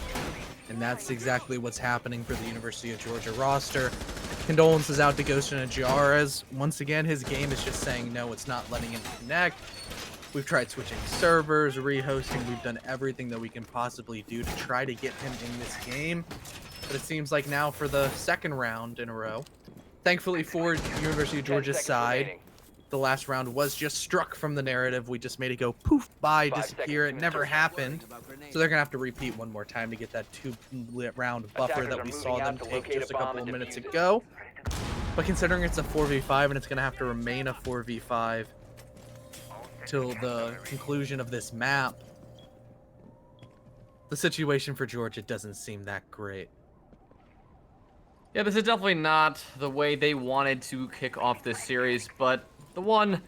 And that's exactly what's happening for the University of Georgia roster. Condolences out to Ghost and Ajar, as once again his game is just saying no, it's not letting him connect. We've tried switching servers, rehosting, we've done everything that we can possibly do to try to get him in this game. But it seems like now for the second round in a row, thankfully for University of 10 Georgia's seconds side, remaining. the last round was just struck from the narrative. We just made it go poof by, 5 disappear. It seconds to never insertion. happened. So they're gonna have to repeat one more time to get that 2-round buffer Attackers that are we moving saw them out to take locate just a a bomb couple of and minutes defuse it. ago. But considering it's a 4v5 and it's gonna have to remain a 4v5 till the conclusion of this map, the situation for Georgia doesn't seem that great. Yeah, this is definitely not the way they wanted to kick off this series, but the one,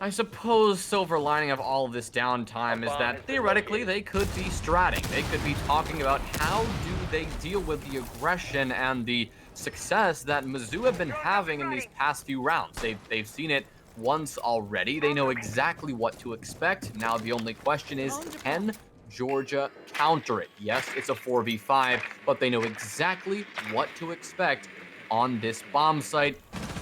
I suppose, silver lining of all of this downtime is that theoretically they could be stratting. They could be talking about how do they deal with the aggression and the success that Mizzou have been having in these past few rounds. They've seen it once already. They know exactly what to expect. Now the only question is, can Georgia counter it? Yes, it's a 4v5, but they know exactly what to expect on this bomb site.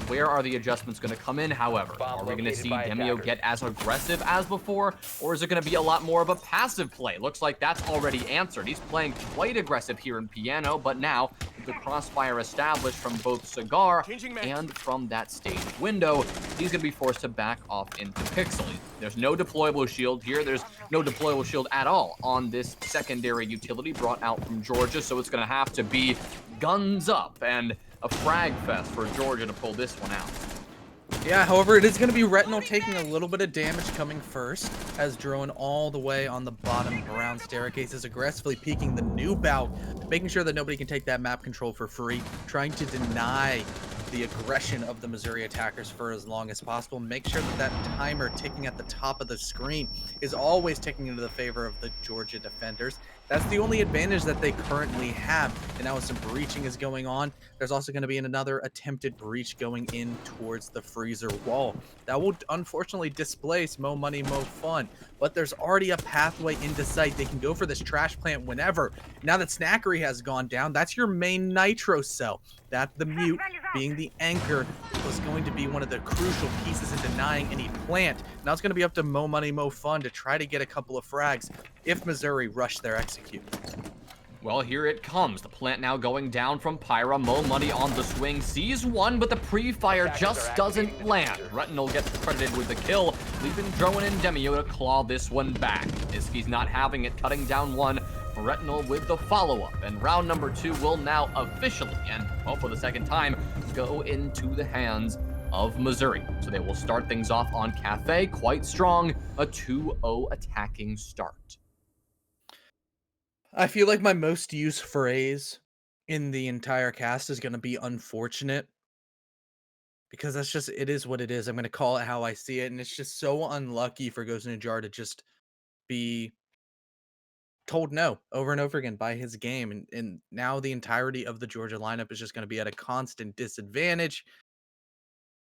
Where are the adjustments going to come in, however? Bomb Are we going to located see by Demio attackers. get as aggressive as before, or is it going to be a lot more of a passive play? Looks like that's already answered. He's playing quite aggressive here in Piano, but now the crossfire established from both Cigar and from that stage window, he's going to be forced to back off into Pixel. There's no deployable shield here. There's no deployable shield at all on this secondary utility brought out from Georgia, so it's going to have to be guns up and a frag fest for Georgia to pull this one out. Yeah, however, it is going to be Retinal taking a little bit of damage coming first, as Drone all the way on the bottom brown staircase is aggressively peeking the new bout, making sure that nobody can take that map control for free, trying to deny the aggression of the Missouri attackers for as long as possible. Make sure that that timer ticking at the top of the screen is always ticking into the favor of the Georgia defenders. That's the only advantage that they currently have. And now some breaching is going on. There's also going to be another attempted breach going in towards the freezer wall. That will unfortunately displace Mo Money, Mo Fun. But there's already a pathway into sight. They can go for this trash plant whenever. Now that Snackery has gone down, that's your main nitro cell. That the mute, being the anchor, was going to be one of the crucial pieces in denying any plant. Now it's going to be up to Mo Money, Mo Fun to try to get a couple of frags if Missouri rush their execute. Well, here it comes. The plant now going down from Pyra. Mo Money on the swing, sees one, but the pre-fire just doesn't land. Retinal gets credited with the kill, leaving Drone and Demio to claw this one back. Iski's not having it, cutting down one. Retinal with the follow-up, and round number 2 will now officially, and well, for the second time, go into the hands of Missouri. So they will start things off on Cafe, quite strong, a 2-0 attacking start. I feel like my most used phrase in the entire cast is going to be unfortunate, because that's just, it is what it is. I'm going to call it how I see it, and it's just so unlucky for Ghost Jar to just be told no over and over again by his game, and now the entirety of the Georgia lineup is just going to be at a constant disadvantage,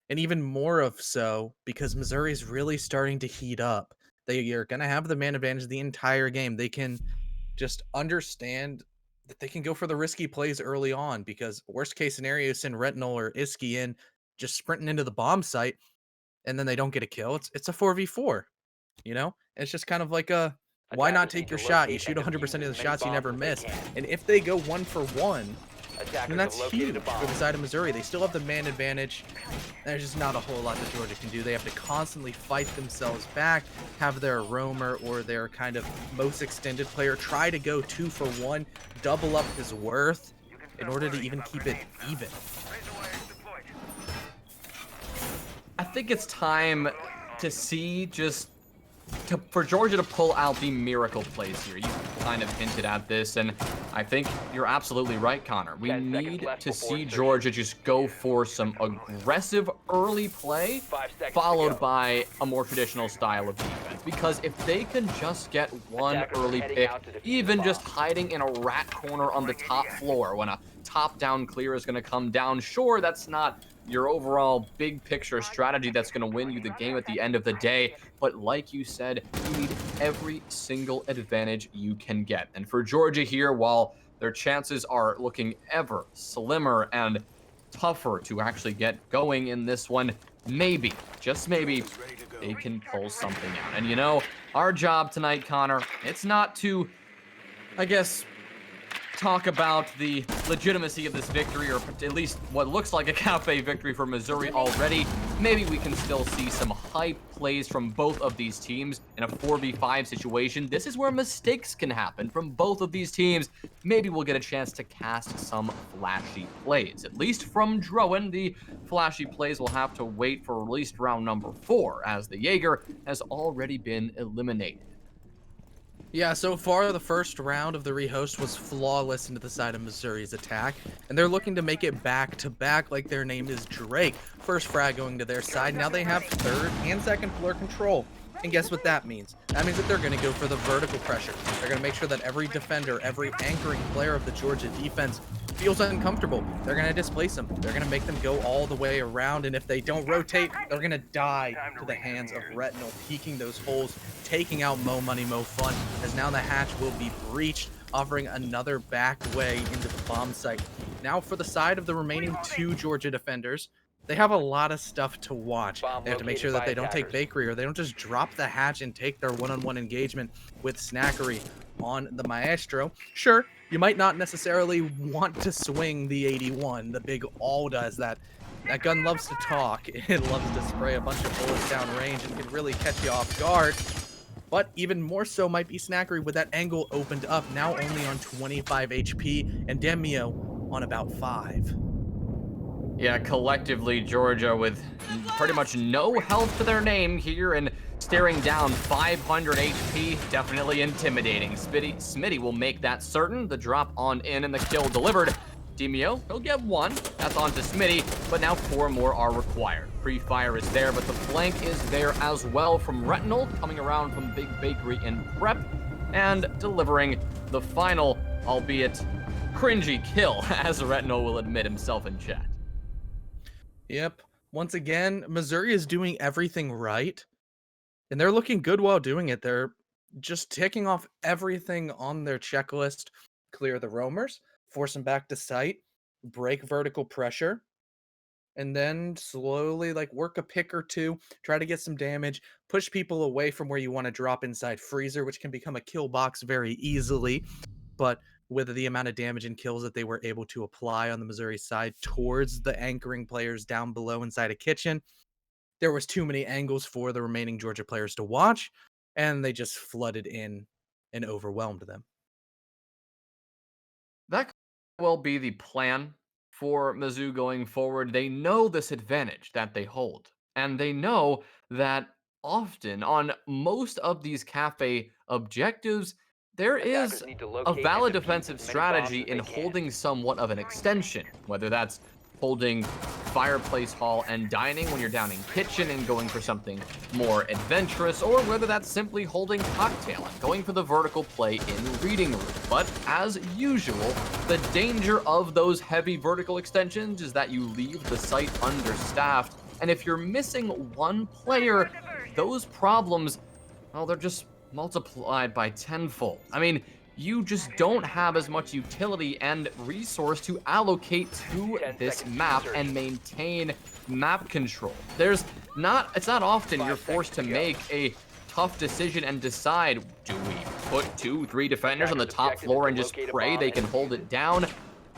and even more of so because Missouri is really starting to heat up. They are going to have the man advantage the entire game. They can just understand that they can go for the risky plays early on, because worst case scenario, send Retinal or Iski in, just sprinting into the bomb site, and then they don't get a kill. It's a 4v4, you know? It's just kind of like a, why not take your shot? You shoot 100% of the shots you never miss. And if they go 1 for 1, then that's huge for the side of Missouri. They still have the man advantage. There's just not a whole lot that Georgia can do. They have to constantly fight themselves back, have their roamer or their kind of most extended player try to go 2 for 1, double up his worth in order to even keep it even. I think it's time to see for Georgia to pull out the miracle plays here. You kind of hinted at this, and I think you're absolutely right, Connor. We need to see Georgia just go for some aggressive early play, followed by a more traditional style of defense. Because if they can just get one early pick, even just hiding in a rat corner on the top floor when a top-down clear is going to come down, sure, that's not your overall big picture strategy that's going to win you the game at the end of the day. But like you said, you need every single advantage you can get. And for Georgia here, while their chances are looking ever slimmer and tougher to actually get going in this one, maybe, just maybe, they can pull something out. And you know, our job tonight, Connor, it's not to, I guess, talk about the legitimacy of this victory, or at least what looks like a cafe victory for Missouri already. Maybe we can still see some hype plays from both of these teams in a 4v5 situation. This is where mistakes can happen from both of these teams. Maybe we'll get a chance to cast some flashy plays. At least from Drowan, the flashy plays will have to wait for at least round number 4, as the Jaeger has already been eliminated. Yeah, so far the first round of the rehost was flawless into the side of Missouri's attack, and they're looking to make it back-to-back like their name is Drake. First frag going to their side. Now they have third and second floor control. And guess what that means? That means that they're going to go for the vertical pressure. They're going to make sure that every defender, every anchoring player of the Georgia defense feels uncomfortable. They're going to displace them. They're going to make them go all the way around, and if they don't rotate, they're going to die to the hands of Retinal, peeking those holes, taking out Mo Money, Mo Fun, as now the hatch will be breached, offering another back way into the bomb site. Now for the side of the remaining 2 Georgia defenders, they have a lot of stuff to watch. They have to make sure that they don't take bakery, or they don't just drop the hatch and take their one-on-one engagement with Snackery on the Maestro. Sure, You might not necessarily want to swing the 81. The big all does that. That gun loves to talk. It loves to spray a bunch of bullets down range and can really catch you off guard. But even more so might be Snackery with that angle opened up, now only on 25 HP, and Demio on about 5. Yeah, collectively, Georgia with pretty much no health to their name here and staring down 500 HP, definitely intimidating. Smitty will make that certain. The drop on in and the kill delivered. Demio, he'll get 1. That's on to Smitty, but now 4 more are required. Pre-fire is there, but the flank is there as well from Retinal, coming around from Big Bakery in prep, and delivering the final, albeit cringy kill, as Retinal will admit himself in chat. Yep. Once again, Missouri is doing everything right, and they're looking good while doing it. They're just ticking off everything on their checklist. Clear the roamers, force them back to site, break vertical pressure, and then slowly work a pick or two, try to get some damage, push people away from where you want to drop inside freezer, which can become a kill box very easily. But with the amount of damage and kills that they were able to apply on the Missouri side towards the anchoring players down below inside a kitchen, there was too many angles for the remaining Georgia players to watch, and they just flooded in and overwhelmed them. That could well be the plan for Mizzou going forward. They know this advantage that they hold, and they know that often on most of these cafe objectives, there Attackers is need to a locate and valid defuse defensive as many bombs strategy as in they can. holding somewhat of an extension, whether that's holding fireplace hall and dining when you're down in kitchen and going for something more adventurous, or whether that's simply holding cocktail and going for the vertical play in reading room. But as usual, the danger of those heavy vertical extensions is that you leave the site understaffed, and if you're missing one player, those problems, well, they're just multiplied by tenfold. I mean, you just don't have as much utility and resource to allocate to 10 this seconds to map insertion. and maintain map control. It's not often 5 you're forced to seconds to go. make a tough decision and decide, do we put 2, 3 defenders on the Attackers' top objective floor is and to just locate a pray bomb they and can hold defuse it it. down?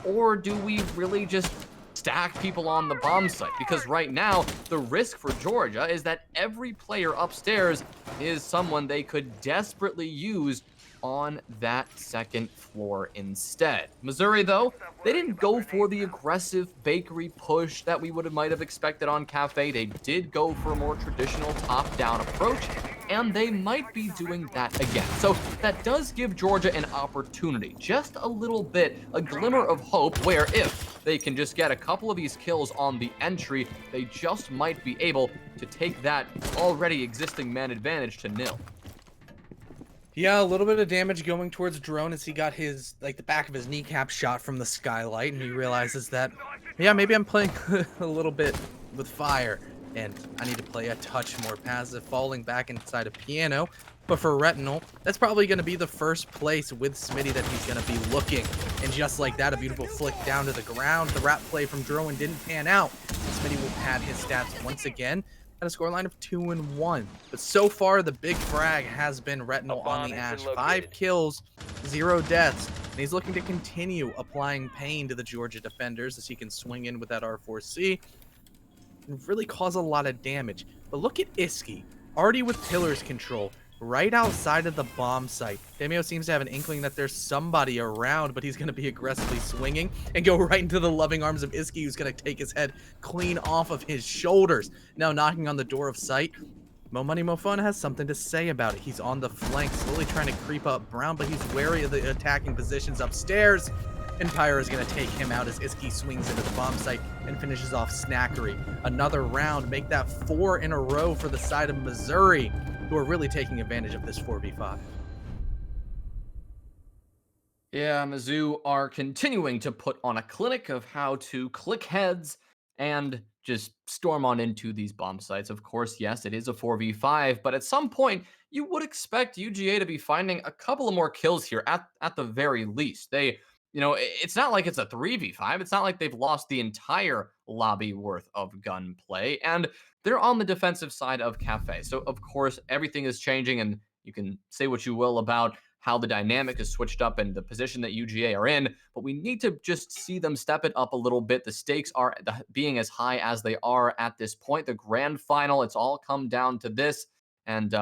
Or do we really just stack people on the bomb site? Because right now, the risk for Georgia is that every player upstairs is someone they could desperately use on that second floor instead. Missouri, though, they didn't go for the aggressive bakery push that we might have expected on Cafe. They did go for a more traditional top-down approach, and they might be doing that again. So that does give Georgia an opportunity, just a little bit, a glimmer of hope, where if they can just get a couple of these kills on the entry, they just might be able to take that already existing man advantage to nil. Yeah, a little bit of damage going towards Drone as he got his, the back of his kneecap shot from the skylight, and he realizes that, yeah, maybe I'm playing a little bit with fire, and I need to play a touch more passive, falling back inside a piano. But for Retinal, that's probably going to be the first place with Smitty that he's going to be looking. And just like that, a beautiful flick down to the ground. The wrap play from Drone didn't pan out. Smitty will pad his stats once again at a scoreline of 2-1. But so far, the big frag has been Retinal A on bomb the has Ash. been 5 located. kills, 0 deaths. And he's looking to continue applying pain to the Georgia defenders as he can swing in with that R4C and really cause a lot of damage. But look at Iski, already with Pillar's control, right outside of the bomb site. Demio seems to have an inkling that there's somebody around, but he's going to be aggressively swinging and go right into the loving arms of Iski, who's going to take his head clean off of his shoulders. Now knocking on the door of sight. Mo Money Mo Fun has something to say about it. He's on the flank, slowly trying to creep up Brown, but he's wary of the attacking positions upstairs. And Pyro is going to take him out as Iski swings into the bomb site and finishes off Snackery. Another round, make that 4 in a row for the side of Missouri, who are really taking advantage of this 4v5. Yeah, Mizzou are continuing to put on a clinic of how to click heads and just storm on into these bomb sites. Of course, yes, it is a 4v5, but at some point, you would expect UGA to be finding a couple of more kills here at the very least. It's not like it's a 3v5. It's not like they've lost the entire lobby worth of gunplay, and they're on the defensive side of Cafe. So, of course, everything is changing, and you can say what you will about how the dynamic is switched up and the position that UGA are in, but we need to just see them step it up a little bit. The stakes are being as high as they are at this point. The grand final, it's all come down to this, and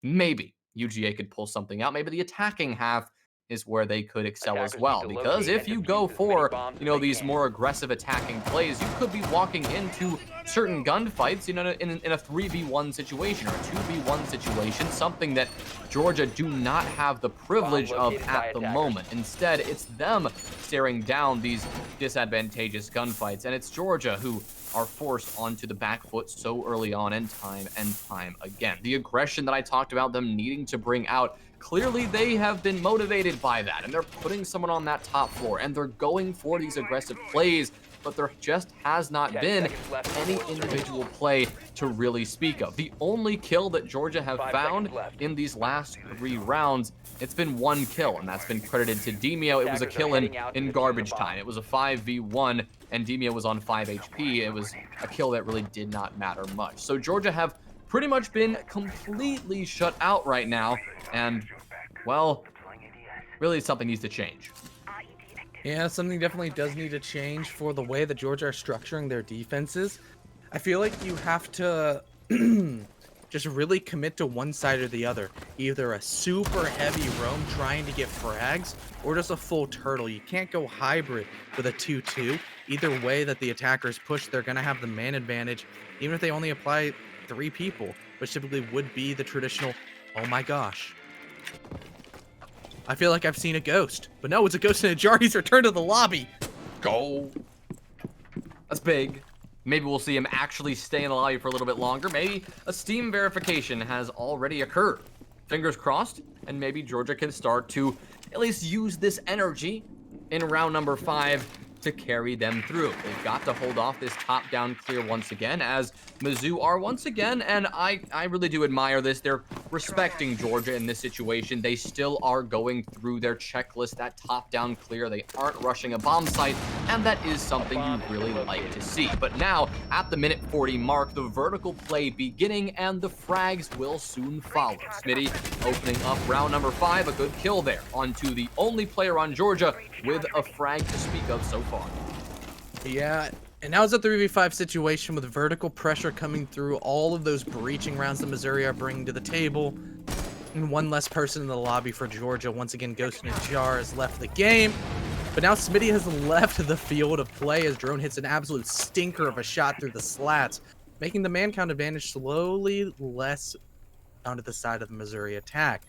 maybe UGA could pull something out. Maybe the attacking half is where they could excel as Attackers need well. to Because locate if and you defuse go as many for, bombs you as know, they these can. more aggressive attacking plays, you could be walking into certain gunfights, you know, in a 3v1 situation or a 2v1 situation, something that Georgia do not have the privilege of located by at the attackers. moment. Instead, it's them staring down these disadvantageous gunfights, and it's Georgia who are forced onto the back foot so early on and time again. The aggression that I talked about them needing to bring out, clearly they have been motivated by that, and they're putting someone on that top floor, and they're going for these aggressive plays, but there just has not 10 been seconds left any before insertion. individual play to really speak of. The only kill that Georgia have 5 found seconds left. in these last 3 rounds, it's been one kill, and that's been credited to Demio. It was a Attackers are kill heading out to in defuse garbage the time. bomb. It was a 5v1, and Demio was on 5 HP. It was a kill that really did not matter much. So Georgia have pretty much been completely shut out right now, and, well, really something needs to change. Yeah, something definitely does need to change for the way that Georgia are structuring their defenses. I feel like you have to just really commit to one side or the other. Either a super heavy roam trying to get frags, or just a full turtle. You can't go hybrid with a 2-2. Either way that the attackers push, they're going to have the man advantage, even if they only apply 3 people, which typically would be the traditional, oh my gosh. I feel like I've seen a ghost. But no, it's a ghost in a jar. He's returned to the lobby. Go. That's big. Maybe we'll see him actually stay in the lobby for a little bit longer. Maybe a Steam verification has already occurred. Fingers crossed, and maybe Georgia can start to at least use this energy in round number 5 to carry them through. They've got to hold off this top-down clear once again, as Mizzou are once again, and I really do admire this. They're respecting Georgia in this situation. They still are going through their checklist, that top-down clear. They aren't rushing a bomb site, and that is something you really like to see. But now, at the minute 40 mark, the vertical play beginning, and the frags will soon follow. Smitty opening up round number 5, a good kill there onto the only player on Georgia with a frag to speak of so far. Yeah, and now it's a 3v5 situation with vertical pressure coming through all of those breaching rounds that Missouri are bringing to the table. And one less person in the lobby for Georgia. Once again, Ghost in a Jar has left the game. But now Smitty has left the field of play as Drone hits an absolute stinker of a shot through the slats, making the man count advantage slowly less onto the side of the Missouri attack.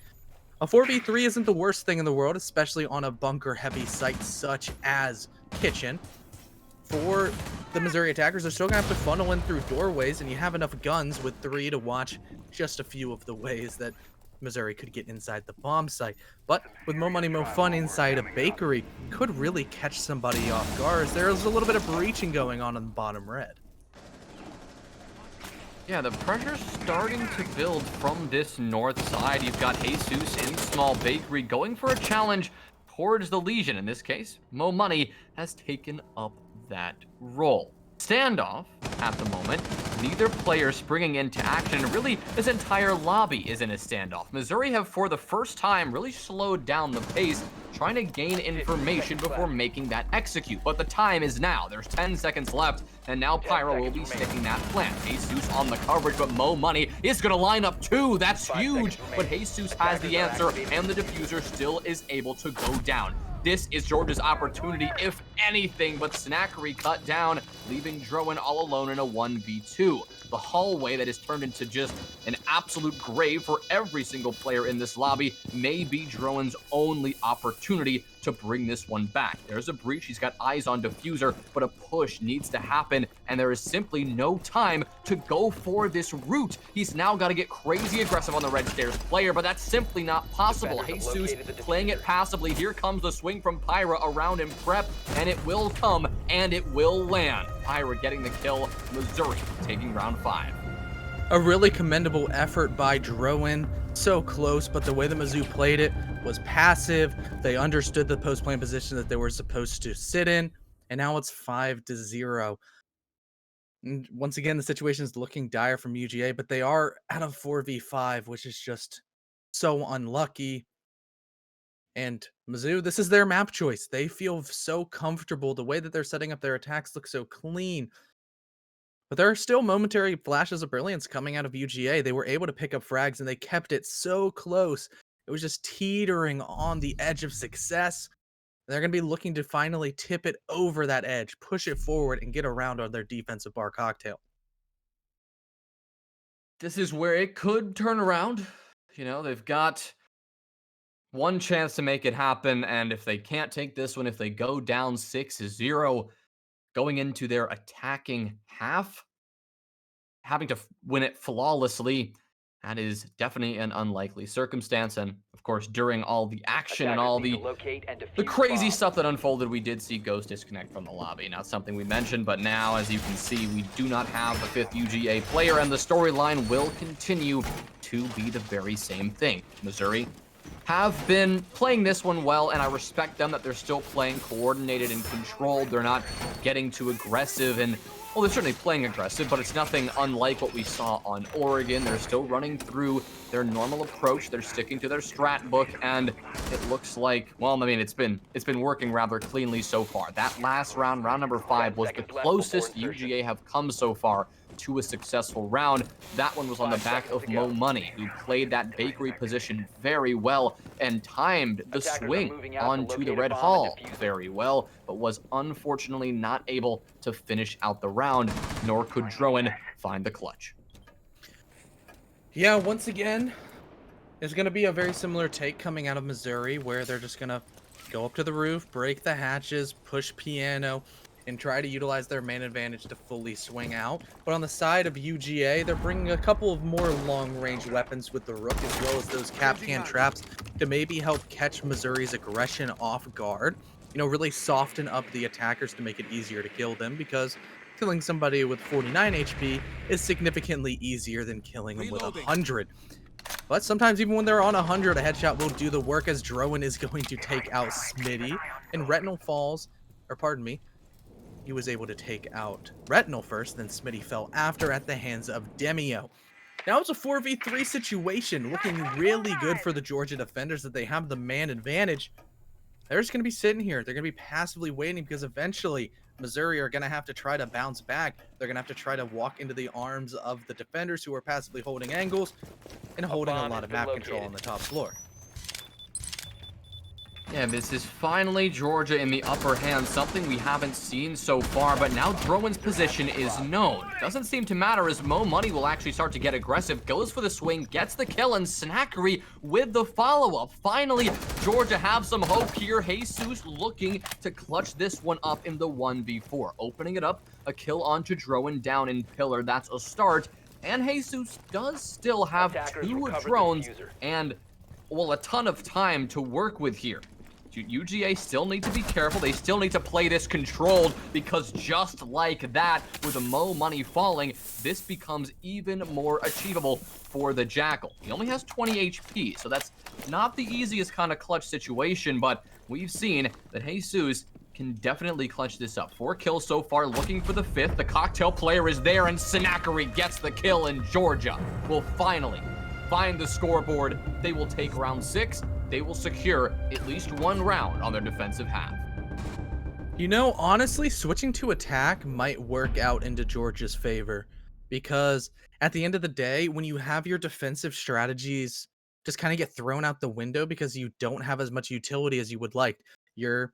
A 4v3 isn't the worst thing in the world, especially on a bunker-heavy site such as Kitchen. For the Missouri attackers, they're still going to have to funnel in through doorways, and you have enough guns with 3 to watch just a few of the ways that Missouri could get inside the bomb site. But with Mo Money, Mo Fun inside a bakery, could really catch somebody off guard. There's a little bit of breaching going on the bottom red. Yeah, the pressure's starting to build from this north side. You've got Jesus in small bakery going for a challenge towards the Legion. In this case, Mo Money has taken up that role. Standoff at the moment. Neither player springing into action. Really, this entire lobby is in a standoff. Missouri have, for the first time, really slowed down the pace, trying to gain information before making that execute. But the time is now. There's 10 seconds left, and now Pyro will be sticking that plan. Jesus on the coverage, but Mo Money is going to line up 2. That's huge. But Jesus has the answer, and the diffuser still is able to go down. This is Georgia's opportunity, if anything, but Snackery cut down, leaving Drowan all alone in a 1v2. The hallway that is turned into just an absolute grave for every single player in this lobby may be Drowan's only opportunity to bring this one back. There's a breach, he's got eyes on diffuser, but a push needs to happen, and there is simply no time to go for this route. He's now got to get crazy aggressive on the red stairs player, but that's simply not possible. Jesus playing it passively. Here comes the swing from Pyra around in prep, and it will come, and it will land. Pyra getting the kill, Missouri taking round 5. A really commendable effort by Drowan. So close, but the way that Mizzou played it was passive. They understood the post-playing position that they were supposed to sit in, and now it's 5-0. And once again, the situation is looking dire from UGA, but they are at a 4v5, which is just so unlucky. And Mizzou, this is their map choice. They feel so comfortable. The way that they're setting up their attacks looks so clean. But there are still momentary flashes of brilliance coming out of UGA. They were able to pick up frags and they kept it so close. It was just teetering on the edge of success. They're going to be looking to finally tip it over that edge, push it forward, and get around on their defensive bar cocktail. This is where it could turn around. You know, they've got one chance to make it happen, and if they can't take this one, if they go down 6-0 going into their attacking half, having to win it flawlessly, that is definitely an unlikely circumstance. And of course, during all the action and all the crazy stuff that unfolded, we did see Ghost disconnect from the lobby. Not something we mentioned, but now, as you can see, we do not have a 5th UGA player, and the storyline will continue to be the very same thing. Missouri have been playing this one well, and I respect them that they're still playing coordinated and controlled. They're not getting too aggressive, and well, they're certainly playing aggressive, but it's nothing unlike what we saw on Oregon. They're still running through their normal approach. They're sticking to their strat book, and it looks like, well, I mean, it's been working rather cleanly so far. That last round, round number 5, was the closest UGA have come so far to a successful round. That one was on the back of Mo Money, who played that bakery position very well and timed the swing onto the Red Hall very well, but was unfortunately not able to finish out the round, nor could Drowan find the clutch. Yeah, once again, there's going to be a very similar take coming out of Missouri, where they're just going to go up to the roof, break the hatches, push piano, and try to utilize their man advantage to fully swing out. But on the side of UGA, they're bringing a couple of more long-range weapons with the Rook, as well as those cap can traps to maybe help catch Missouri's aggression off guard. You know, really soften up the attackers to make it easier to kill them, because killing somebody with 49 HP is significantly easier than killing them with 100. But sometimes even when they're on 100, a headshot will do the work, as Drowan is going to take out Smitty, and Retinal falls, or pardon me, he was able to take out Retinal first, then Smitty fell after at the hands of Demio. Now it's a 4v3 situation, looking really good for the Georgia defenders, that they have the man advantage. They're just going to be sitting here. They're going to be passively waiting, because eventually Missouri are going to have to try to bounce back. They're going to have to try to walk into the arms of the defenders, who are passively holding angles and holding a lot of map control on the top floor. Yeah, this is finally Georgia in the upper hand, something we haven't seen so far, but now Drowan's position is known. Doesn't seem to matter, as Mo Money will actually start to get aggressive, goes for the swing, gets the kill, and Snackery with the follow-up. Finally, Georgia have some hope here. Jesus looking to clutch this one up in the 1v4. Opening it up, a kill onto Drowan down in Pillar. That's a start, and Jesus does still have 2 drones and, well, a ton of time to work with here. UGA still need to be careful. They still need to play this controlled, because just like that, with the Mo Money falling, this becomes even more achievable for the Jackal. He only has 20 HP, so that's not the easiest kind of clutch situation, but we've seen that Jesus can definitely clutch this up. 4 kills so far, looking for the 5th. The cocktail player is there, and Snackery gets the kill, and Georgia will finally find the scoreboard. They will take round 6. They will secure at least 1 round on their defensive half. You know, honestly, switching to attack might work out into Georgia's favor, because at the end of the day, when you have your defensive strategies just kind of get thrown out the window because you don't have as much utility as you would like, your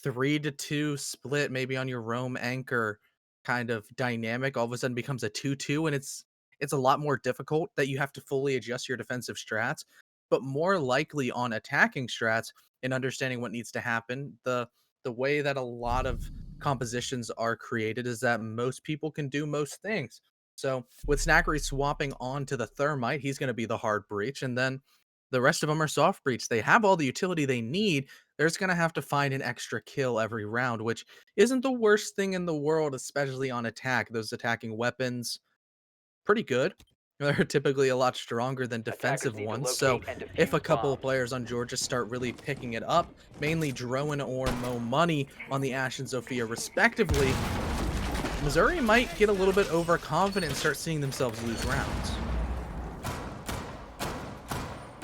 3-2 split maybe on your roam anchor kind of dynamic all of a sudden becomes a 2-2, and it's a lot more difficult that you have to fully adjust your defensive strats. But more likely on attacking strats and understanding what needs to happen, the way that a lot of compositions are created is that most people can do most things. So with Snackery swapping onto the Thermite, he's going to be the hard breach, and then the rest of them are soft breach. They have all the utility they need. They're just going to have to find an extra kill every round, which isn't the worst thing in the world, especially on attack. Those attacking weapons, pretty good. They're typically a lot stronger than defensive ones, so if a couple of players on Georgia start really picking it up, mainly Drowan or Mo Money on the Ash and Sophia respectively, Missouri might get a little bit overconfident and start seeing themselves lose rounds.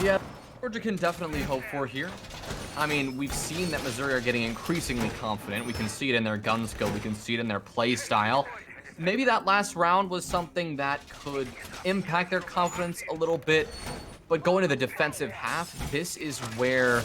Yeah, Georgia can definitely hope for here. I mean, we've seen that Missouri are getting increasingly confident. We can see it in their gun skill. We can see it in their play style. Maybe that last round was something that could impact their confidence a little bit. But going to the defensive half, this is where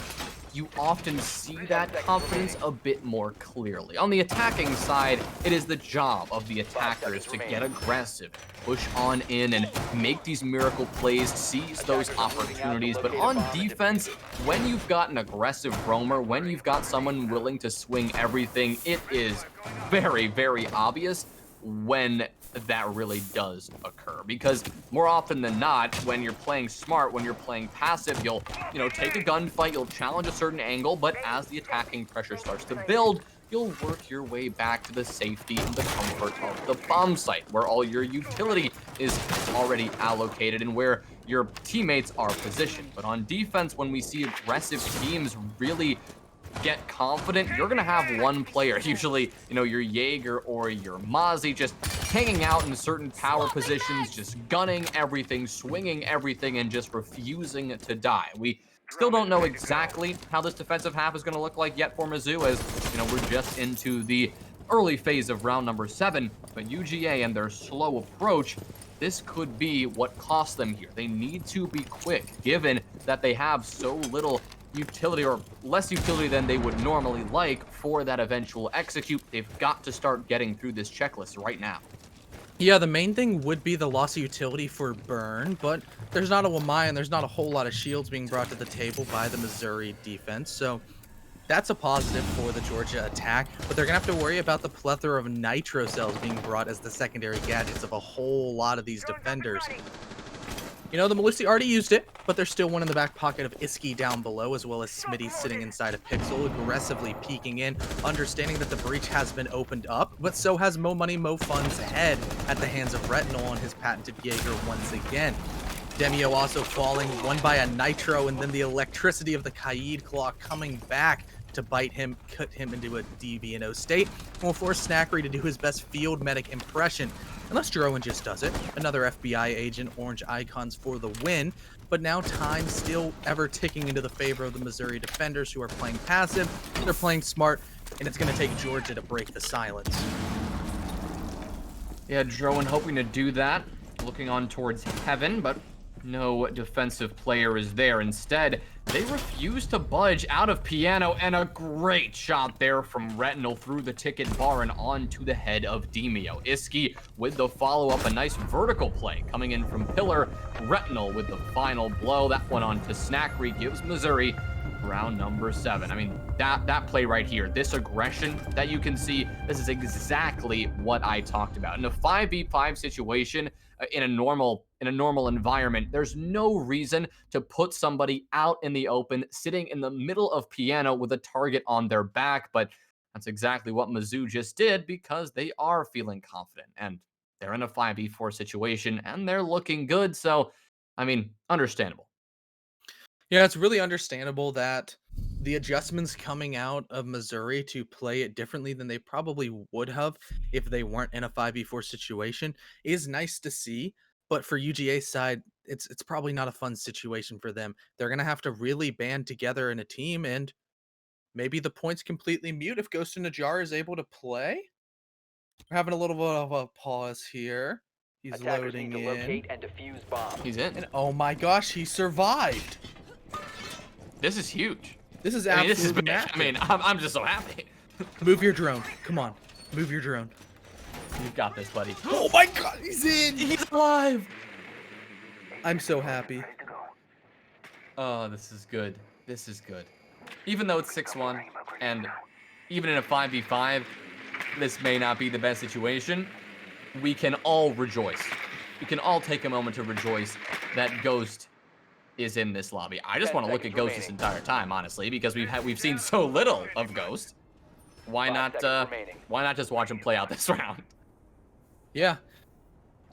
you often see that confidence a bit more clearly. On the attacking side, it is the job of the attackers to get aggressive, push on in, and make these miracle plays, seize those opportunities. But on defense, when you've got an aggressive roamer, when you've got someone willing to swing everything, it is very, very obvious when that really does occur, because more often than not, when you're playing smart, when you're playing passive, you'll take a gunfight, you'll challenge a certain angle, but as the attacking pressure starts to build, you'll work your way back to the safety and the comfort of the bomb site, where all your utility is already allocated and where your teammates are positioned. But on defense, when we see aggressive teams really get confident, you're gonna have one player, usually, your Jaeger or your Mozzie, just hanging out in certain power positions, just gunning everything, swinging everything, and just refusing to die. We still don't know exactly how this defensive half is gonna look like yet for Mizzou, as, we're just into the early phase of round number 7, but UGA and their slow approach, this could be what costs them here. They need to be quick, given that they have so little utility, or less utility than they would normally like, for that eventual execute. They've got to start getting through this checklist right now. Yeah, the main thing would be the loss of utility for burn, but there's not a Wamai and there's not a whole lot of shields being brought to the table by the Missouri defense, so that's a positive for the Georgia attack, but they're gonna have to worry about the plethora of nitro cells being brought as the secondary gadgets of a whole lot of these defenders. The Melusi already used it, but there's still one in the back pocket of Iski down below, as well as Smitty sitting inside a Pixel, aggressively peeking in, understanding that the breach has been opened up, but so has Mo Money, Mo Fun's head at the hands of Retinol on his patented Jaeger once again. Demio also falling, one by a Nitro, and then the electricity of the Kaid Claw coming back to bite him, cut him into a DVNO state, and will force Snackery to do his best field medic impression. Unless Jeroen just does it. Another FBI agent, orange icons for the win, but now time still ever ticking into the favor of the Missouri defenders, who are playing passive, they're playing smart, and it's going to take Georgia to break the silence. Yeah, Jeroen hoping to do that, looking on towards heaven, but no defensive player is there. Instead, they refuse to budge out of piano, and a great shot there from Retinol through the ticket bar and onto the head of Demio. Iski with the follow-up, a nice vertical play coming in from Pillar. Retinol with the final blow. That one onto Snackery gives Missouri round number 7. I mean, that play right here, this aggression that you can see, this is exactly what I talked about. In a 5v5 situation, in a normal environment, there's no reason to put somebody out in the open, sitting in the middle of piano with a target on their back, but that's exactly what Mizzou just did, because they are feeling confident, and they're in a 5v4 situation, and they're looking good, so, I mean, understandable. Yeah, it's really understandable that the adjustments coming out of Missouri to play it differently than they probably would have if they weren't in a 5v4 situation is nice to see. But for UGA's side, it's probably not a fun situation for them. They're going to have to really band together in a team, and maybe the points completely mute if Ghost in a Jar is able to play. We're having a little bit of a pause here. He's Attackers loading need to in. locate and defuse bombs. He's in. And oh my gosh, he survived. This is huge. This is I mean, this is absolutely big. massive. I mean, I'm just so happy. Move your drone. Come on. Move your drone. You've got this, buddy. Oh my god, he's in! He's alive. I'm so happy. Oh, this is good. This is good. Even though it's 6-1, and even in a 5v5, this may not be the best situation, we can all rejoice. We can all take a moment to rejoice that Ghost is in this lobby. I just want to look at Ghost this entire time, honestly, because we've seen so little of Ghost. Why not just watch him play out this round? Yeah.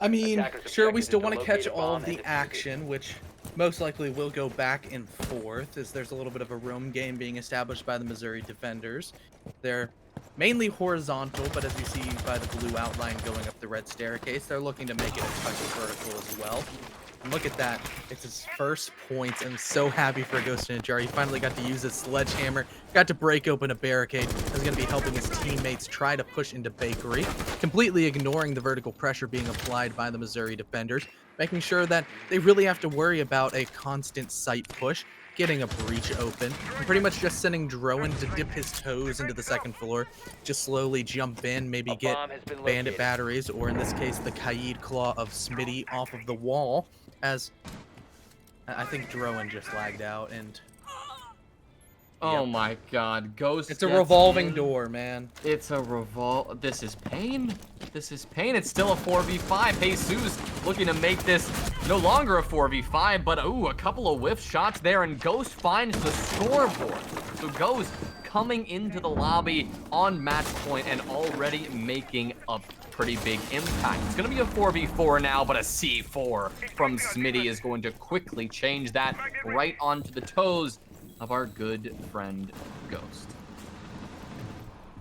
I mean, Attackers sure, we objective still is to want to locate catch a all bomb of and the defuse it. action, which most likely will go back and forth, as there's a little bit of a roam game being established by the Missouri defenders. They're mainly horizontal, but as you see by the blue outline going up the red staircase, they're looking to make it a touch vertical as well. Look at that. It's his first points. I'm so happy for Ghost in a Jar. He finally got to use his sledgehammer, got to break open a barricade. That's going to be helping his teammates try to push into Bakery, completely ignoring the vertical pressure being applied by the Missouri defenders, making sure that they really have to worry about a constant site push, getting a breach open, and pretty much just sending Drowan to dip his toes into the second floor, just slowly jump in, maybe A get bomb has been bandit located. batteries, or in this case, the Kaid Claw of Smitty off of the wall, as I think Drowan just lagged out, and Oh Yep. my god, Ghost It's a gets revolving in. door, man. It's a This is pain. This is pain. It's still a 4v5. Jesus looking to make this no longer a 4v5, but ooh, a couple of whiff shots there, and Ghost finds the scoreboard. So Ghost coming into the lobby on match point and already making a pretty big impact. It's going to be a 4v4 now, but a C4 from Smitty is going to quickly change that right onto the toes of our good friend Ghost.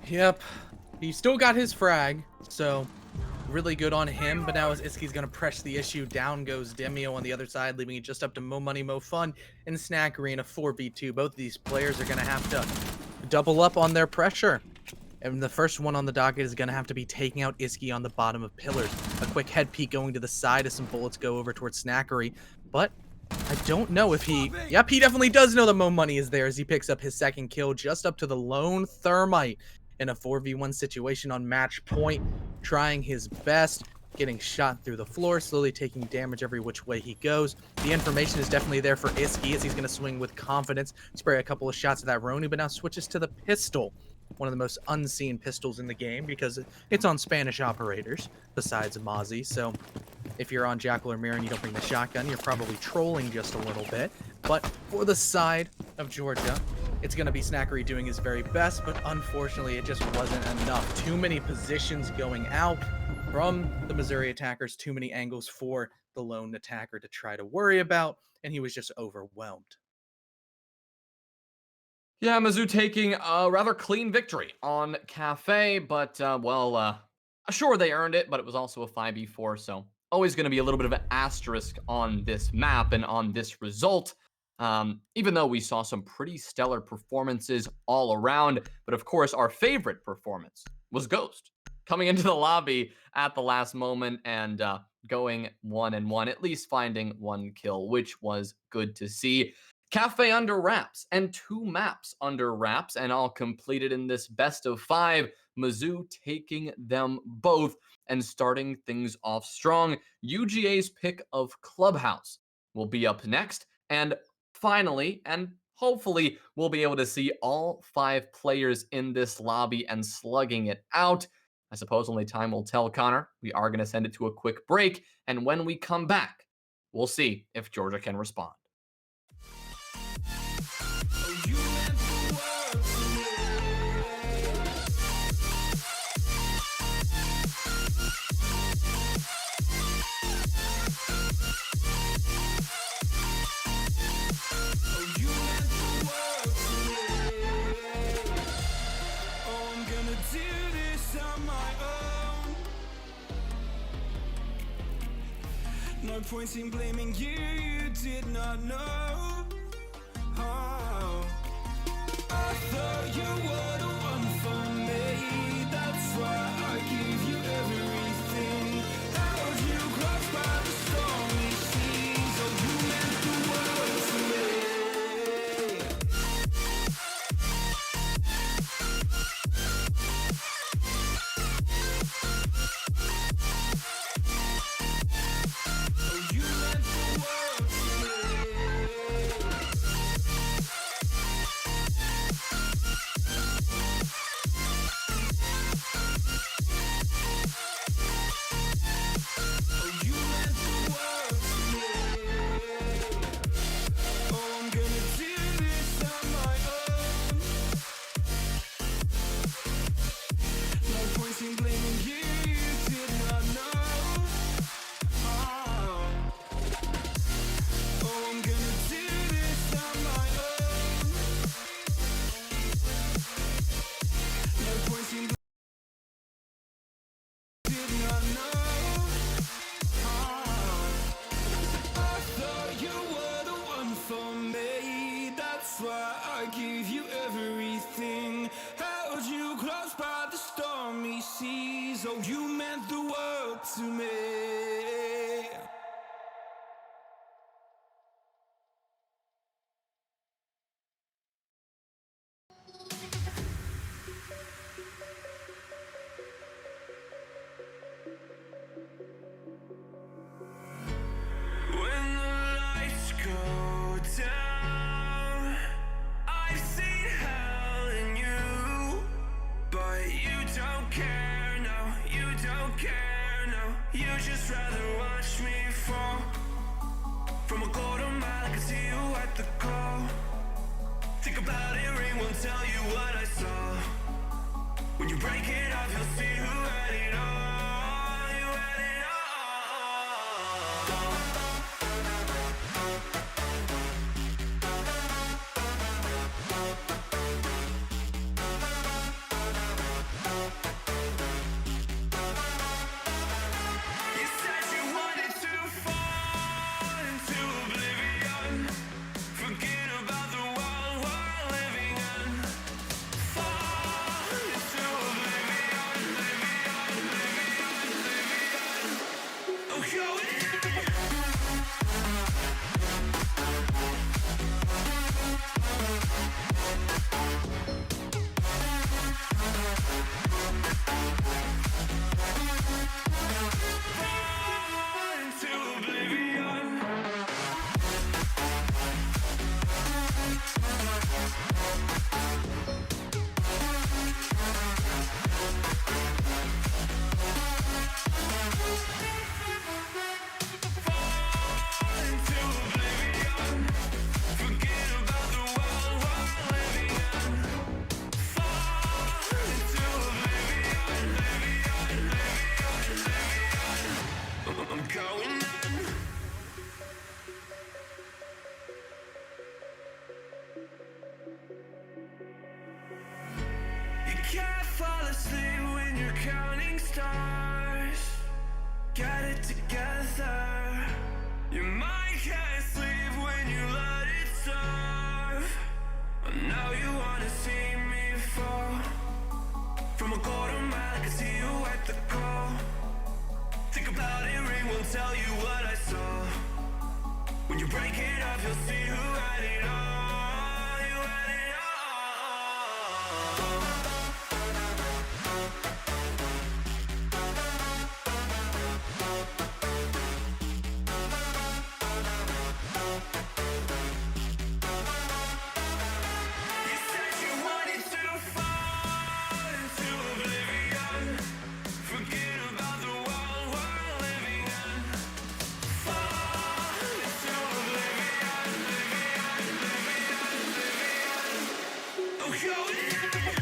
Yep. He still got his frag, so really good on him, but now Iski's going to press the issue. Down goes Demio on the other side, leaving it just up to Mo Money, Mo Fun, and Snackery in a 4v2. Both of these players are going to have to double up on their pressure. And the first one on the docket is going to have to be taking out Iski on the bottom of pillars. A quick head peek going to the side as some bullets go over towards Snackery, but I don't know if he... Yep, he definitely does know that Mo Money is there as he picks up his second kill just up to the lone Thermite in a 4v1 situation on match point, trying his best, getting shot through the floor, slowly taking damage every which way he goes. The information is definitely there for Iski as he's going to swing with confidence, spray a couple of shots at that Roni, but now switches to the pistol. One of the most unseen pistols in the game because it's on Spanish operators besides Mozzie. So if you're on Jackal or Mirror and you don't bring the shotgun, you're probably trolling just a little bit. But for the side of Georgia, it's going to be Snackery doing his very best, but unfortunately it just wasn't enough. Too many positions going out from the Missouri attackers, too many angles for the lone attacker to try to worry about, and he was just overwhelmed. Yeah, Mizzou taking a rather clean victory on Cafe, but, sure, they earned it, but it was also a 5v4, so always going to be a little bit of an asterisk on this map and on this result, even though we saw some pretty stellar performances all around. But, of course, our favorite performance was Ghost, coming into the lobby at the last moment and going 1-1, at least finding one kill, which was good to see. Cafe under wraps and 2 maps under wraps, and all completed in this best of 5. Mizzou taking them both and starting things off strong. UGA's pick of Clubhouse will be up next, and finally, and hopefully, we'll be able to see all 5 players in this lobby and slugging it out. I suppose only time will tell, Connor. We are going to send it to a quick break, and when we come back, we'll see if Georgia can respond. No point in blaming you, you did not know. Oh, I thought you were the one for me. That's why I give you everything. Held you close by the stormy seas. Oh, you meant the world to me. You just rather watch me fall from a golden mile. I can see you at the call. Think about it, ring won't tell you what I saw. When you break it off, you'll see who had it all. You had it all. You said you wanted to fall into oblivion. Forget about the world we're living in. Fall into oblivion, oblivion, oblivion, oblivion. Oh, go in. Fall into oblivion. Fall into oblivion. Forget about the world we're living in. Fall into oblivion, oblivion, oblivion, oblivion. I'm going in. You can't fall asleep when you're counting stars. Get it together. Your mind can't sleep when you let it serve. Now you wanna see me fall from a golden mile. I can see you at the call. Think about it, ring won't tell you what I saw. When you break it up, you'll see who had it all. You had it all. You said you wanted to fall into oblivion. Forget about the world we're living in. Fall into oblivion, oblivion, oblivion, oblivion. Oh, go in.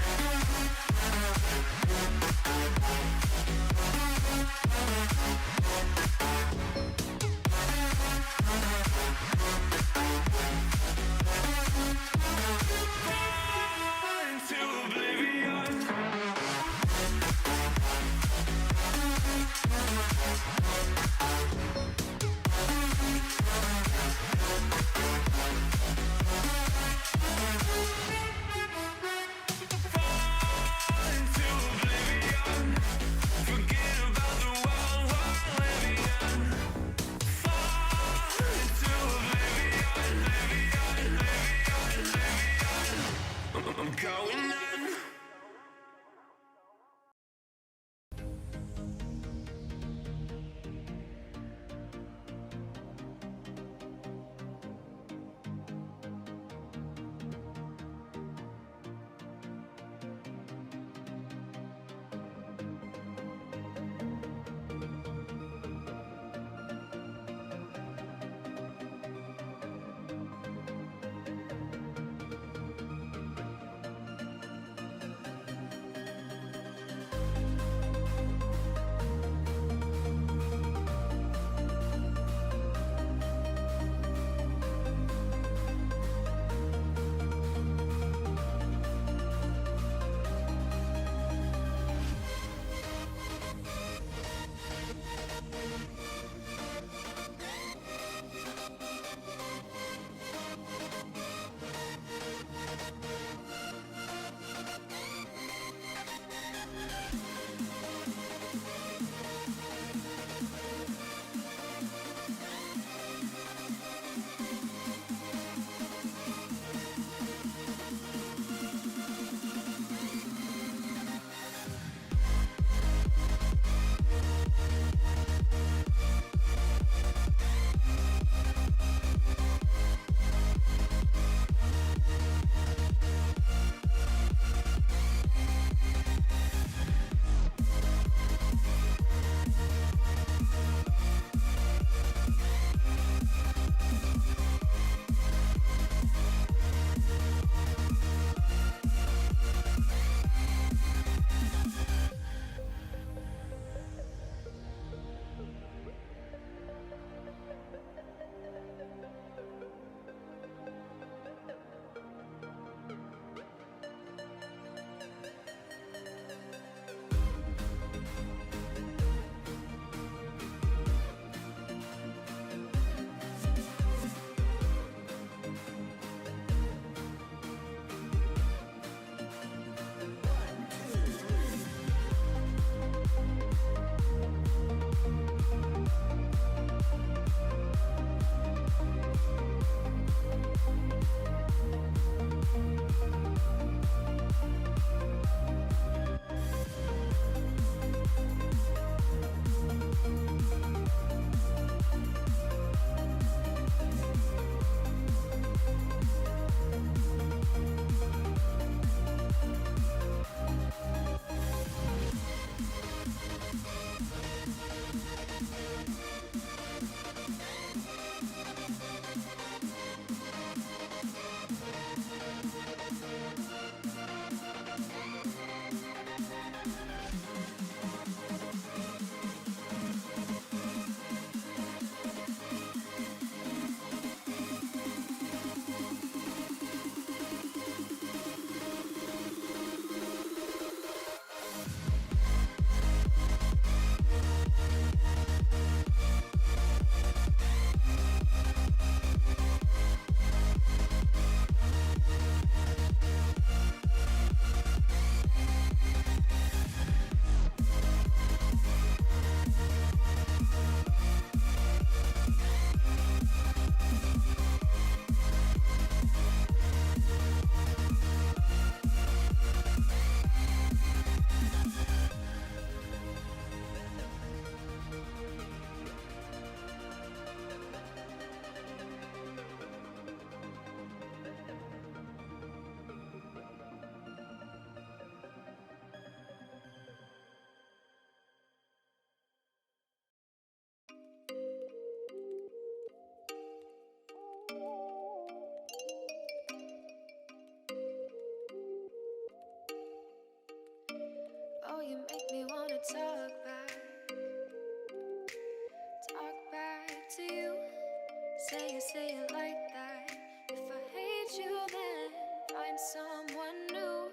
say it like that. If I hate you, then find someone new.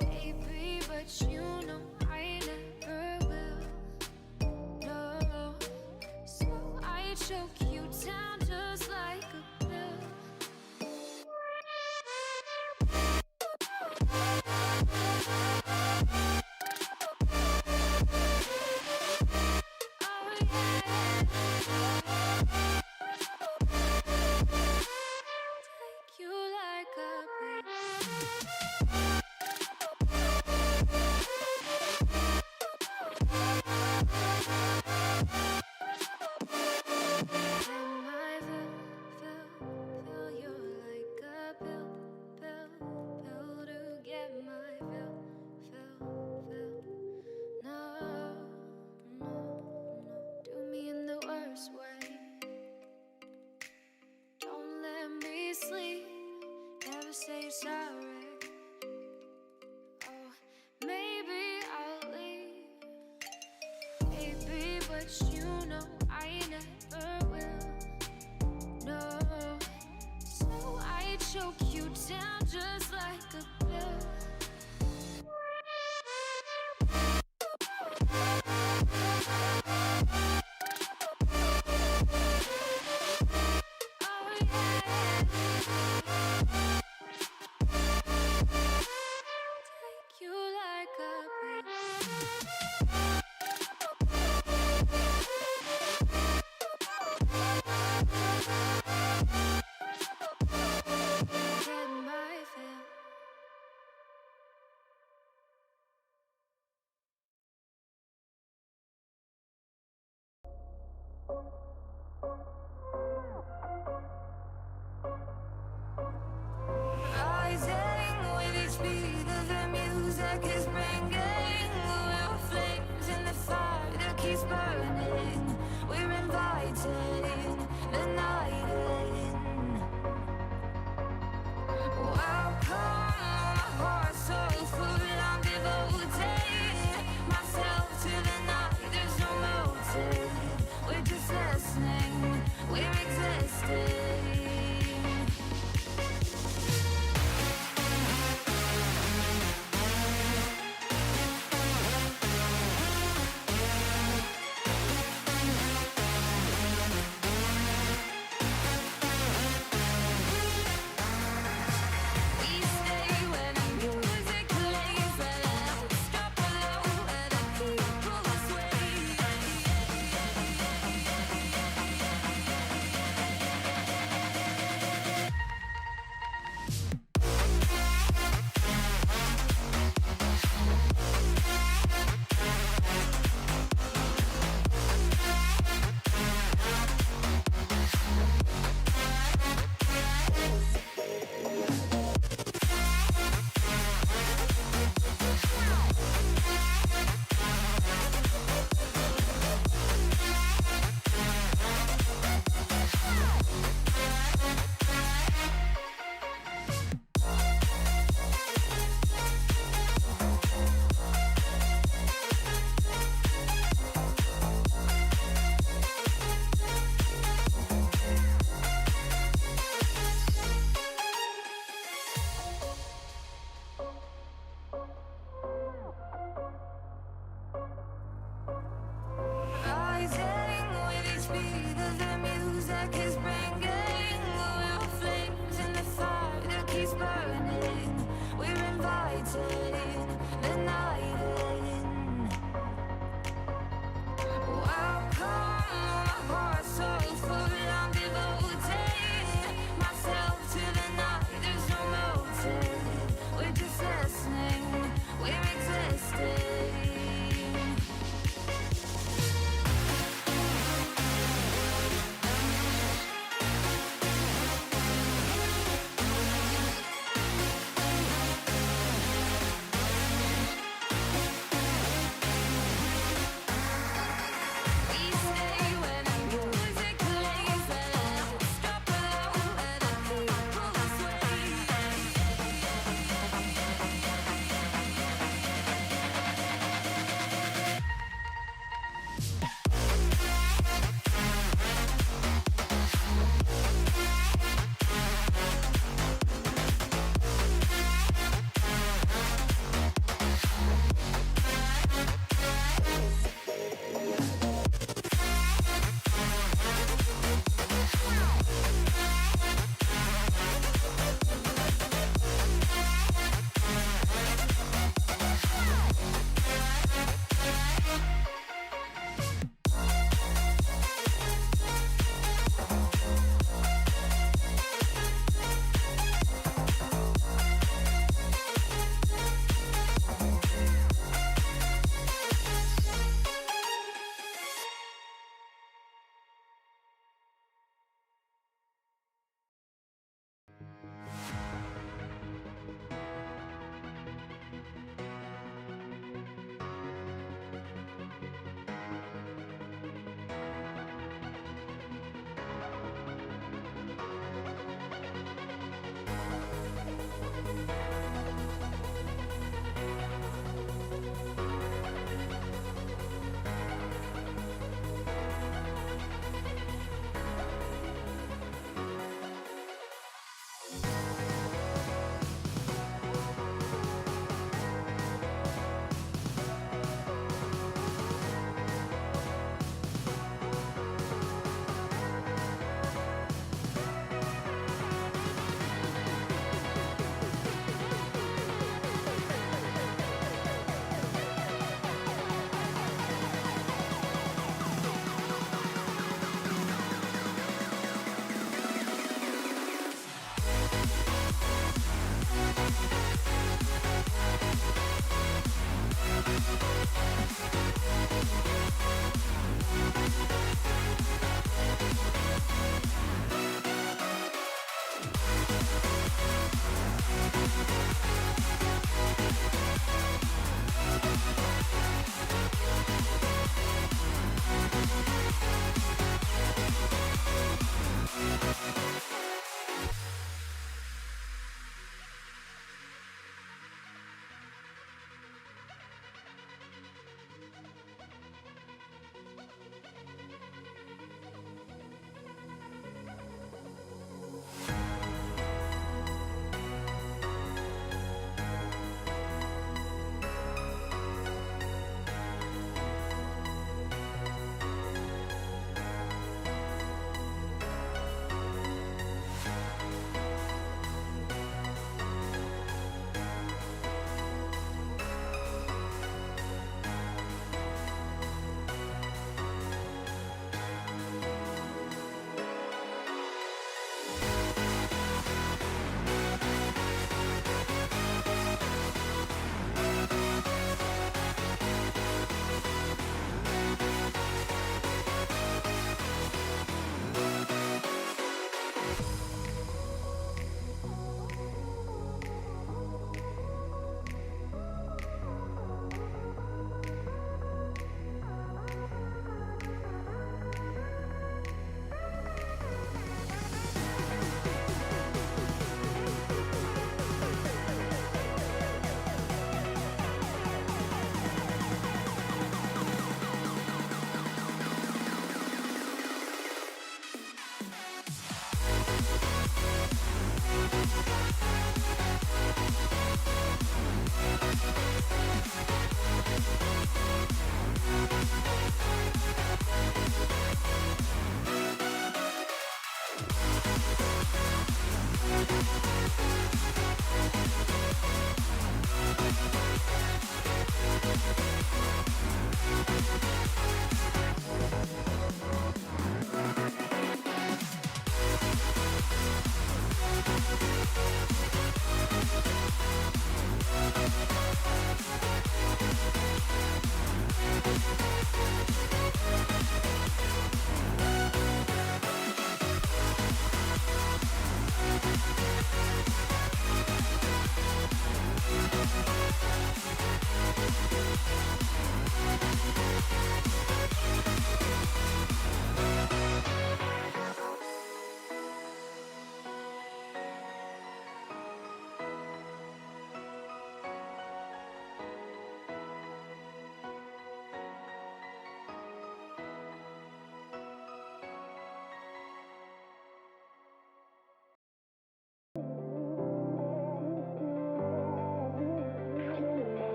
Baby, but you know I never will. No, so I choke you down just like a pill. Oh yeah. Take you like a pill. Am I fill you like a pill to get my fill. No, do me in the worst way. Don't let me sleep, never say sorry. Oh, maybe I'll leave. Baby, but you know I never will. No, so I choke you down just like a pill. Oh yeah. Take you like a pill. Get my fill. Rising with each beat of the music is bringing. We're flames in the fire that keeps burning. We're inviting the night in. Welcome, my heart so full. I'm devoting myself to the night. There's no motive. We're just listening. We're existing.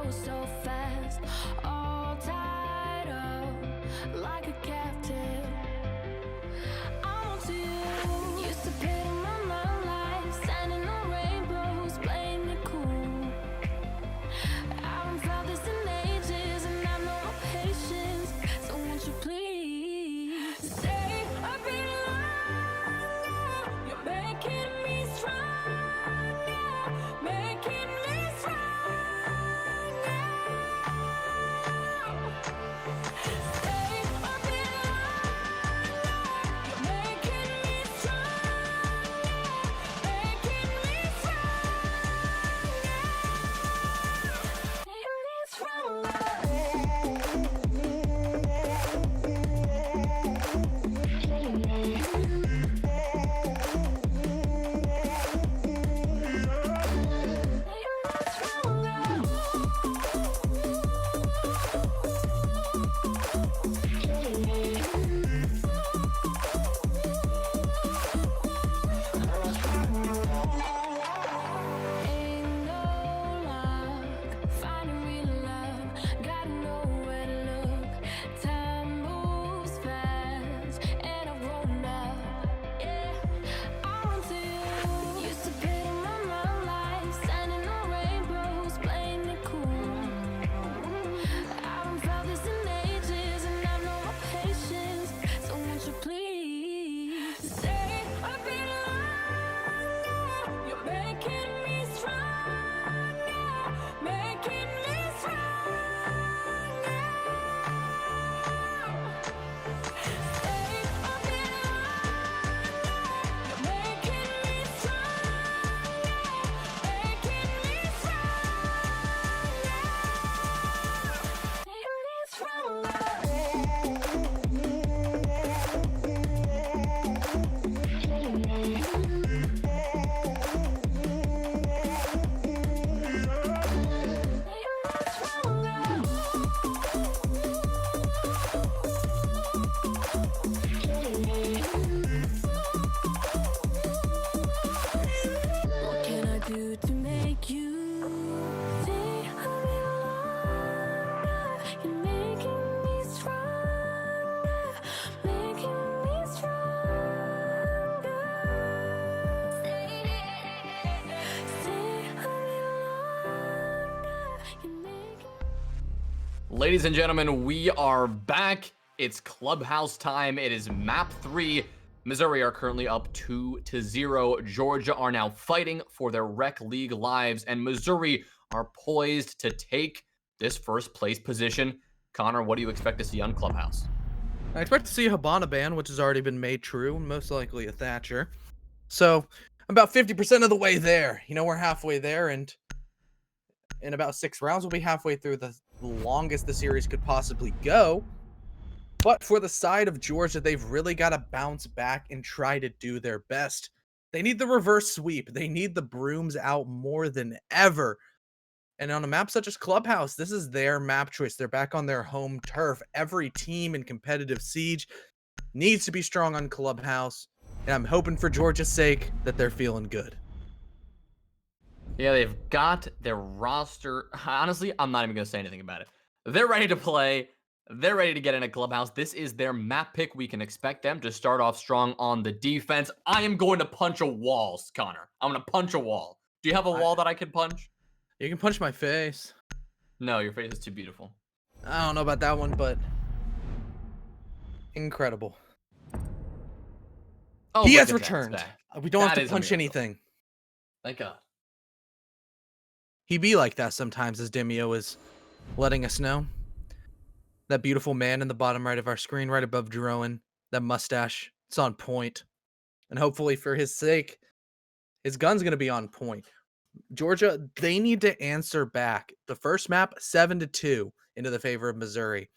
go so fast, all tied up like a captive. I want you. Used to pit in my mind like standing on rainbows, playing it cool. I haven't felt this in ages, and I know my patience. So won't you please stay a bit longer? You're making me stronger, making me stronger. Stay a bit longer. You're making me stronger, making me Ain't no luck finding real love. Gotta know where to look. Time moves fast, and I've grown up. Yeah, I want to. Used to pit in my mind like standing on rainbows, playing it cool. I haven't felt this in ages, and I know my patience. So won't you please stay a bit longer? You're making me stronger, making me stronger. Stay a bit longer. You're making me stronger, making me What can I do to make you stay a bit longer? You're making me stronger, making me stronger. Stay a bit longer. You're making. Ladies and gentlemen, we are back. It's Clubhouse time. It is map 3. Missouri are currently up 2-0. Georgia are now fighting for their rec league lives, and Missouri are poised to take this first place position. Connor, what do you expect to see on Clubhouse? I expect to see a Habana ban, which has already been made true, and most likely a Thatcher. So, about 50% of the way there. You know, we're halfway there, and in about 6 rounds, we'll be halfway through the longest the series could possibly go. But for the side of Georgia, they've really got to bounce back and try to do their best. They need the reverse sweep. They need the brooms out more than ever. And on a map such as Clubhouse, this is their map choice. They're back on their home turf. Every team in competitive Siege needs to be strong on Clubhouse. And I'm hoping for Georgia's sake that they're feeling good. Yeah, they've got their roster. Honestly, I'm not even going to say anything about it. They're ready to play. They're ready to get in a Clubhouse. This is their map pick. We can expect them to start off strong on the defense. I am going to punch a wall, Connor. I'm going to punch a wall. Do you have a wall that I can punch? You can punch my face. No, your face is too beautiful. I don't know about that one, but incredible. Oh, He look has at that returned. stack. We don't That have to is a punch miracle. anything. Thank God. He be like that sometimes, as Demio is letting us know. That beautiful man in the bottom right of our screen, right above Jeroen. That mustache, it's on point. And hopefully for his sake, his gun's going to be on point. Georgia, they need to answer back. The first map, 7-2 into the favor of Missouri.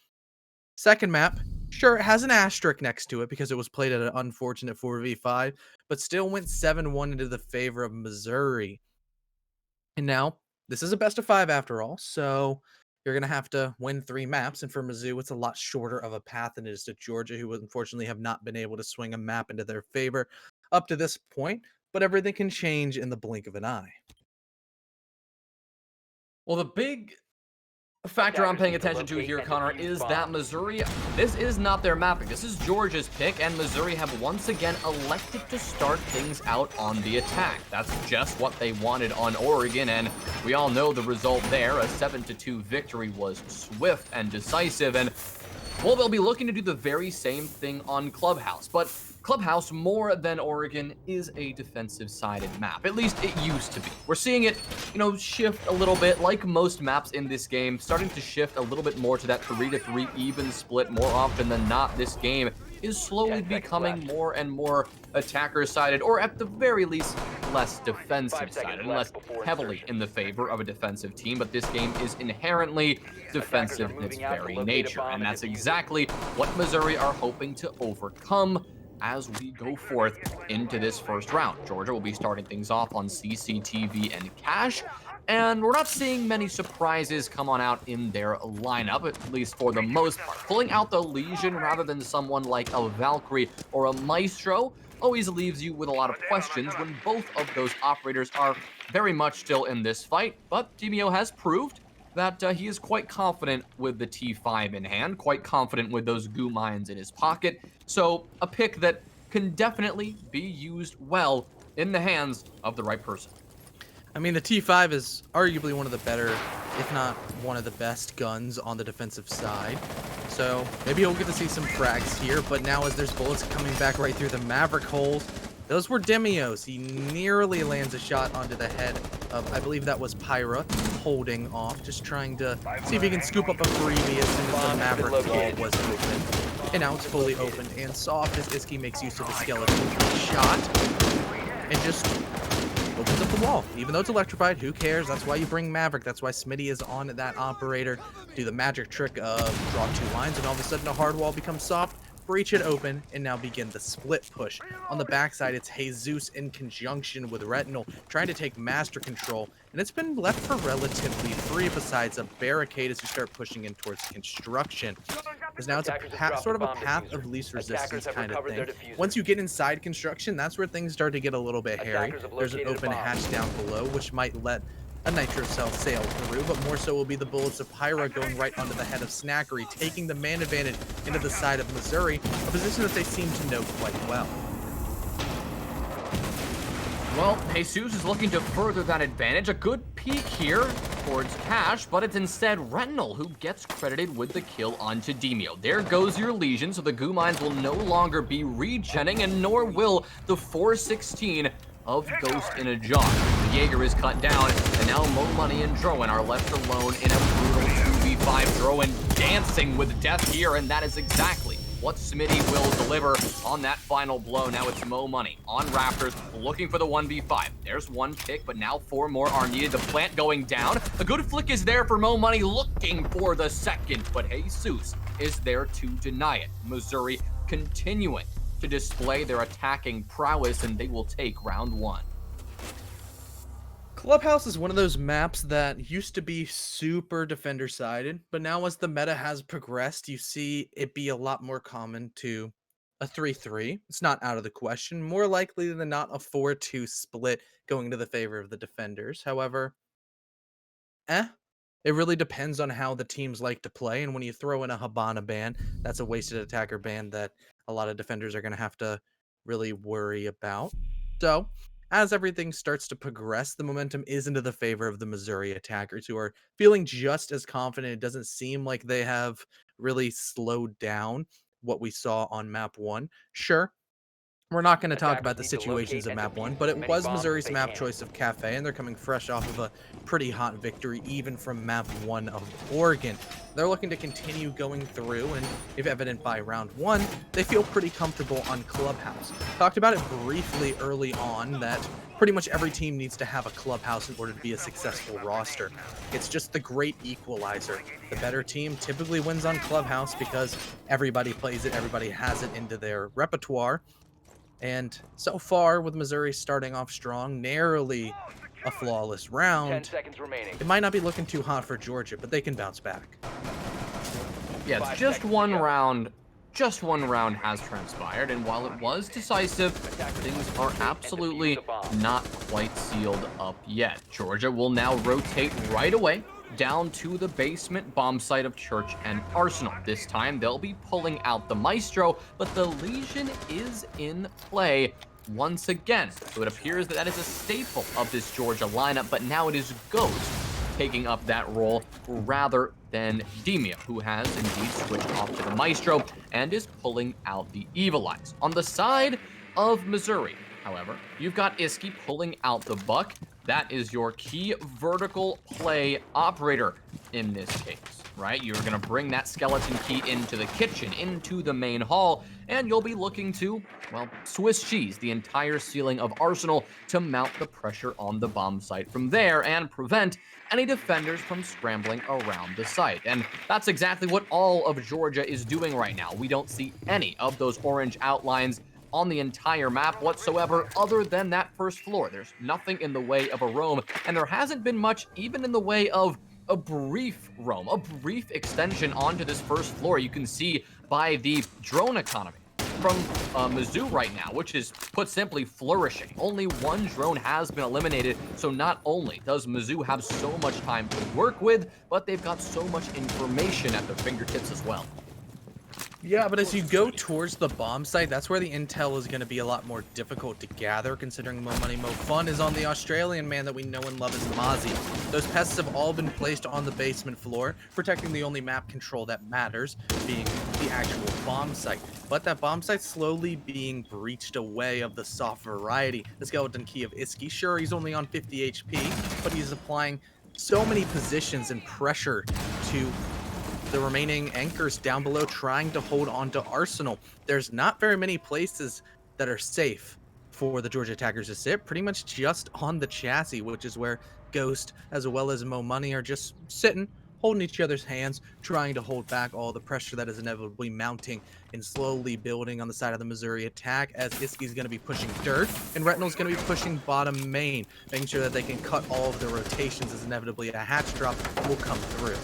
Second map, sure, it has an asterisk next to it because it was played at an unfortunate 4v5, but still went 7-1 into the favor of Missouri. And now, this is a best of 5 after all, so you're going to have to win 3 maps, and for Mizzou, it's a lot shorter of a path than it is to Georgia, who unfortunately have not been able to swing a map into their favor up to this point, but everything can change in the blink of an eye. Well, the big A factor I'm paying attention to here, Connor, is that Missouri, this is not their mapping. This is Georgia's pick, and Missouri have once again elected to start things out on the attack. That's just what they wanted on Oregon, and we all know the result there. A 7-2 victory was swift and decisive, and well, they'll be looking to do the very same thing on Clubhouse, but Clubhouse, more than Oregon, is a defensive-sided map. At least it used to be. We're seeing it, shift a little bit, like most maps in this game, starting to shift a little bit more to that 3-3 even split. More often than not, this game is slowly becoming more and more attacker-sided, or at the very least, less defensive-sided, and less heavily in the favor of a defensive team. But this game is inherently defensive in its very nature, and that's exactly what Missouri are hoping to overcome as we go forth into this first round. Georgia will be starting things off on CCTV and Cash, and we're not seeing many surprises come on out in their lineup, at least for the most part. Pulling out the Legion rather than someone like a Valkyrie or a Maestro always leaves you with a lot of questions when both of those operators are very much still in this fight, but Demio has proved that he is quite confident with the T5 in hand, quite confident with those goo mines in his pocket. So a pick that can definitely be used well in the hands of the right person. I mean, the T5 is arguably one of the better, if not one of the best guns on the defensive side. So maybe he'll get to see some frags here, but now as there's bullets coming back right through the Maverick holes, those were Demio's. He nearly lands a shot onto the head of, I believe that was Pyra, holding off, just trying to see if he can scoop up a freebie as soon as the Maverick wall was open. And now it's fully opened and soft as Iski makes use of the skeleton shot and just opens up the wall. Even though it's electrified, who cares? That's why you bring Maverick. That's why Smitty is on that operator. Do the magic trick of draw 2 lines, and all of a sudden a hard wall becomes soft. Breach it open, and now begin the split push. On the backside, it's Jesus in conjunction with Retinal trying to take master control, and it's been left for relatively free besides a barricade as you start pushing in towards construction. Because now it's sort of a path of least resistance kind of thing. Once you get inside construction, that's where things start to get a little bit hairy. There's an open hatch down below, which might let a nitro cell sail through, but more so will be the bullets of Pyra going right onto the head of Snackery, taking the man advantage into the side of Missouri, a position that they seem to know quite well. Well, Jesus is looking to further that advantage. A good peek here towards Cash, but it's instead Retinal who gets credited with the kill onto Demio. There goes your Legion, so the goo mines will no longer be regenning, and nor will the 416 of Ghost in a Jar. The Jaeger is cut down, and now Mo Money and Drowan are left alone in a brutal 2v5. Drowan dancing with death here, and that is exactly what Smitty will deliver on that final blow. Now it's Mo Money on Raptors, looking for the 1v5. There's one pick, but now 4 more are needed. The plant going down. A good flick is there for Mo Money, looking for the second, but Jesus is there to deny it. Missouri continuing to display their attacking prowess, and they will take round 1. Clubhouse is one of those maps that used to be super defender-sided, but now as the meta has progressed, you see it be a lot more common to a 3-3. It's not out of the question. More likely than not, a 4-2 split going to the favor of the defenders. However, it really depends on how the teams like to play, and when you throw in a Habana ban, that's a wasted attacker ban that a lot of defenders are going to have to really worry about. So, as everything starts to progress, the momentum is into the favor of the Missouri attackers, who are feeling just as confident. It doesn't seem like they have really slowed down what we saw on map 1. Sure, we're not going to talk about the situations of map 1, but it was Missouri's map choice of Cafe, and they're coming fresh off of a pretty hot victory, even from map 1 of Oregon. They're looking to continue going through, and if evident by round 1, they feel pretty comfortable on Clubhouse. Talked about it briefly early on that pretty much every team needs to have a Clubhouse in order to be a successful roster. It's just the great equalizer. The better team typically wins on Clubhouse because everybody plays it, everybody has it into their repertoire. And so far, with Missouri starting off strong, narrowly a flawless round, 10 seconds remaining. it might not be looking too hot for Georgia, but they can bounce back. Yeah, it's just one round. Just one round has transpired, and while it was decisive, things are absolutely not quite sealed up yet. Georgia will now rotate right away down to the basement bomb site of Church and Arsenal. This time, they'll be pulling out the Maestro, but the Legion is in play once again. So it appears that is a staple of this Georgia lineup, but now it is Ghost taking up that role rather than Demia, who has indeed switched off to the Maestro and is pulling out the Evil Eyes. On the side of Missouri, however, you've got Iski pulling out the Buck. That is your key vertical play operator in this case, right? You're going to bring that skeleton key into the kitchen, into the main hall, and you'll be looking to, well, Swiss cheese the entire ceiling of Arsenal to mount the pressure on the bomb site from there and prevent any defenders from scrambling around the site. And that's exactly what all of Georgia is doing right now. We don't see any of those orange outlines on the entire map whatsoever other than that first floor. There's nothing in the way of a roam, and there hasn't been much even in the way of a brief roam, a brief extension onto this first floor. You can see by the drone economy from Mizzou right now, which is, put simply, flourishing. Only one drone has been eliminated, so not only does Mizzou have so much time to work with, but they've got so much information at their fingertips as well. Yeah, but as you go towards the bomb site, that's where the intel is going to be a lot more difficult to gather, considering Mo Money Mo Fun is on the Australian man that we know and love as Mozzie. Those pests have all been placed on the basement floor, protecting the only map control that matters, being the actual bomb site. But that bomb site's slowly being breached away of the soft variety. The skeleton key of Iski, sure, he's only on 50 HP, but he's applying so many positions and pressure to the remaining anchors down below trying to hold on to Arsenal. There's not very many places that are safe for the Georgia attackers to sit, pretty much just on the chassis, which is where Ghost as well as Mo Money are just sitting, holding each other's hands, trying to hold back all the pressure that is inevitably mounting and slowly building on the side of the Missouri attack, as Iski's going to be pushing dirt and Retinal's going to be pushing bottom main, making sure that they can cut all of their rotations as inevitably a hatch drop will come through.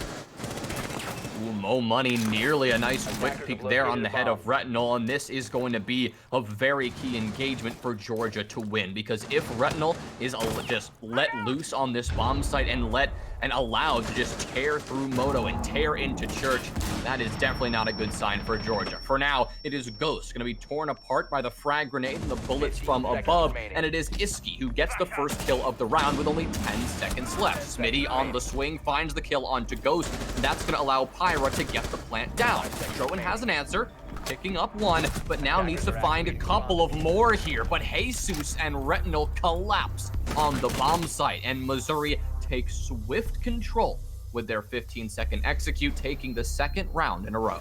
Ooh, Mo Money, nearly a nice quick peek there on the head of Retinal, and this is going to be a very key engagement for Georgia to win, because if Retinal is just let loose on this bomb site and allowed to just tear through Moto and tear into Church, that is definitely not a good sign for Georgia. For now, it is Ghost going to be torn apart by the frag grenade and the bullets from above, and it is Iski who gets the first kill of the round with only 10 seconds left. Smitty on the swing finds the kill onto Ghost, and that's going to allow Pyra to get the plant down. Trowan has an answer, picking up one, but now needs to find a couple of more here. But Jesus and Retinal collapse on the bomb site, and Missouri take swift control with their 15-second execute, taking the second round in a row.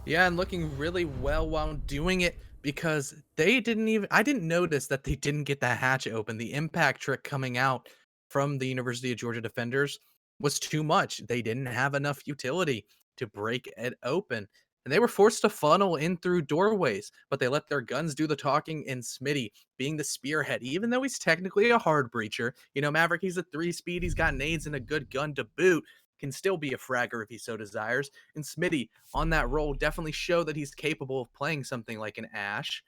Yeah, and looking really well while doing it, because I didn't notice that they didn't get that hatch open. The impact trick coming out from the University of Georgia defenders was too much. They didn't have enough utility to break it open, and they were forced to funnel in through doorways, but they let their guns do the talking, and Smitty being the spearhead, even though he's technically a hard breacher. You know, Maverick, he's a 3-speed, he's got nades and a good gun to boot, can still be a fragger if he so desires, and Smitty on that role definitely showed that he's capable of playing something like an Ash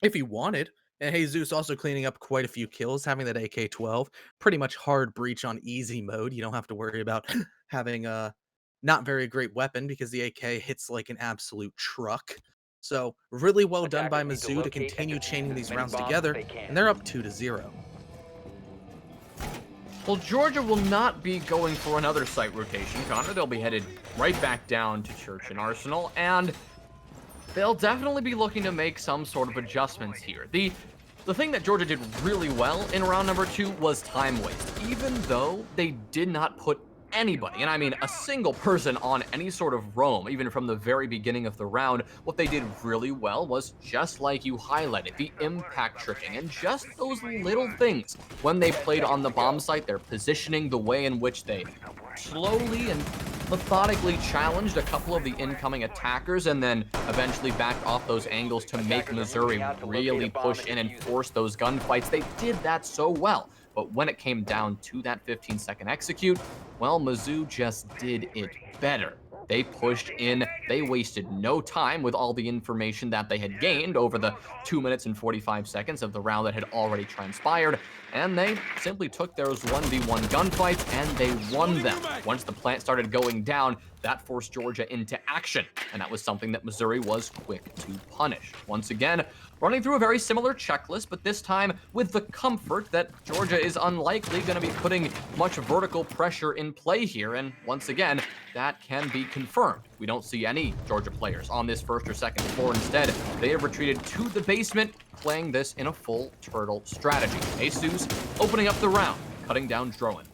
if he wanted. And Jesus also cleaning up quite a few kills, having that AK-12, pretty much hard breach on easy mode. You don't have to worry about having a not very great weapon, because the AK hits like an absolute truck. So really well done by Attackers need Mizzou to to locate and continue defuse chaining as these many rounds bombs as together, they can. and they're up 2-0. Well, Georgia will not be going for another site rotation, Connor. They'll be headed right back down to Church and Arsenal, and they'll definitely be looking to make some sort of adjustments here. The thing that Georgia did really well in round number 2 was time waste. Even though they did not put anybody, and I mean a single person, on any sort of roam, even from the very beginning of the round, what they did really well was, just like you highlighted, the impact tricking and just those little things. When they played on the bomb site, their positioning, the way in which they slowly and methodically challenged a couple of the incoming attackers, and then eventually backed off those angles to make Missouri really push in and force those gunfights. They did that so well. But when it came down to that 15-second execute, well, Mizzou just did it better. They pushed in, they wasted no time with all the information that they had gained over the 2 minutes and 45 seconds of the round that had already transpired, and they simply took those 1v1 gunfights and they won them. Once the plant started going down, that forced Georgia into action, and that was something that Missouri was quick to punish. Once again, running through a very similar checklist, but this time with the comfort that Georgia is unlikely going to be putting much vertical pressure in play here, and once again, that can be confirmed. We don't see any Georgia players on this first or second floor. Instead, they have retreated to the basement, playing this in a full turtle strategy. Jesus opening up the round, cutting down Drowan.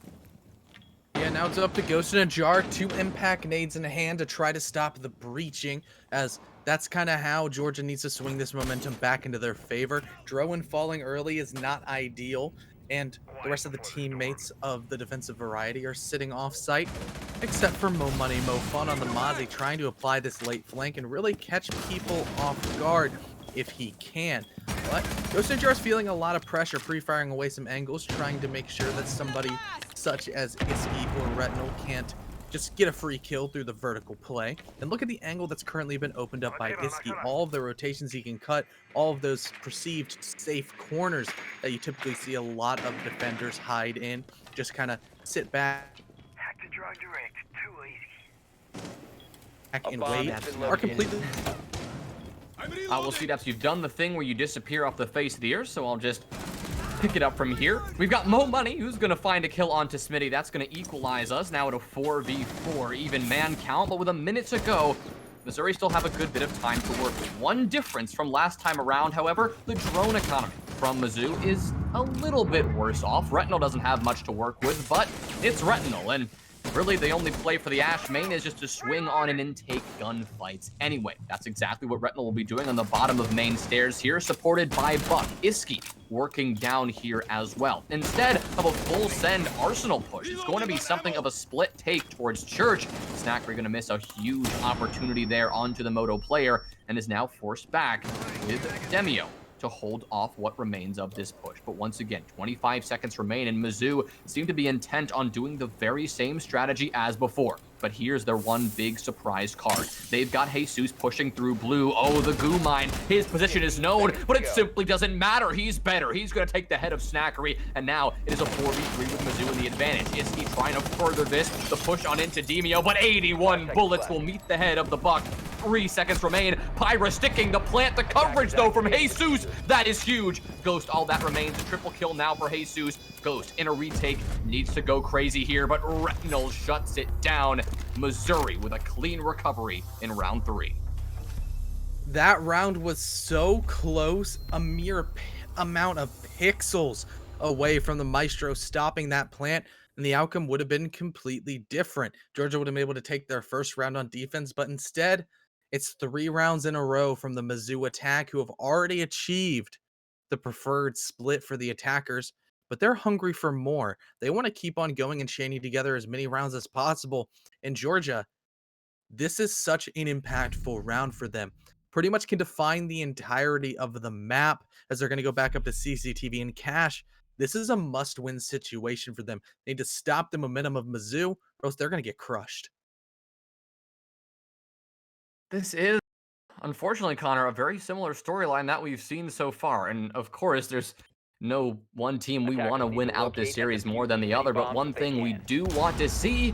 Yeah, now it's up to Ghost in a Jar, 2 impact nades in hand to try to stop the breaching, as that's kind of how Georgia needs to swing this momentum back into their favor. Drowan falling early is not ideal, and the rest of the teammates of the defensive variety are sitting off-site, except for Mo Money, Mo Fun on the Mozzie, trying to apply this late flank and really catch people off guard if he can. But Ghost in a Jar is feeling a lot of pressure, pre-firing away some angles, trying to make sure that somebody such as Iski or Retinal can't just get a free kill through the vertical play. And look at the angle that's currently been opened up by Iski. All of the rotations he can cut, all of those perceived safe corners that you typically see a lot of defenders hide in, just kind of sit back and wait, are completely... We'll see that you've done the thing where you disappear off the face of the earth, so I'll just pick it up from here. We've got Mo Money, who's going to find a kill onto Smitty. That's going to equalize us now at a 4v4, even man count. But with a minute to go, Missouri still have a good bit of time to work with. One difference from last time around, however, the drone economy from Mizzou is a little bit worse off. Retinal doesn't have much to work with, but it's Retinal, and really, the only play for the Ash main is just to swing on and take gunfights anyway. That's exactly what Retinal will be doing on the bottom of main stairs here, supported by Buck. Iski working down here as well. Instead of a full send Arsenal push, it's going to be something of a split take towards Church. Snackery going to miss a huge opportunity there onto the Moto player and is now forced back with Demio to hold off what remains of this push. But once again, 25 seconds remain, and Mizzou seem to be intent on doing the very same strategy as before. But here's their one big surprise card. They've got Jesus pushing through blue. Oh, the goo mine. His position is known, but it simply doesn't matter. He's better. He's going to take the head of Snackery, and now it is a 4v3 with Mizzou in the advantage. Is he trying to further this? The push on into Demio, but 81 bullets will meet the head of the Buck. 3 seconds remain. Pyra sticking the plant. The coverage, though, from Jesus. That is huge. Ghost, all that remains. A triple kill now for Jesus. Ghost in a retake. Needs to go crazy here, but Retinal shuts it down. Missouri with a clean recovery in round 3. That round was so close, a mere amount of pixels away from the Maestro stopping that plant, and the outcome would have been completely different. Georgia would have been able to take their first round on defense, but instead, it's 3 rounds in a row from the Mizzou attack, who have already achieved the preferred split for the attackers, but they're hungry for more. They want to keep on going and chaining together as many rounds as possible. And Georgia, this is such an impactful round for them. Pretty much can define the entirety of the map, as they're going to go back up to CCTV and Cash. This is a must-win situation for them. They need to stop the momentum of Mizzou, or else they're going to get crushed. This is, unfortunately, Connor, a very similar storyline that we've seen so far. And of course, there's no one team we want to win out this series more than the other, but one thing we do want to see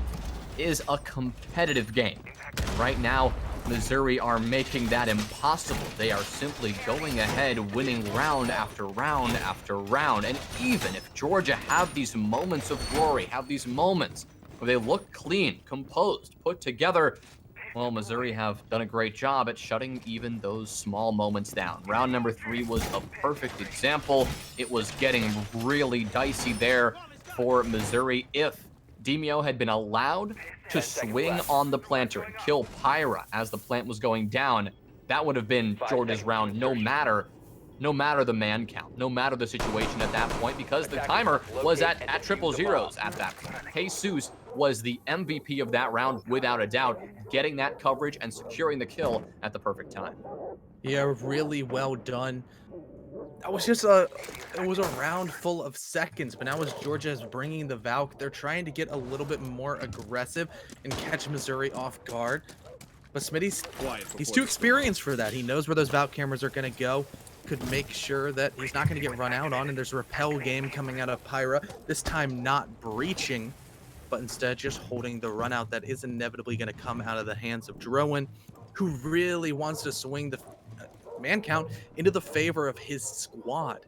is a competitive game. And right now, Missouri are making that impossible. They are simply going ahead, winning round after round after round. And even if Georgia have these moments of glory, have these moments where they look clean, composed, put together, well, Missouri have done a great job at shutting even those small moments down. Round number 3 was a perfect example. It was getting really dicey there for Missouri. If Demio had been allowed to swing on the planter and kill Pyra as the plant was going down, that would have been Georgia's round no matter the man count, no matter the situation at that point, because the timer was at 000 at that point. Jesus was the MVP of that round without a doubt, getting that coverage and securing the kill at the perfect time. Yeah, really well done. That was it was a round full of seconds, but now as Georgia is bringing the Valk, they're trying to get a little bit more aggressive and catch Missouri off guard. But he's too experienced for that. He knows where those Valk cameras are going to go. Could make sure that he's not going to get run out on. And there's a repel game coming out of Pyra. This time not breaching, but instead just holding the run out that is inevitably going to come out of the hands of Drowan, who really wants to swing the man count into the favor of his squad.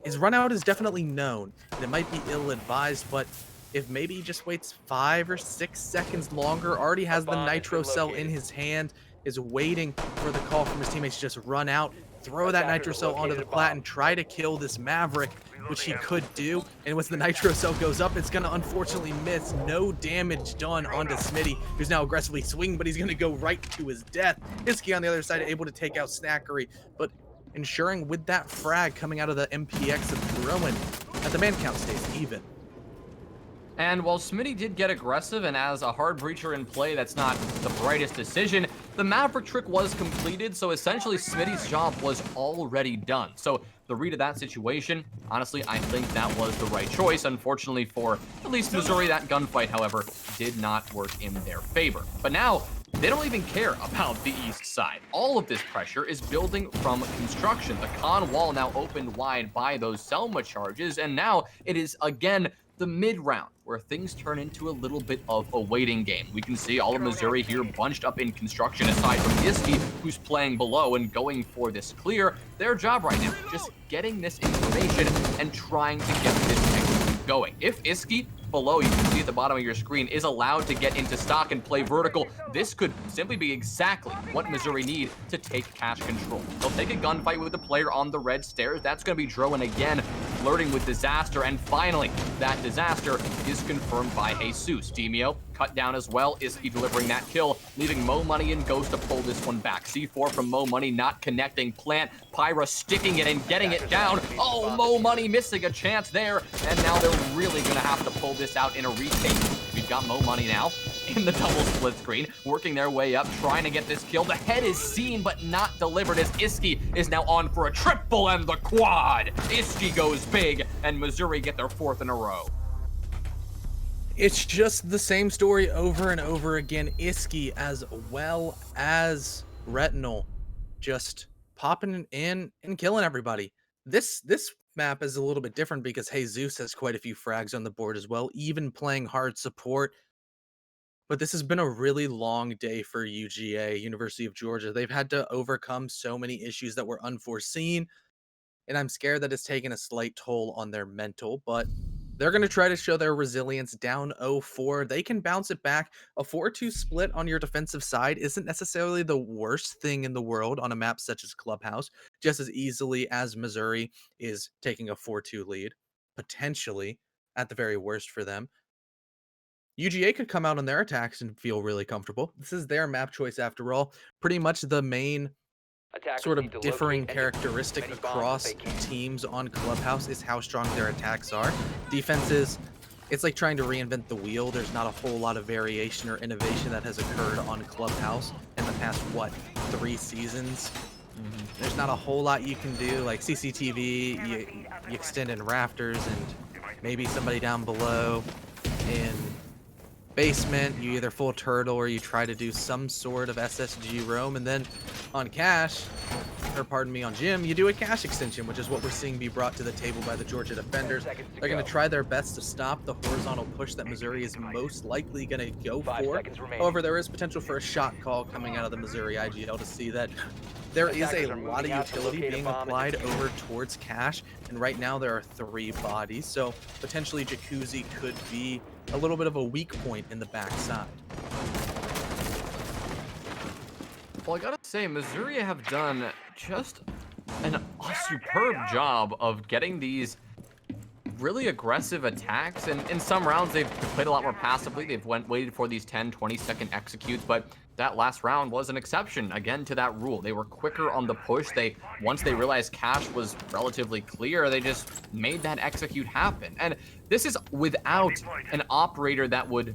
His run out is definitely known, and it might be ill-advised, but if maybe he just waits 5 or 6 seconds longer, already has the nitro cell in his hand, is waiting for the call from his teammates to just run out, throw that nitro cell onto the plat, and try to kill this Maverick, which he could do. And once the nitro cell goes up, it's going to unfortunately miss. No damage done onto Smitty, who's now aggressively swinging, but he's going to go right to his death. Iski on the other side able to take out Snackery, but ensuring with that frag coming out of the MPX of Rowan that the man count stays even. And while Smitty did get aggressive, and as a hard breacher in play, that's not the brightest decision, the Maverick trick was completed, so essentially Smitty's job was already done. So the read of that situation, honestly, I think that was the right choice. Unfortunately for at least Missouri, that gunfight, however, did not work in their favor. But now, they don't even care about the east side. All of this pressure is building from construction. The con wall now opened wide by those Selma charges, and now it is again the mid-round, where things turn into a little bit of a waiting game. We can see all of Missouri here bunched up in construction, aside from Iski, who's playing below and going for this clear. Their job right now, just getting this information and trying to get this execute going. If Iski, below, you can see at the bottom of your screen, is allowed to get into stock and play vertical, this could simply be exactly what Missouri need to take cash control. They'll take a gunfight with the player on the red stairs. That's going to be Drowan again, flirting with disaster, and finally, that disaster is confirmed by Jesus. Demio cut down as well. Iski delivering that kill, leaving Mo Money and Ghost to pull this one back. C4 from Mo Money not connecting. Plant, Pyra sticking it and getting it down. Oh, Mo Money missing a chance there, and now they're really going to have to pull this out in a retake. We've got Mo Money now in the double split screen, working their way up, trying to get this kill. The head is seen, but not delivered, as Iski is now on for a triple and the quad. Iski goes big, and Missouri get their 4th in a row. It's just the same story over and over again. Iski as well as Retinal just popping in and killing everybody. This map is a little bit different because Jesus has quite a few frags on the board as well, even playing hard support. But this has been a really long day for UGA, University of Georgia. They've had to overcome so many issues that were unforeseen, and I'm scared that it's taken a slight toll on their mental, but they're going to try to show their resilience. Down 0-4. They can bounce it back. A 4-2 split on your defensive side isn't necessarily the worst thing in the world on a map such as Clubhouse, just as easily as Missouri is taking a 4-2 lead, potentially, at the very worst for them. UGA could come out on their attacks and feel really comfortable. This is their map choice after all. Pretty much the main sort of differing characteristic across teams on Clubhouse is how strong their attacks are. Defenses, it's like trying to reinvent the wheel. There's not a whole lot of variation or innovation that has occurred on Clubhouse in the past, 3 seasons? There's not a whole lot you can do, like CCTV, you extend in rafters, and maybe somebody down below in basement, you either full turtle or you try to do some sort of SSG roam, and then on cash, or pardon me, on gym, you do a cash extension, which is what we're seeing be brought to the table by the Georgia defenders. They're going to try their best to stop the horizontal push that Missouri is most likely going to go for. However, there is potential for a shot call coming out of the Missouri IGL to see that there is a lot of utility being applied over towards cash, and right now there are 3 bodies, so potentially Jacuzzi could be a little bit of a weak point in the backside. Well, I gotta say, Missouri have done just a superb job of getting these really aggressive attacks, and in some rounds they've played a lot more passively. They've waited for these 10-20 second executes, but that last round was an exception again to that rule. They were quicker on the push. Once they realized cash was relatively clear, they just made that execute happen. And this is without an operator that would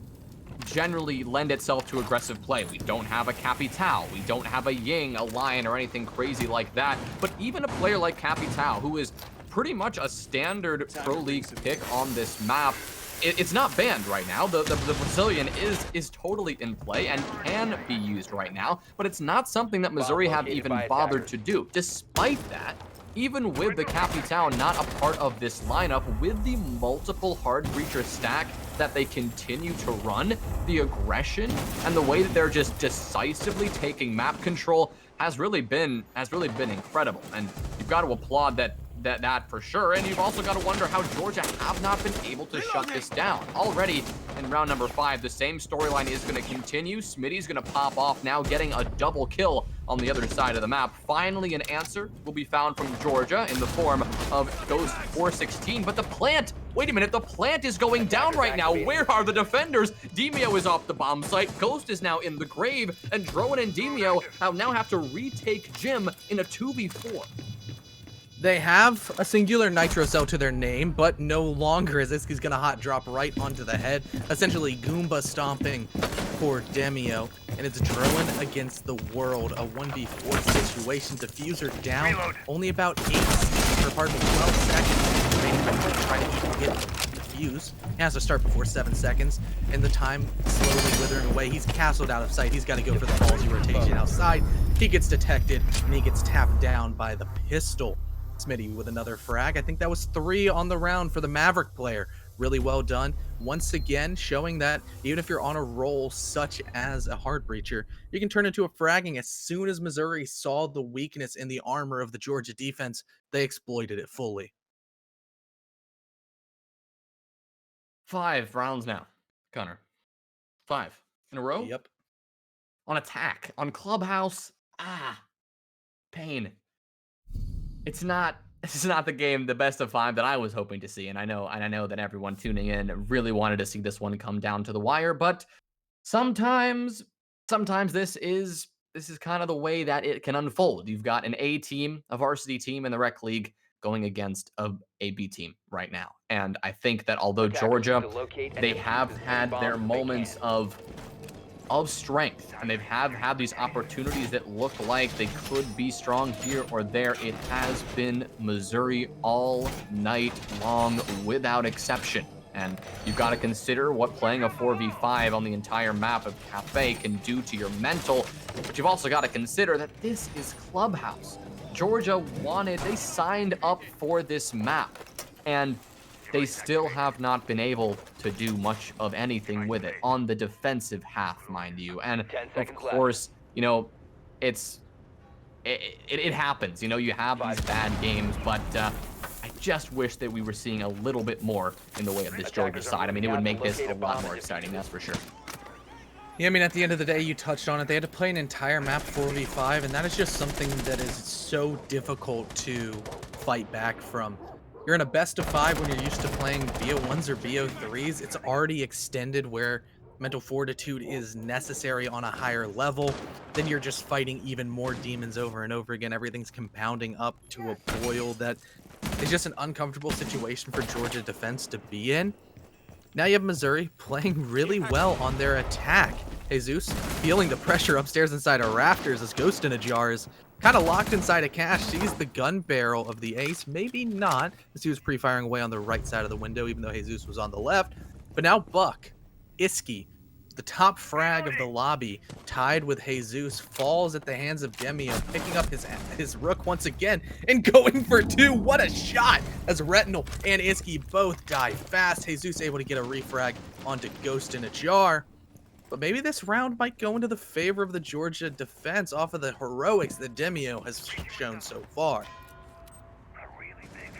generally lend itself to aggressive play. We don't have a Capital, we don't have a Ying, a Lion, or anything crazy like that. But even a player like Capital, who is pretty much a standard Pro League pick on this map, it's not banned right now. The Brazilian is totally in play and can be used right now, but it's not something that Missouri have even bothered to do. Despite that, even with the Capital not a part of this lineup, with the multiple hard breacher stack that they continue to run, the aggression and the way that they're just decisively taking map control has really been incredible. And you've got to applaud that for sure. And you've also got to wonder how Georgia have not been able to shut this down. Already in round number 5, the same storyline is going to continue. Smitty's going to pop off now, getting a double kill on the other side of the map. Finally, an answer will be found from Georgia in the form of Ghost 416. But the plant, wait a minute, the plant is going down right now. Where are the defenders? Demio is off the bomb site. Ghost is now in the grave. And Drowan and Demio now have to retake Jim in a 2v4. They have a singular nitro cell to their name, but no longer, as Iski's gonna hot drop right onto the head, essentially Goomba stomping for Demio. And it's Drowan against the world, a 1v4 situation. Diffuser down, only about 12 seconds remaining to try to even get defuse. He has to start before 7 seconds, and the time slowly withering away. He's castled out of sight. He's got to go for the ballsy rotation outside. He gets detected, and he gets tapped down by the pistol. Smitty with another frag. I think that was 3 on the round for the Maverick player. Really well done. Once again, showing that even if you're on a roll such as a hard breacher, you can turn into a fragging. As soon as Missouri saw the weakness in the armor of the Georgia defense, they exploited it fully. 5 rounds now, Connor. 5 in a row? Yep. On attack, on Clubhouse. Pain. This is not the game, the best of 5 that I was hoping to see, and I know that everyone tuning in really wanted to see this one come down to the wire, but sometimes this is kind of the way that it can unfold. You've got an A team, a varsity team in the rec league going against a B team right now. And I think that although Georgia, they have had their moments of strength, and they've had these opportunities that look like they could be strong here or there, it has been Missouri all night long without exception. And you've got to consider what playing a 4v5 on the entire map of Cafe can do to your mental, but you've also got to consider that this is Clubhouse. Georgia they signed up for this map, and they still have not been able to do much of anything with it on the defensive half, mind you. And of course, you know, it happens. You know, you have these bad games, but I just wish that we were seeing a little bit more in the way of this Georgia side. I mean, it would make this a lot more exciting, that's for sure. Yeah, I mean, at the end of the day, you touched on it. They had to play an entire map 4v5, and that is just something that is so difficult to fight back from. You're in a best of 5 when you're used to playing BO1s or BO3s. It's already extended where mental fortitude is necessary on a higher level. Then you're just fighting even more demons over and over again. Everything's compounding up to a boil that is just an uncomfortable situation for Georgia defense to be in. Now you have Missouri playing really well on their attack. Jesus feeling the pressure upstairs inside of rafters as Ghost in a Jar is kind of locked inside a cache. Sees the gun barrel of the ace. Maybe not, as he was pre-firing away on the right side of the window, even though Jesus was on the left. But now Buck, Iski, the top frag of the lobby, tied with Jesus, falls at the hands of Demio, picking up his rook once again and going for 2. What a shot! As Retinal and Iski both die fast. Jesus able to get a refrag onto Ghost in a Jar. But maybe this round might go into the favor of the Georgia defense off of the heroics that Demio has shown so far.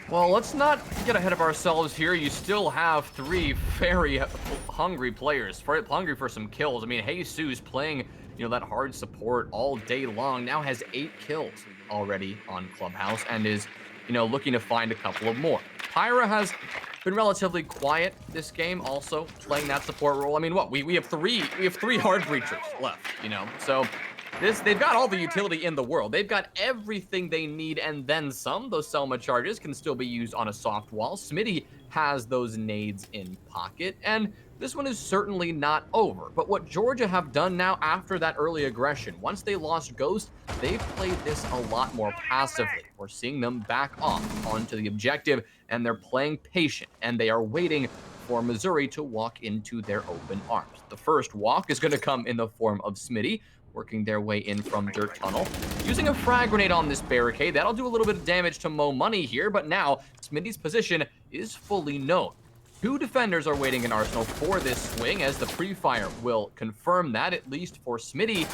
Well, let's not get ahead of ourselves here. You still have 3 very hungry players, hungry for some kills. I mean, Jesus playing, you know, that hard support all day long, now has 8 kills already on Clubhouse and is, you know, looking to find a couple of more. Pyra has been relatively quiet this game, also playing that support role. I mean, what we have 3 hard breachers left, you know, so They've got all the utility in the world. They've got everything they need and then some. Those Selma charges can still be used on a soft wall. Smitty has those nades in pocket, and this one is certainly not over. But what Georgia have done now after that early aggression, once they lost Ghost, they've played this a lot more passively. We're seeing them back off onto the objective, and they're playing patient, and they are waiting for Missouri to walk into their open arms. The first walk is going to come in the form of Smitty, working their way in from Dirt Tunnel. Using a frag grenade on this barricade, that'll do a little bit of damage to Mo Money here, but now Smitty's position is fully known. Two defenders are waiting in Arsenal for this swing, as the pre-fire will confirm that, at least for Smitty.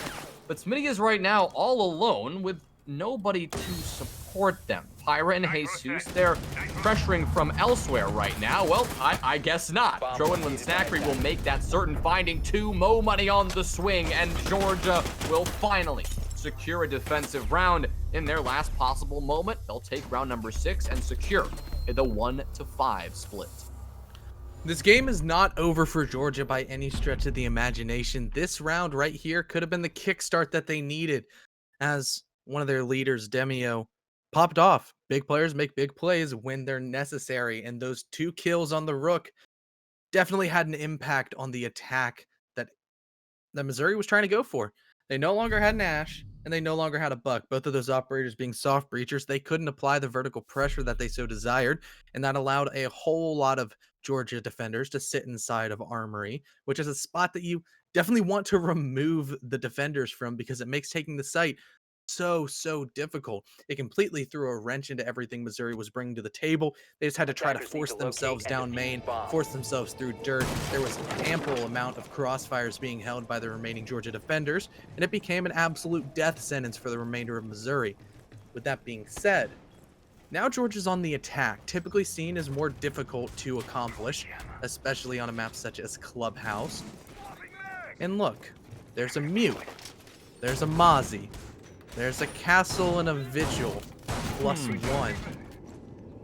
But Smitty is right now all alone with nobody to support them. Pyra and Jesus, they're pressuring from elsewhere right now. Well, I guess not. Drowan and Snackery will make that certain, finding two Mo Money on the swing, and Georgia will finally secure a defensive round in their last possible moment. They'll take round number 6 and secure the 1-5 split. This game is not over for Georgia by any stretch of the imagination. This round right here could have been the kickstart that they needed, as one of their leaders, Demio, popped off. Big players make big plays when they're necessary, and those 2 kills on the Rook definitely had an impact on the attack that Missouri was trying to go for. They no longer had an Ash, and they no longer had a Buck. Both of those operators being soft breachers, they couldn't apply the vertical pressure that they so desired, and that allowed a whole lot of Georgia defenders to sit inside of Armory, which is a spot that you definitely want to remove the defenders from, because it makes taking the site so difficult. It completely threw a wrench into everything Missouri was bringing to the table. They just had to try to Attackers need force to locate themselves and down defuse main, bombs. force themselves through dirt. There was ample amount of crossfires being held by the remaining Georgia defenders, and it became an absolute death sentence for the remainder of Missouri. With that being said, now Georgia's on the attack, typically seen as more difficult to accomplish, especially on a map such as Clubhouse. And look, there's a Mute, there's a Mozzie, there's a Castle and a Vigil, +1.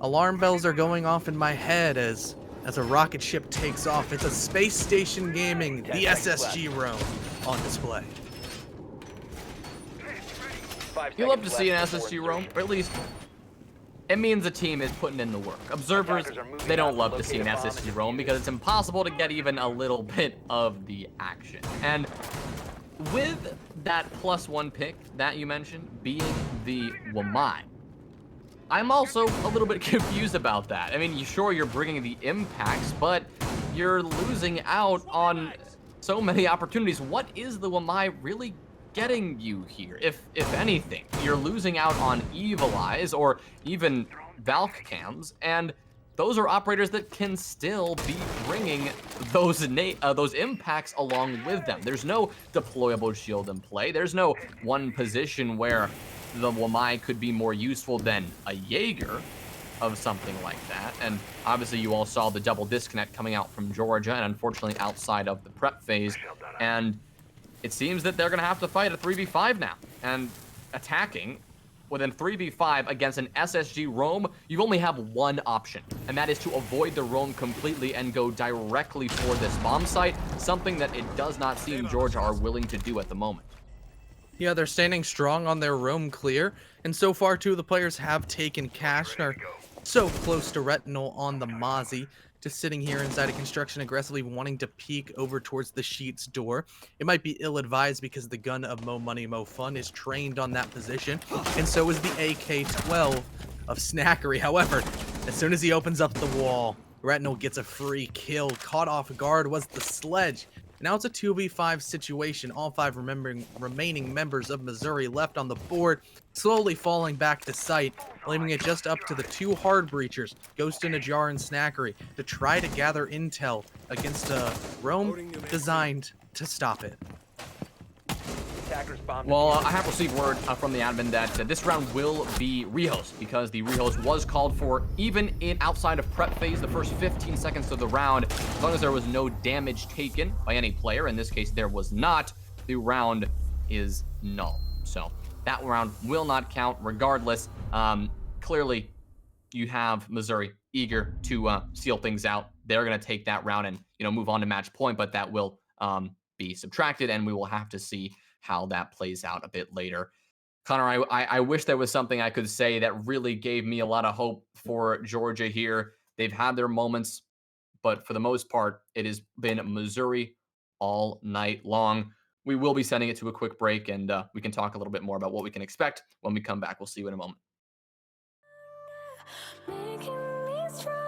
Alarm bells are going off in my head as a rocket ship takes off. It's a Space Station Gaming, the SSG Rome, on display. 5 You love to seconds see an left before SSG roam, insertion. or at least it means the team is putting in the work. Observers, Attackers are moving they out don't to love to see an locate a bomb SSG and roam defuse because it. it's impossible to get even a little bit of the action. And with that +1 pick that you mentioned being the Wamai, I'm also a little bit confused about that. I mean, you're bringing the impacts, but you're losing out on so many opportunities. What is the Wamai really getting you here? If anything, you're losing out on Evil Eyes or even Valk Cams, and those are operators that can still be bringing those impacts along with them. There's no deployable shield in play. There's no one position where the Wamai could be more useful than a Jaeger of something like that. And obviously you all saw the double disconnect coming out from Georgia, and unfortunately outside of the prep phase. And it seems that they're going to have to fight a 3v5 now. And attacking within 3v5 against an SSG roam, you only have one option, and that is to avoid the roam completely and go directly for this bomb site, something that it does not seem Georgia are willing to do at the moment. Yeah, they're standing strong on their roam clear, and so far 2 of the players have taken cash and are so close to Retinal on the Mozzie, just sitting here inside a construction aggressively wanting to peek over towards the Sheets door. It might be ill-advised because the gun of Mo Money Mo Fun is trained on that position, and so is the AK-12 of Snackery. However, as soon as he opens up the wall, Retinal gets a free kill. Caught off guard was the Sledge. Now it's a 2v5 situation. All 5 remaining members of Missouri left on the board, slowly falling back to sight, leaving it just up to the 2 hard breachers, Ghost in a Jar and Snackery, to try to gather intel against a roam designed to stop it. Attackers bomb Well, defused. I have received word from the admin that this round will be rehost, because the rehost was called for even in outside of prep phase, the first 15 seconds of the round. As long as there was no damage taken by any player, in this case there was not, the round is null. So that round will not count regardless. Clearly, you have Missouri eager to seal things out. They're going to take that round and move on to match point, but that will be subtracted, and we will have to see how that plays out a bit later. Connor, I wish there was something I could say that really gave me a lot of hope for Georgia here. They've had their moments, but for the most part, it has been Missouri all night long. We will be sending it to a quick break, and we can talk a little bit more about what we can expect when we come back. We'll see you in a moment. Making me stronger.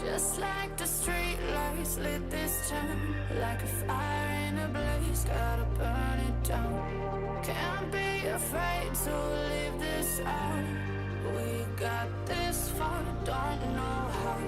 Just like the street lights lit this town, like a fire in a blaze, gotta burn it down. Can't be afraid to leave this out. We got this far, don't know how.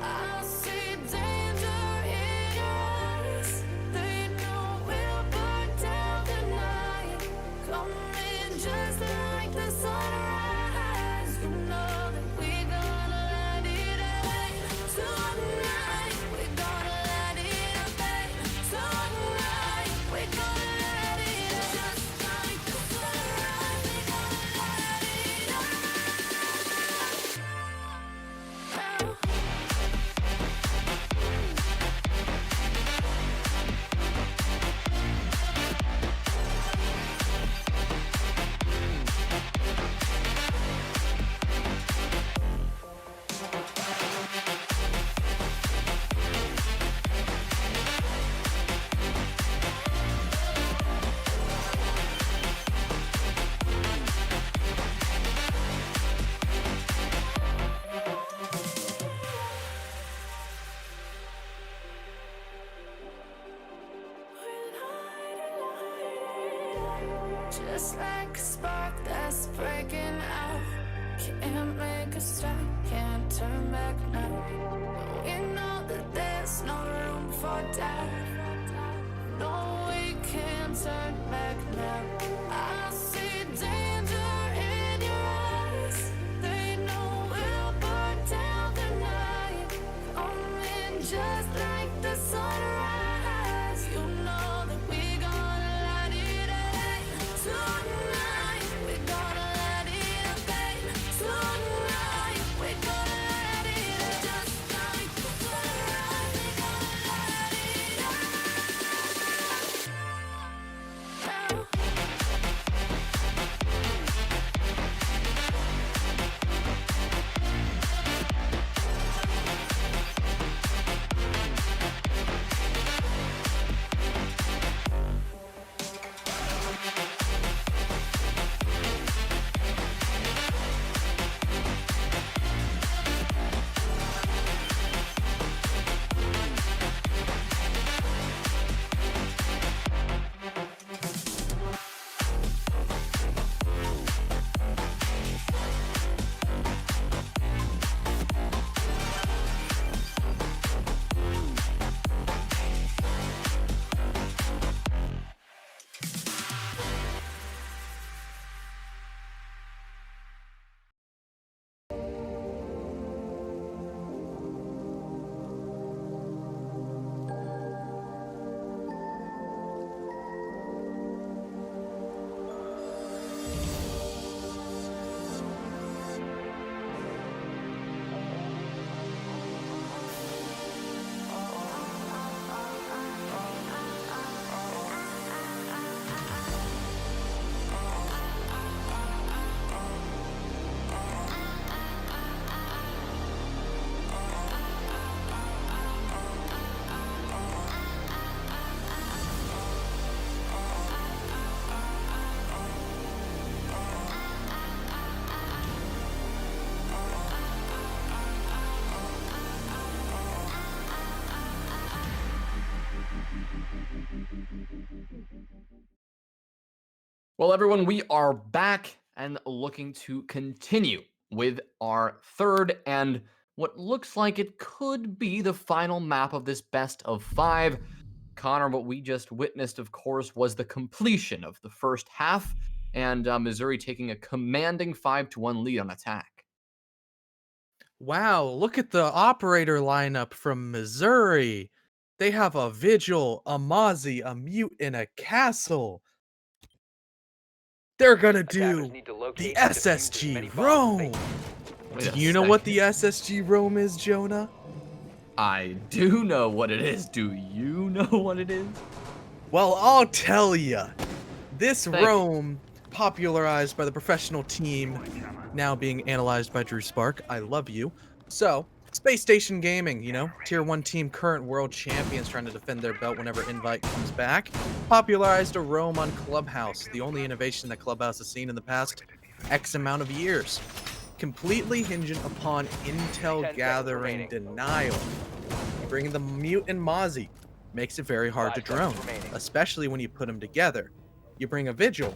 I see danger in your eyes. They know we'll burn down the night. Coming just like the sunrise. You know that we gonna let it rain. Tonight, we gonna let it rain. Tonight, we gonna let it rain. Just like the sunrise, we gonna let it rain. just like a spark that's breaking out. Can't make a stop, can't turn back now. We know that there's no room for doubt. No, we can't turn back now. I see danger in your eyes. They know we'll burn down the night. Coming just like the sunrise. You know that we gonna light it up tonight. We gonna light it up, babe. Tonight we gonna light it up just like the sunrise. We gonna light it up now. Well, everyone, we are back and looking to continue with our third and what looks like it could be the final map of this best of 5. Connor, what we just witnessed, of course, was the completion of the first half, and Missouri taking a commanding 5-1 lead on attack. Wow, look at the operator lineup from Missouri. They have a Vigil, a Mozzie, a Mute, and a Castle. They're gonna Attackers do need to the locate and defuse as many SSG bombs as they Rome. Wait Do a you know what second. the SSG Rome is, Jonah? I do know what it is. Do you know what it is? Well, I'll tell ya. This Thank you. Rome, popularized by the professional team, now being analyzed by Drew Spark. I love you. So, Space Station Gaming, you know, Tier 1 team, current world champions trying to defend their belt whenever Invite comes back, popularized a Rome on Clubhouse, the only innovation that Clubhouse has seen in the past X amount of years. Completely hinging upon 10 intel seconds gathering remaining. denial. Bringing the Mute and Mozzie makes it very hard 5 to drone, seconds remaining. especially when you put them together. You bring a Vigil,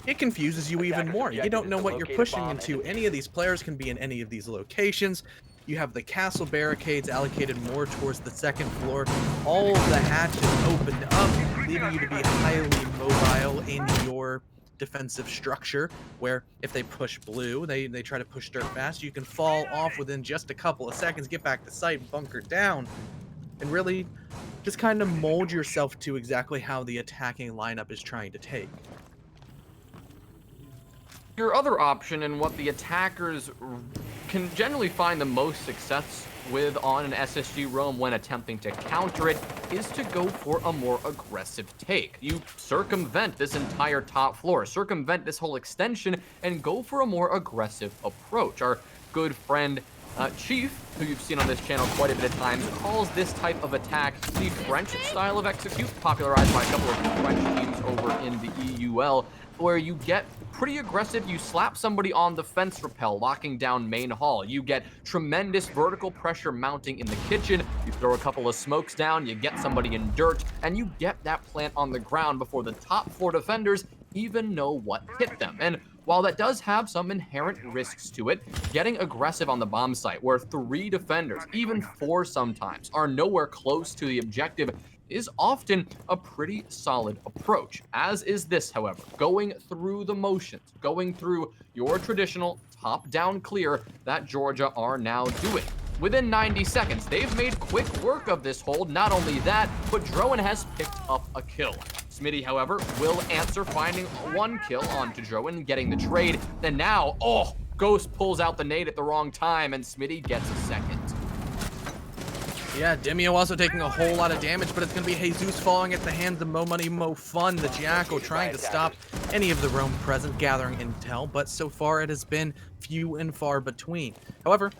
it confuses you even Attackers' more. You objective don't is know to what you're locate a pushing bomb into. and Any of these players can be in any of these locations. You have the castle barricades allocated more towards the second floor. All of the hatches opened up, leaving you to be highly mobile in your defensive structure, where if they push blue, they try to push dirt fast, you can fall off within just a couple of seconds, get back to site, and bunker down, and really just kind of mold yourself to exactly how the attacking lineup is trying to take. Your other option, and what the attackers can generally find the most success with on an SSG roam when attempting to counter it, is to go for a more aggressive take. You circumvent this entire top floor, circumvent this whole extension, and go for a more aggressive approach. Our good friend Chief, who you've seen on this channel quite a bit of times, calls this type of attack the French style of execute, popularized by a couple of French teams over in the EUL, where you get pretty aggressive. You slap somebody on the fence rappel, locking down main hall. You get tremendous vertical pressure mounting in the kitchen. You throw a couple of smokes down, you get somebody in dirt, and you get that plant on the ground before the top floor defenders even know what hit them. And while that does have some inherent risks to it, getting aggressive on the bomb site where 3 defenders, even 4 sometimes, are nowhere close to the objective is often a pretty solid approach. As is this, however, going through the motions, going through your traditional top-down clear that Georgia are now doing. Within 90 seconds, they've made quick work of this hold. Not only that, but Drowan has picked up a kill. Smitty, however, will answer, finding 1 kill onto Drowan, getting the trade. And now, Ghost pulls out the nade at the wrong time, and Smitty gets a second. Yeah, Demio also taking a whole lot of damage, but it's going to be Jesus falling at the hands of Mo Money Mo Fun, the Jackal, trying to stop any of the roam present, gathering intel, but so far it has been few and far between. However,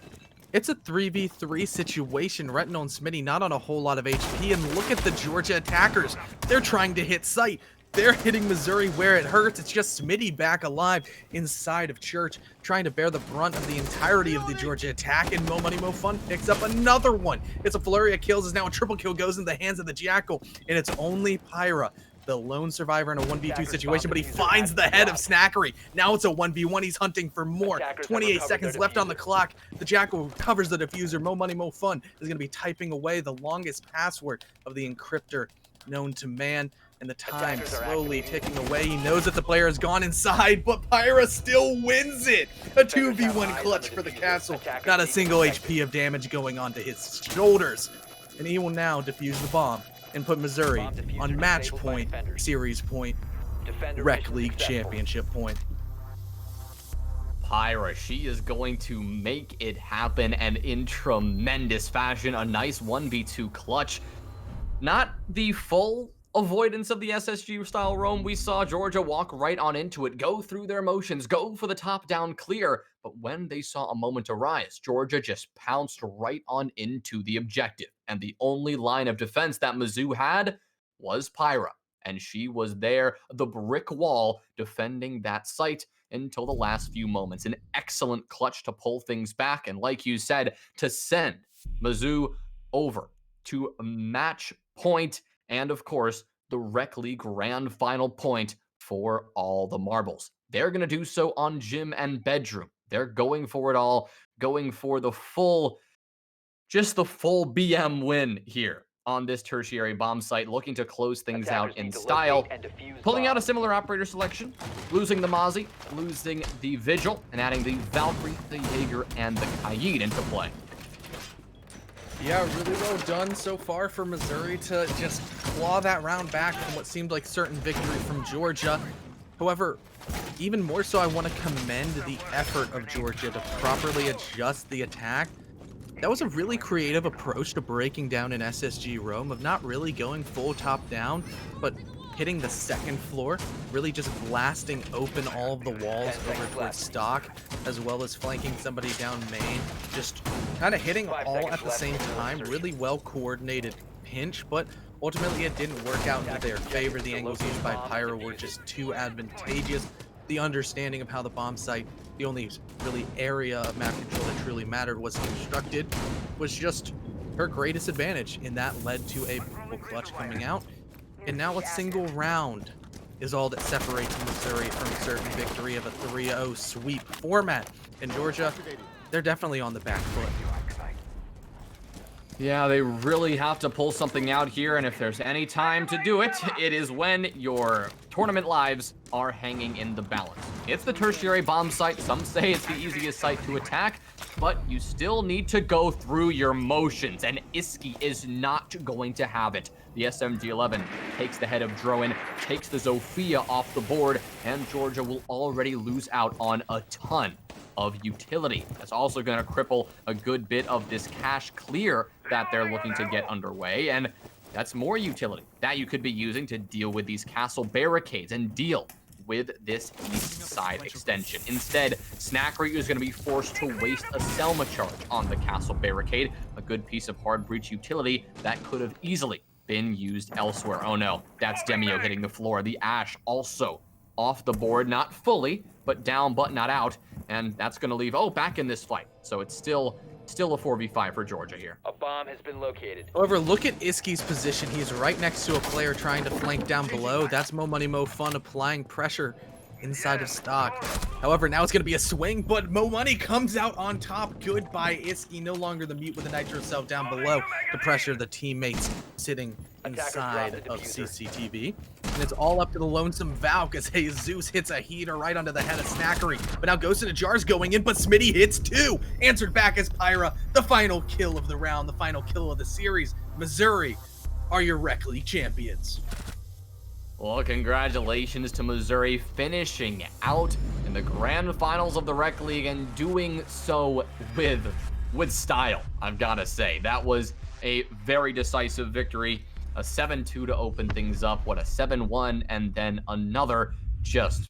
it's a 3v3 situation. Retinol and Smitty not on a whole lot of HP, and look at the Georgia attackers. They're trying to hit site. They're hitting Missouri where it hurts. It's just Smitty back alive inside of Church, trying to bear the brunt of the entirety of the Georgia attack, and Mo Money Mo Fun picks up another one. It's a flurry of kills, as now a triple kill goes in the hands of the Jackal, and it's only Pyra, the lone survivor in a 1v2 situation, but he finds the head of Snackery. Now it's a 1v1. He's hunting for more. 28 seconds left on the clock. The Jackal recovers the diffuser. Mo Money Mo Fun is going to be typing away the longest password of the encryptor known to man. And the time slowly ticking away. He knows that the player has gone inside, but Pyra still wins it. A 2v1 clutch for the castle. Not a single HP of damage going onto his shoulders. And he will now defuse the bomb and put Missouri on match point, series point, Rec League championship point. Pyra, she is going to make it happen, and in tremendous fashion. A nice 1v2 clutch. Not the full avoidance of the SSG style roam. We saw Georgia walk right on into it, go through their motions, go for the top down clear. But when they saw a moment arise, Georgia just pounced right on into the objective. And the only line of defense that Mizzou had was Pyra. And she was there, the brick wall, defending that site until the last few moments. An excellent clutch to pull things back. And like you said, to send Mizzou over to match point. And of course, the Rec League grand final point for all the marbles. They're going to do so on gym and bedroom. They're going for it all, going for the full, just the full BM win here on this tertiary bomb site, looking to close things out in style. Pulling out a similar operator selection, losing the Mozzie, losing the Vigil, and adding the Valkyrie, the Jaeger, and the Kaid into play. Yeah, really well done so far for Missouri to just claw that round back from what seemed like certain victory from Georgia. However, even more so, I want to commend the effort of Georgia to properly adjust the attack. That was a really creative approach to breaking down an SSG roam, of not really going full top down, but hitting the second floor, really just blasting open all of the walls over towards stock, as well as flanking somebody down main, just kind of hitting all at the same time. Really well coordinated pinch, but ultimately it didn't work out into their favor. The angles used by Pyra were just too advantageous. The understanding of how the bomb site, the only really area of map control that truly mattered, was constructed, was just her greatest advantage, and that led to a full clutch coming out. And now a single round is all that separates Missouri from certain victory of a 3-0 sweep format. And Georgia, they're definitely on the back foot. Yeah, they really have to pull something out here, and if there's any time to do it, it is when your tournament lives are hanging in the balance. It's the tertiary bomb site. Some say it's the easiest site to attack, but you still need to go through your motions, and Iski is not going to have it. The SMG-11 takes the head of Drowan, takes the Zofia off the board, and Georgia will already lose out on a ton of utility. That's also going to cripple a good bit of this cache clear that they're looking to get underway, and that's more utility that you could be using to deal with these castle barricades and deal with this east side extension. Instead, Snackery is going to be forced to waste a Selma charge on the castle barricade, a good piece of hard breach utility that could have easily been used elsewhere. Oh no, that's Demio hitting the floor. The Ash also off the board, not fully, but down but not out, and that's going to leave, back in this fight. So it's still still a 4v5 for Georgia here. A bomb has been located. However, look at Iski's position. He's right next to a player trying to flank down below. That's Mo Money Mo Fun applying pressure inside of stock. However, now it's going to be a swing, but Mo Money comes out on top. Goodbye, Iski. No longer the mute with the nitro self down below to pressure the teammates sitting inside of CCTV. And it's all up to the lonesome Valk as Jesus hits a heater right onto the head of Snackery. But now Ghost in a Jar's going in, but Smitty hits two. Answered back as Pyra. The final kill of the round, the final kill of the series. Missouri are your Rec League champions. Well, congratulations to Missouri finishing out in the grand finals of the Rec League and doing so with style, I've got to say. That was a very decisive victory, a 7-2 to open things up, what a 7-1, and then another just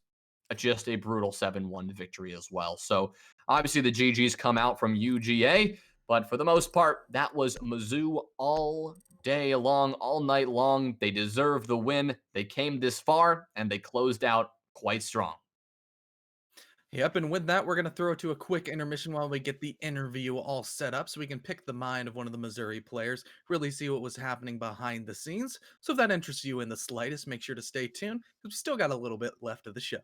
a brutal 7-1 victory as well. So obviously the GGs come out from UGA, but for the most part, that was Mizzou all day long, all night long. They deserve the win. They came this far, and they closed out quite strong. Yep, and with that, we're going to throw it to a quick intermission while we get the interview all set up so we can pick the mind of one of the Missouri players, really see what was happening behind the scenes. So if that interests you in the slightest, make sure to stay tuned because we still got a little bit left of the show.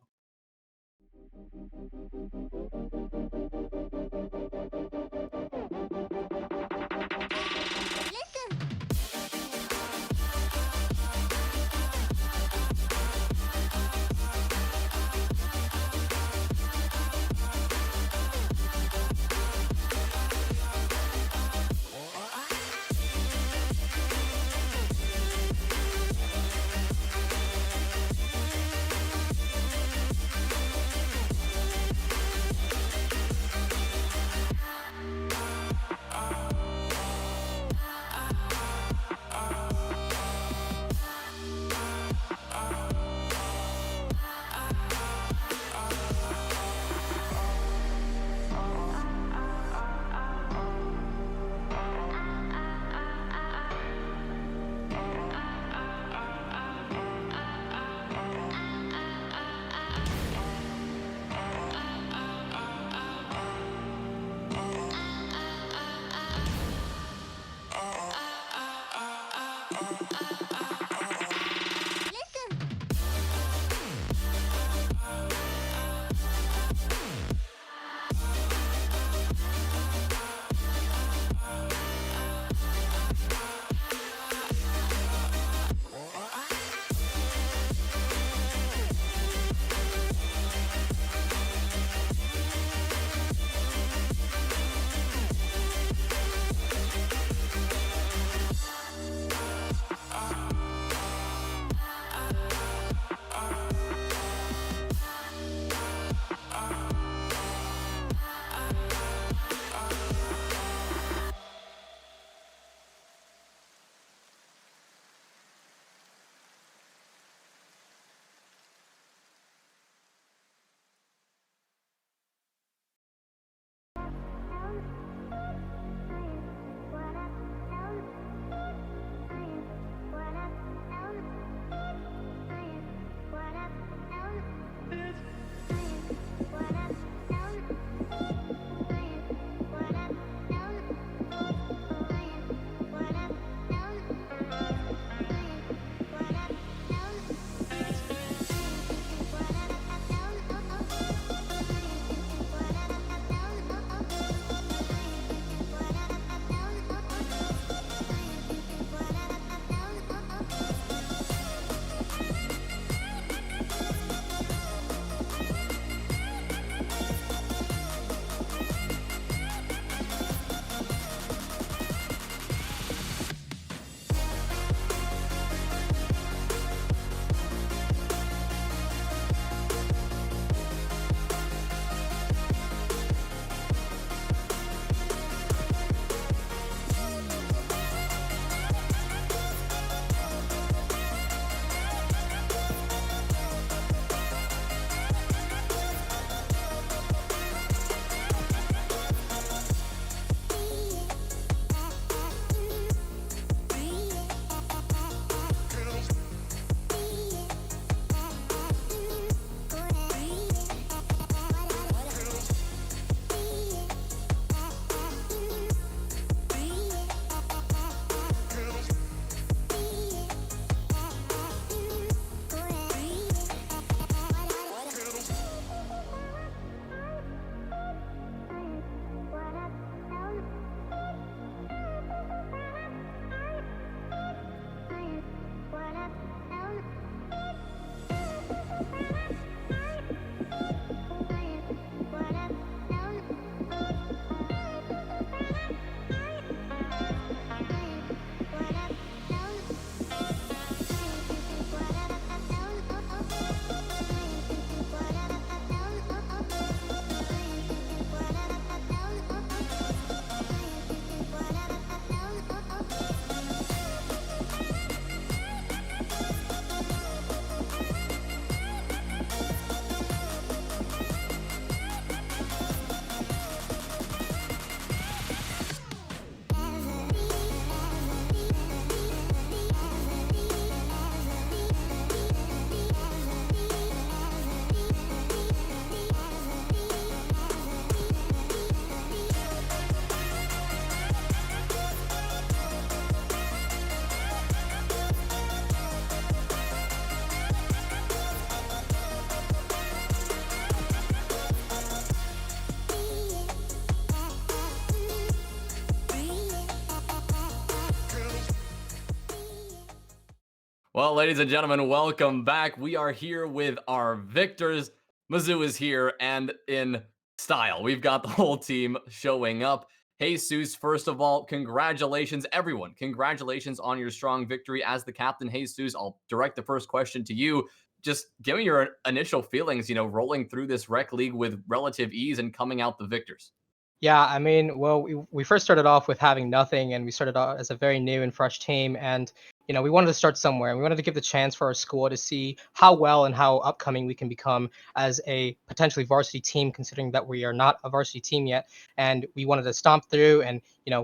Well, ladies and gentlemen, welcome back. We are here with our victors. Mizzou is here and in style. We've got the whole team showing up. Jesus, first of all, congratulations, everyone. Congratulations on your strong victory as the captain. Jesus, I'll direct the first question to you. Just give me your initial feelings, rolling through this rec league with relative ease and coming out the victors. Yeah, I mean, well, we first started off with having nothing, and we started out as a very new and fresh team. And, we wanted to start somewhere, and we wanted to give the chance for our school to see how well and how upcoming we can become as a potentially varsity team, considering that we are not a varsity team yet. And we wanted to stomp through, and,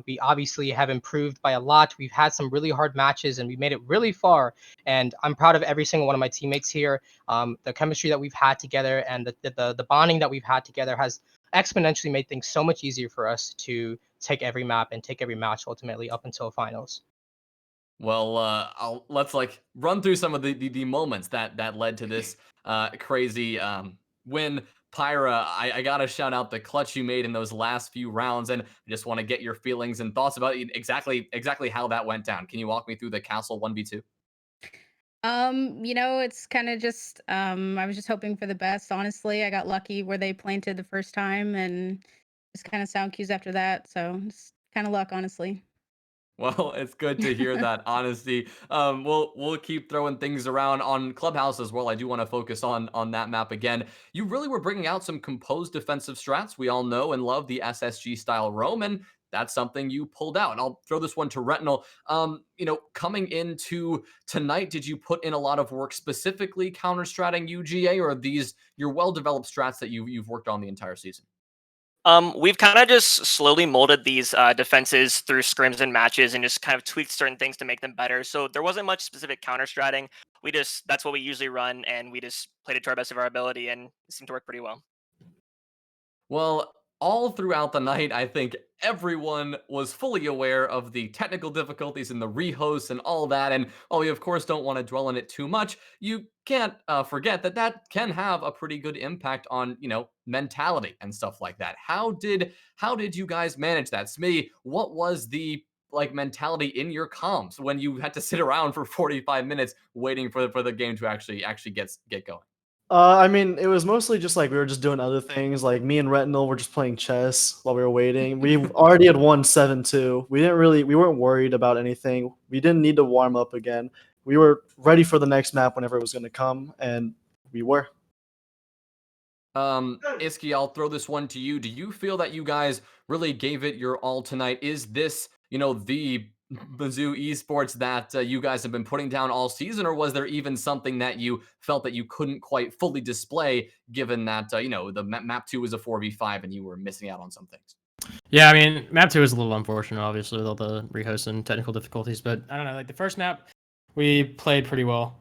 we obviously have improved by a lot. We've had some really hard matches, and we made it really far. And I'm proud of every single one of my teammates here. The chemistry that we've had together and the bonding that we've had together has exponentially made things so much easier for us to take every map and take every match ultimately up until finals. Well, let's run through some of the moments that led to this crazy win. Pyra, I gotta shout out the clutch you made in those last few rounds, and I just want to get your feelings and thoughts about exactly how that went down. Can you walk me through the castle 1v2? It's kind of just I was just hoping for the best, honestly. I got lucky where they planted the first time and just kind of sound cues after that. So it's kind of luck, honestly. Well, it's good to hear that honesty. We'll keep throwing things around on Clubhouse as well. I do want to focus on that map again. You really were bringing out some composed defensive strats. We all know and love the SSG style roam, and that's something you pulled out. And I'll throw this one to Retinal. Coming into tonight, did you put in a lot of work specifically counter-stratting UGA, or are these your well-developed strats that you've worked on the entire season? We've kind of just slowly molded these defenses through scrims and matches and just kind of tweaked certain things to make them better. So there wasn't much specific counter stratting. That's what we usually run, and we just played it to our best of our ability, and it seemed to work pretty well. Well, all throughout the night, I think everyone was fully aware of the technical difficulties and the rehosts and all that. And while we, of course, don't want to dwell on it too much, you can't forget that can have a pretty good impact on, mentality and stuff like that. How did you guys manage that? Smitty, what was the mentality in your comms when you had to sit around for 45 minutes waiting for the game to actually get going? I mean, it was mostly just we were just doing other things. Like me and Retinal were just playing chess while we were waiting. We already had won 7-2. We weren't worried about anything. We didn't need to warm up again. We were ready for the next map whenever it was going to come, and we were. Iski, I'll throw this one to you. Do you feel that you guys really gave it your all tonight? Is this, the Mizzou esports that you guys have been putting down all season, or was there even something that you felt that you couldn't quite fully display, given that the map 2 was a 4v5 and you were missing out on some things? Yeah, I mean, map 2 is a little unfortunate, obviously, with all the rehosts and technical difficulties, but I don't know, the first map we played pretty well.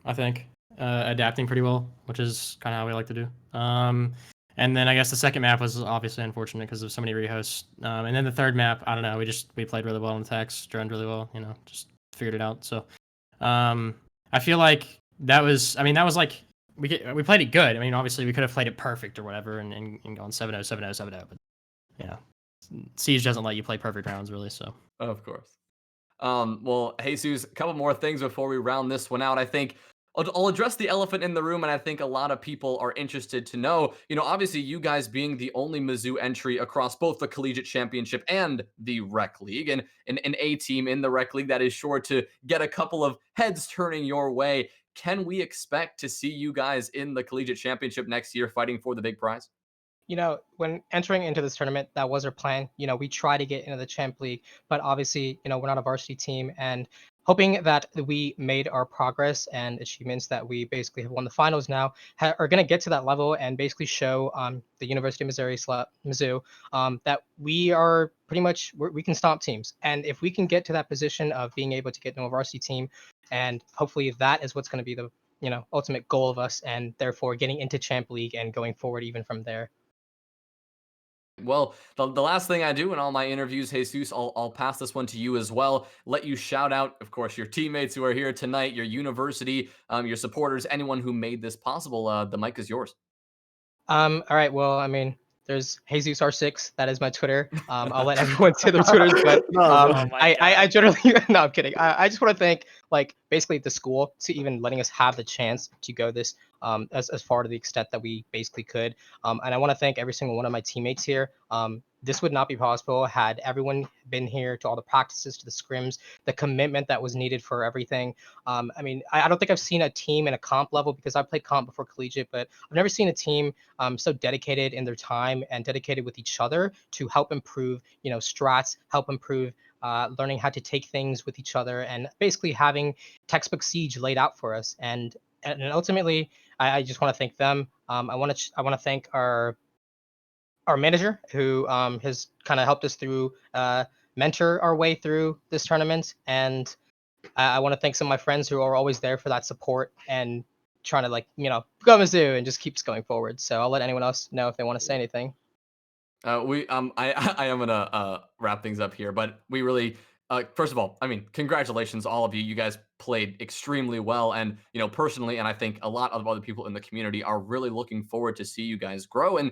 I think adapting pretty well, which is kind of how we like to do. And then I guess the second map was obviously unfortunate because of so many rehosts. And then the third map, I don't know, we played really well in the techs, droned really well, just figured it out. So I feel like that was we played it good. I mean, obviously we could have played it perfect or whatever and gone 7-0, 7-0, 7-0, but Siege doesn't let you play perfect rounds really, so. Of course. Well, Jesus, a couple more things before we round this one out. I think I'll address the elephant in the room, and I think a lot of people are interested to know, obviously you guys being the only Mizzou entry across both the Collegiate Championship and the Rec League, and an A team in the Rec League that is sure to get a couple of heads turning your way. Can we expect to see you guys in the Collegiate Championship next year fighting for the big prize? When entering into this tournament, that was our plan. We try to get into the Champ League, but obviously, we're not a varsity team, and hoping that we made our progress and achievements that we basically have won the finals now are going to get to that level and basically show the University of Missouri, Mizzou, that we are pretty much, we can stomp teams. And if we can get to that position of being able to get into a varsity team, and hopefully that is what's going to be the ultimate goal of us, and therefore getting into Champ League and going forward even from there. Well, the last thing I do in all my interviews, Jesus, I'll pass this one to you as well. Let you shout out, of course, your teammates who are here tonight, your university, your supporters, anyone who made this possible. The mic is yours. All right. Well, I mean, there's Jesus R6. That is my Twitter. I'll let everyone say their Twitters, but No, Oh my I God. generally no, I'm kidding. I just want to thank like basically the school to even letting us have the chance to go this as far to the extent that we basically could. And I want to thank every single one of my teammates here. This would not be possible had everyone been here to all the practices, to the scrims, the commitment that was needed for everything. I mean, I don't think I've seen a team in a comp level because I've played comp before collegiate, but I've never seen a team so dedicated in their time and dedicated with each other to help improve, strats, help improve learning how to take things with each other, and basically having textbook siege laid out for us. And ultimately, I just want to thank them. I want to thank our manager who has kind of helped us through mentor our way through this tournament, and I want to thank some of my friends who are always there for that support and trying to go Mizzou and just keeps going forward. So I'll let anyone else know if they want to say anything. I am gonna wrap things up here, but we really first of all, I mean, congratulations, all of you. You guys played extremely well, and personally, and I think a lot of other people in the community are really looking forward to see you guys grow, and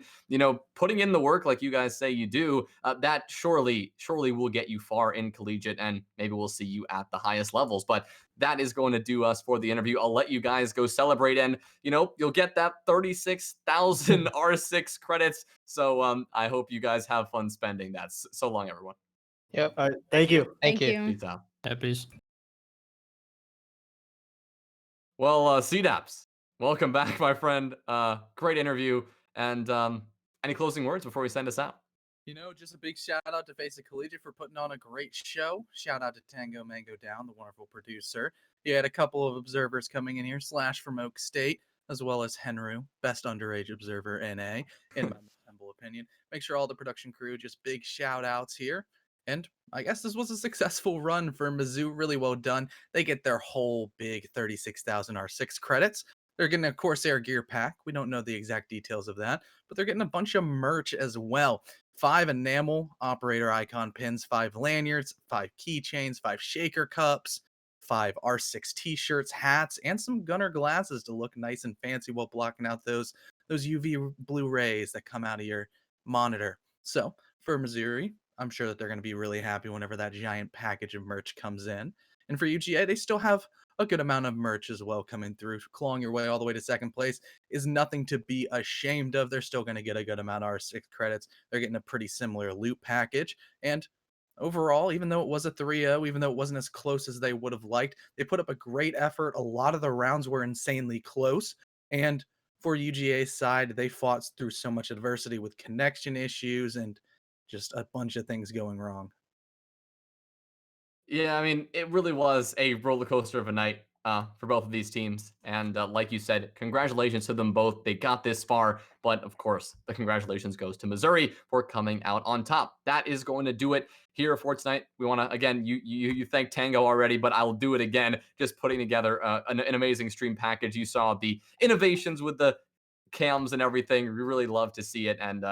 putting in the work like you guys say you do. That surely will get you far in collegiate, and maybe we'll see you at the highest levels. But that is going to do us for the interview. I'll let you guys go celebrate, and you'll get that 36,000 R6 credits. So I hope you guys have fun spending that. So long, everyone. Yep. All right. Thank you. Thank you. Peace out. Yeah, peace. Well, CDAPS, welcome back, my friend. Great interview. And any closing words before we send us out? Just a big shout out to Face of Collegiate for putting on a great show. Shout out to Tango Mango Down, the wonderful producer. You had a couple of observers coming in here, Slash from Oak State, as well as Henru, best underage observer NA, in my humble opinion. Make sure all the production crew, just big shout outs here. And I guess this was a successful run for Mizzou. Really well done. They get their whole big 36,000 R6 credits. They're getting a Corsair gear pack. We don't know the exact details of that, but they're getting a bunch of merch as well. 5 enamel operator icon pins, 5 lanyards, 5 keychains, 5 shaker cups, 5 R6 t-shirts, hats, and some gunner glasses to look nice and fancy while blocking out those UV blue rays that come out of your monitor. So for Missouri, I'm sure that they're going to be really happy whenever that giant package of merch comes in. And for UGA, they still have a good amount of merch as well coming through. Clawing your way all the way to second place is nothing to be ashamed of. They're still going to get a good amount of R6 credits. They're getting a pretty similar loot package. And overall, even though it was a 3-0, even though it wasn't as close as they would have liked, they put up a great effort. A lot of the rounds were insanely close. And for UGA's side, they fought through so much adversity with connection issues and just a bunch of things going wrong. Yeah, I mean, it really was a roller coaster of a night for both of these teams. And like you said, congratulations to them both. They got this far. But of course, the congratulations goes to Missouri for coming out on top. That is going to do it here for tonight. We want to, again, you thank Tango already, but I'll do it again. Just putting together an amazing stream package. You saw the innovations with the cams and everything. We really love to see it. And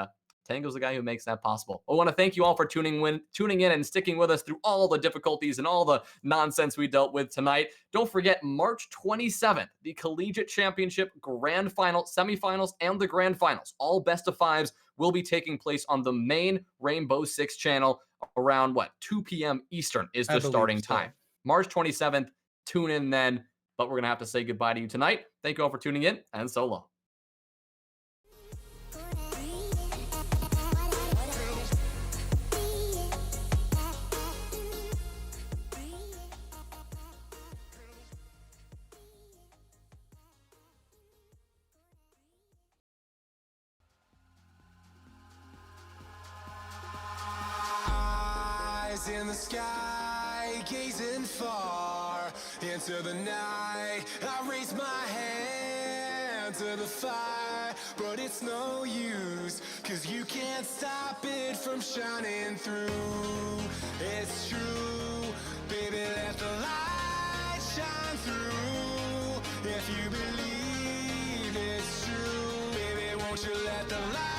Tango's the guy who makes that possible. I want to thank you all for tuning in and sticking with us through all the difficulties and all the nonsense we dealt with tonight. Don't forget, March 27th, the Collegiate Championship Grand Final, Semifinals, and the Grand Finals. All best of fives will be taking place on the main Rainbow Six channel around, 2 p.m. Eastern is the starting time. March 27th, tune in then. But we're going to have to say goodbye to you tonight. Thank you all for tuning in, and so long. In the sky, gazing far into the night, I raise my hand to the fire, but it's no use, 'cause you can't stop it from shining through. It's true, baby, let the light shine through. If you believe it's true, baby, won't you let the light